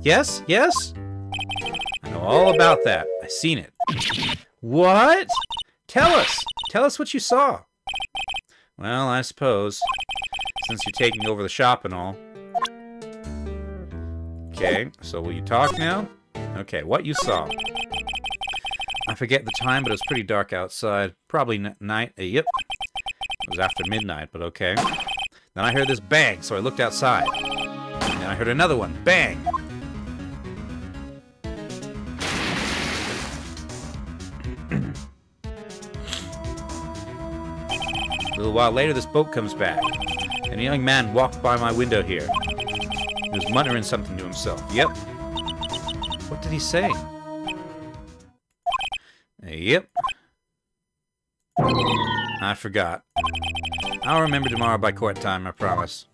A: Yes? Yes? I know all about that. I seen it. What? Tell us. Tell us what you saw. Well, I suppose. Since you're taking over the shop and all. Okay, so will you talk now? Okay, what you saw. I forget the time, but it was pretty dark outside. Probably night. Yep. It was after midnight, but okay. Then I heard this bang, so I looked outside. And then I heard another one. Bang! A little while later, this boat comes back. And a young man walked by my window here. He was muttering something to himself. Yep. What did he say? Yep. I forgot. I'll remember tomorrow by court time, I promise.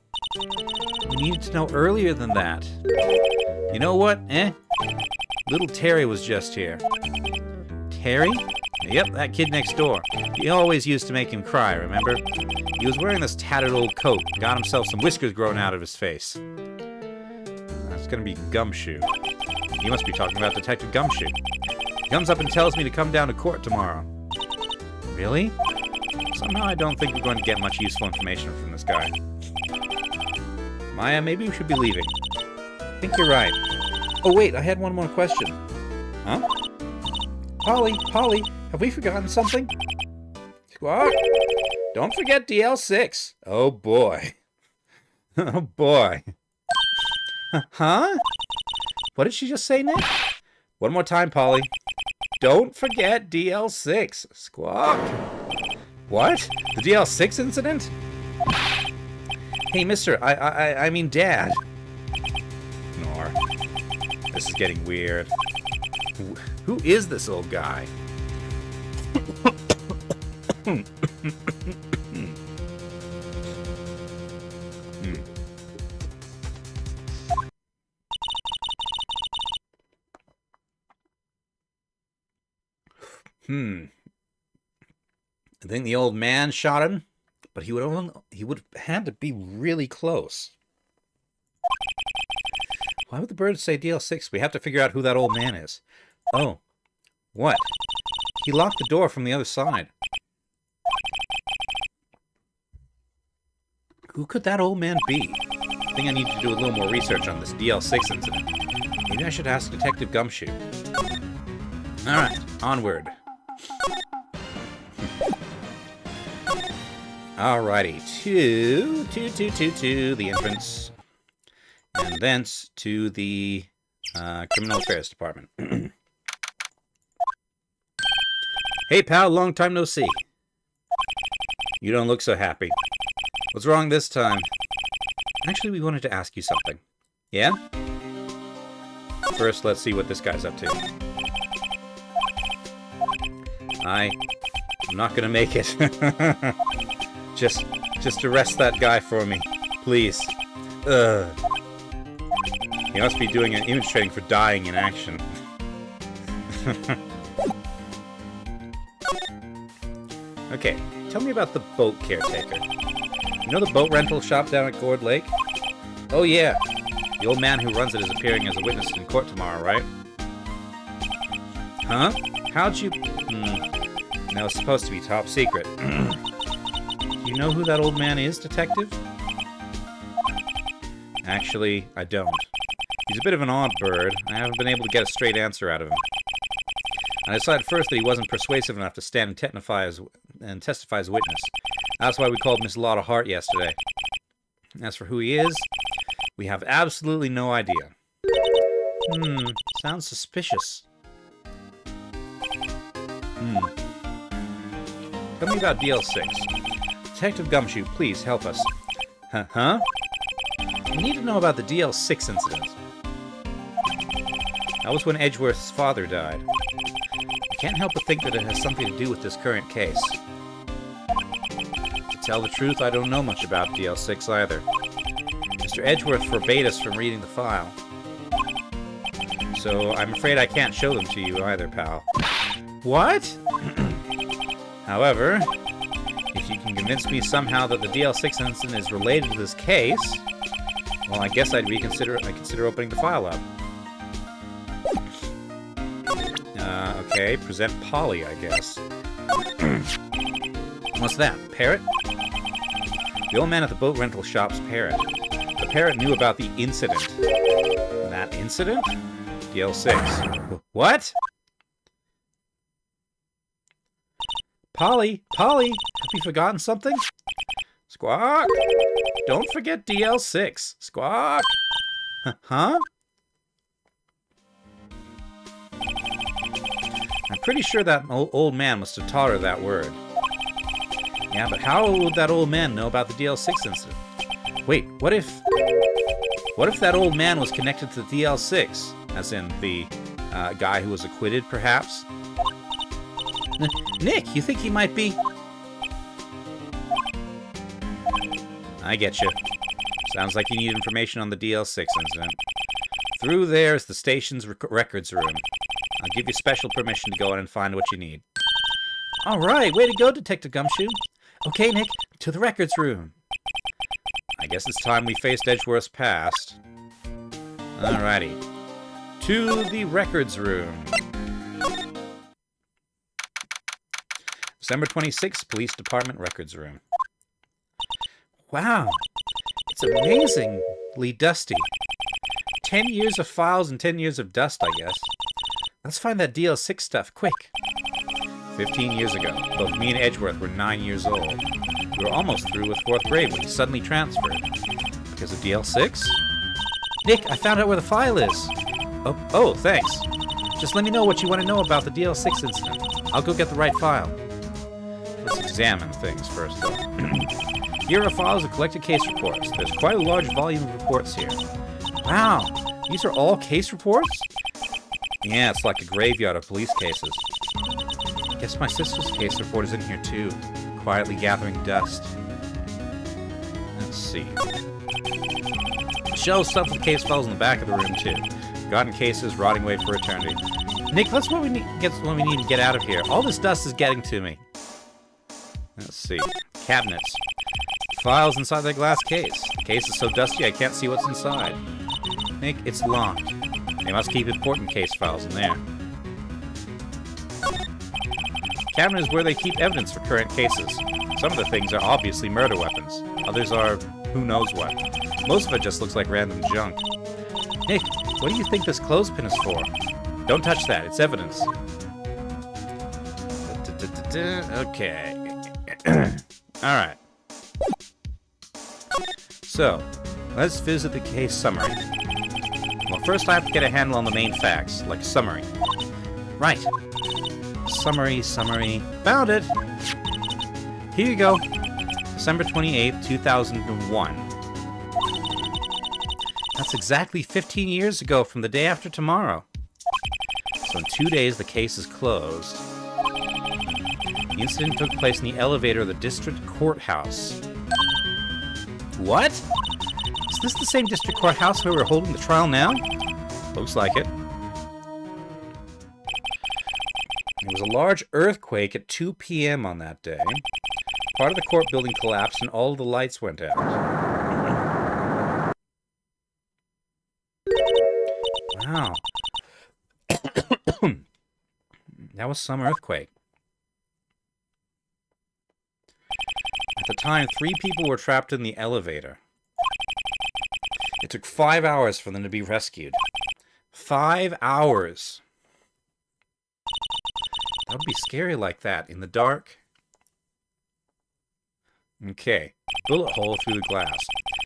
A: We needed to know earlier than that. You know what, Little Terry was just here. Terry? Yep, that kid next door. He always used to make him cry, remember? He was wearing this tattered old coat, got himself some whiskers growing out of his face. That's gonna be Gumshoe. He must be talking about Detective Gumshoe. He comes up and tells me to come down to court tomorrow. Really? Somehow I don't think we're going to get much useful information from this guy. Maya, maybe we should be leaving. I think you're right. Oh wait, I had one more question. Huh? Polly, have we forgotten something? Squawk! Don't forget DL6. Oh boy. Oh boy. Huh? What did she just say, Nick? One more time, Polly. Don't forget DL6. Squawk. What? The DL6 incident? Hey, mister, I mean Dad. Ignore. This is getting weird. Who is this old guy? I think the old man shot him, but he would have had to be really close. Why would the bird say DL6? We have to figure out who that old man is. Oh, what? He locked the door from the other side. Who could that old man be? I think I need to do a little more research on this DL6 incident. Maybe I should ask Detective Gumshoe. Alright, onward. Alrighty, to the entrance, and thence to the Criminal Affairs Department. Hey pal, long time no see. You don't look so happy. What's wrong this time? Actually, we wanted to ask you something. Yeah? First, let's see what this guy's up to. I'm not gonna make it. Just arrest that guy for me, please. He must be doing an image training for dying in action. Okay, tell me about the boat caretaker. You know the boat rental shop down at Gourd Lake? Oh yeah, the old man who runs it is appearing as a witness in court tomorrow, right? Huh? How'd you... No, it's supposed to be top secret. Do you know who that old man is, detective? Actually, I don't. He's a bit of an odd bird. I haven't been able to get a straight answer out of him. I decided first that he wasn't persuasive enough to stand and testify as a witness. That's why we called Miss Lotta Hart yesterday. As for who he is, we have absolutely no idea. Sounds suspicious. Tell me about DL6. Detective Gumshoe, please help us. Huh? We need to know about the DL6 incident. That was when Edgeworth's father died. I can't help but think that it has something to do with this current case. To tell the truth, I don't know much about DL6 either. Mr. Edgeworth forbade us from reading the file. So I'm afraid I can't show them to you either, pal. What? However, if you can convince me somehow that the DL6 incident is related to this case, well, I guess I'd consider opening the file up. Okay, present Polly, I guess. What's that? Parrot? The old man at the boat rental shop's parrot. The parrot knew about the incident. That incident? DL6. What? Polly, have you forgotten something? Squawk! Don't forget DL6. Squawk! Huh? I'm pretty sure that old man must have taught her that word. Yeah, but how would that old man know about the DL6 incident? Wait, what if that old man was connected to the DL6? As in the guy who was acquitted, perhaps? Nick, you think he might be... I get you. Sounds like you need information on the DL6 incident. Through there is the station's records room. I'll give you special permission to go in and find what you need. All right, way to go, Detective Gumshoe. Okay, Nick, to the records room. I guess it's time we faced Edgeworth's past. Alrighty. To the records room. December 26th, Police Department Records Room. Wow, it's amazingly dusty. 10 years of files and 10 years of dust, I guess. Let's find that DL6 stuff, quick. 15 years ago, both me and Edgeworth were 9 years old. We were almost through with 4th grade when he suddenly transferred. Because of DL6? Nick, I found out where the file is. Oh, thanks. Just let me know what you want to know about the DL6 incident. I'll go get the right file. Let's examine things first, though. Here are files of collected case reports. There's quite a large volume of reports here. Wow, these are all case reports? Yeah, it's like a graveyard of police cases. Guess my sister's case report is in here too, quietly gathering dust. Let's see. The shelves stuffed with case files in the back of the room too. Forgotten cases rotting away for eternity. Nick, that's what we need to get out of here. All this dust is getting to me. Let's see. Cabinets. Files inside that glass case. The case is so dusty I can't see what's inside. Nick, it's locked. They must keep important case files in there. Cabinet is where they keep evidence for current cases. Some of the things are obviously murder weapons. Others are who knows what. Most of it just looks like random junk. Nick, what do you think this clothespin is for? Don't touch that, it's evidence. Okay. Alright. So, let's visit the case summary. Well, first I have to get a handle on the main facts, like a summary. Right. Summary. Found it! Here you go. December 28th, 2001. That's exactly 15 years ago from the day after tomorrow. So in 2 days, the case is closed. The incident took place in the elevator of the district courthouse. What? Is this the same district courthouse where we're holding the trial now? Looks like it. There was a large earthquake at 2 p.m. on that day. Part of the court building collapsed and all of the lights went out. Wow. That was some earthquake. At the time, 3 people were trapped in the elevator. It took 5 hours for them to be rescued. 5 hours! That would be scary like that, in the dark. Okay. Bullet hole through the glass.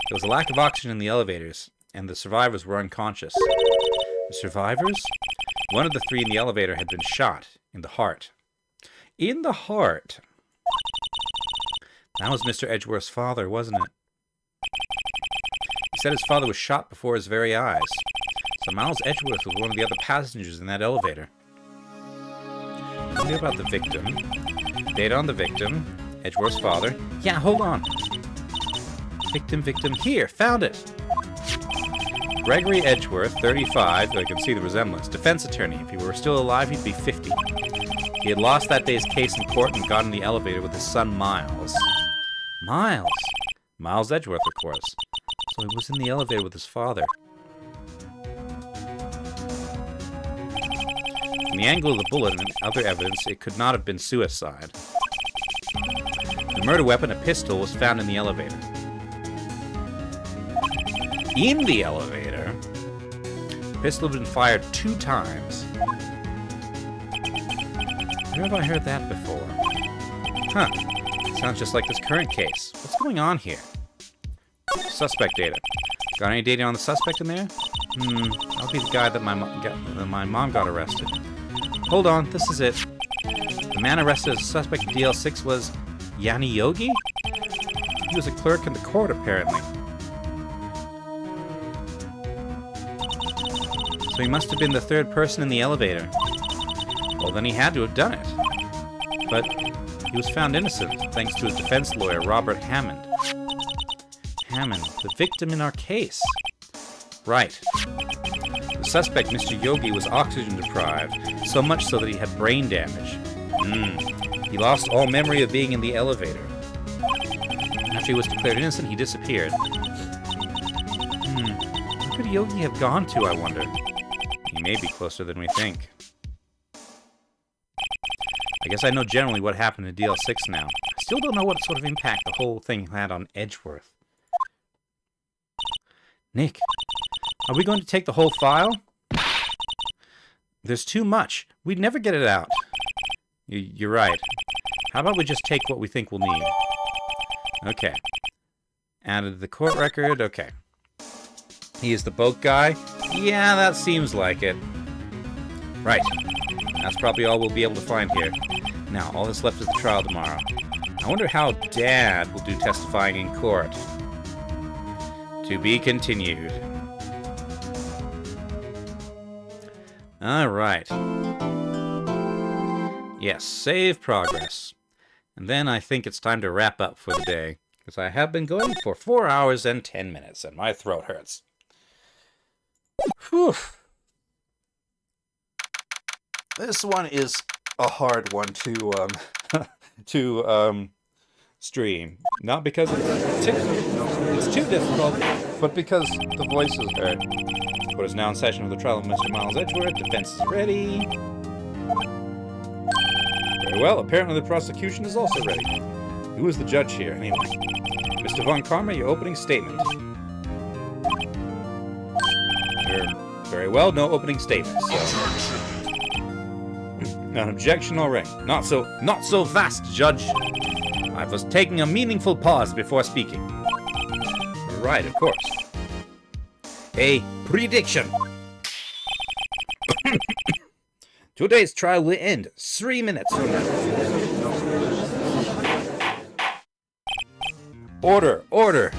A: There was a lack of oxygen in the elevators, and the survivors were unconscious. The survivors? One of the 3 in the elevator had been shot in the heart. In the heart? That was Mr. Edgeworth's father, wasn't it? He said his father was shot before his very eyes. So Miles Edgeworth was one of the other passengers in that elevator. Tell me about the victim. Data on the victim. Edgeworth's father. Yeah, hold on. Victim. Here, found it. Gregory Edgeworth, 35. I can see the resemblance. Defense attorney. If he were still alive, he'd be 50. He had lost that day's case in court and got in the elevator with his son, Miles. Miles? Miles Edgeworth, of course. So he was in the elevator with his father. From the angle of the bullet and other evidence, it could not have been suicide. The murder weapon, a pistol, was found in the elevator. In the elevator? The pistol had been fired 2 times. Where have I heard that before? Huh. Sounds just like this current case. What's going on here? Suspect data. Got any data on the suspect in there? That'll be the guy that my mom got arrested. Hold on, this is it. The man arrested as a suspect in DL6 was Yanni Yogi? He was a clerk in the court, apparently. So he must have been the 3rd person in the elevator. Well, then he had to have done it. But he was found innocent, thanks to his defense lawyer, Robert Hammond. Hammond, the victim in our case. Right. The suspect, Mr. Yogi, was oxygen deprived, so much so that he had brain damage. He lost all memory of being in the elevator. After he was declared innocent, he disappeared. Where could Yogi have gone to, I wonder? He may be closer than we think. I guess I know generally what happened in DL6 now. I still don't know what sort of impact the whole thing had on Edgeworth. Nick, are we going to take the whole file? There's too much. We'd never get it out. You're right. How about we just take what we think we'll need? Okay. Added the court record. Okay. He is the boat guy. Yeah, that seems like it. Right. That's probably all we'll be able to find here. Now, all that's left is the trial tomorrow. I wonder how Dad will do testifying in court. To be continued. Alright. Yes, save progress. And then I think it's time to wrap up for the day. Because I have been going for 4 hours and 10 minutes, and my throat hurts. Whew. This one is a hard one to stream. Not because it's too difficult, but because the voice is heard. Court is now in session with the trial of Mr. Miles Edgeworth. Defense is ready. Very well. Apparently the prosecution is also ready. Who is the judge here, anyway? Mr. Von Karma, your opening statement. Very well. No opening statement. So. An objection or ring. Not so fast, Judge. I was taking a meaningful pause before speaking. right, of course. A prediction. Today's trial will end 3 minutes from now. Order, order.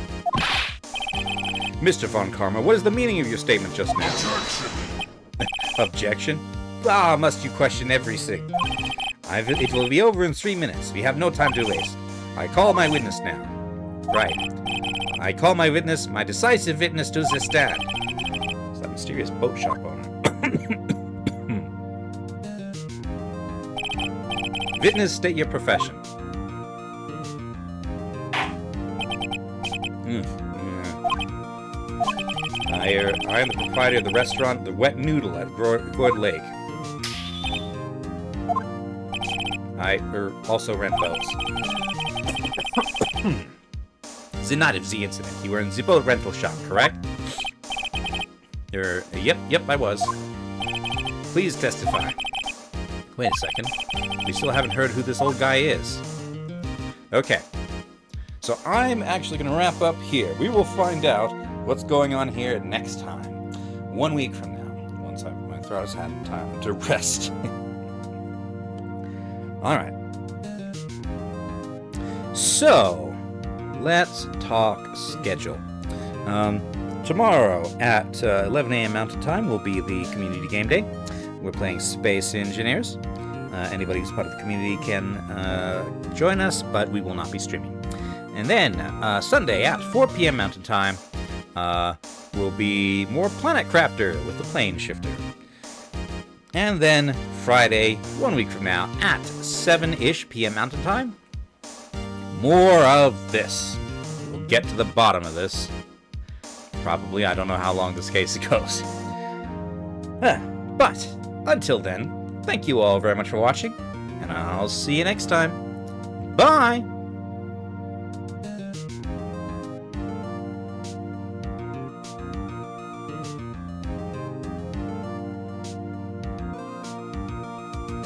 A: Mr. Von Karma, what is the meaning of your statement just now? Objection? Ah, must you question everything? It will be over in 3 minutes. We have no time to waste. I call my witness now. Right. I call my witness, my decisive witness to the stand. It's that mysterious boat shop owner. Witness, state your profession. I am the proprietor of the restaurant The Wet Noodle at Gourd Lake. I also rent boats. The night of the incident, you were in the boat rental shop, correct? Yep, I was. Please testify. Wait a second. We still haven't heard who this old guy is. Okay. So I'm actually going to wrap up here. We will find out what's going on here next time. 1 week from now. Once my throat has had time to rest. Alright. So, let's talk schedule. Tomorrow at 11 a.m. Mountain Time will be the Community Game Day. We're playing Space Engineers. Anybody who's part of the community can join us, but we will not be streaming. And then, Sunday at 4 p.m. Mountain Time, will be more Planet Crafter with the Plane Shifter. And then, Friday, 1 week from now, at 7-ish p.m. Mountain Time, more of this. We'll get to the bottom of this. Probably, I don't know how long this case goes. But, until then, thank you all very much for watching, and I'll see you next time. Bye!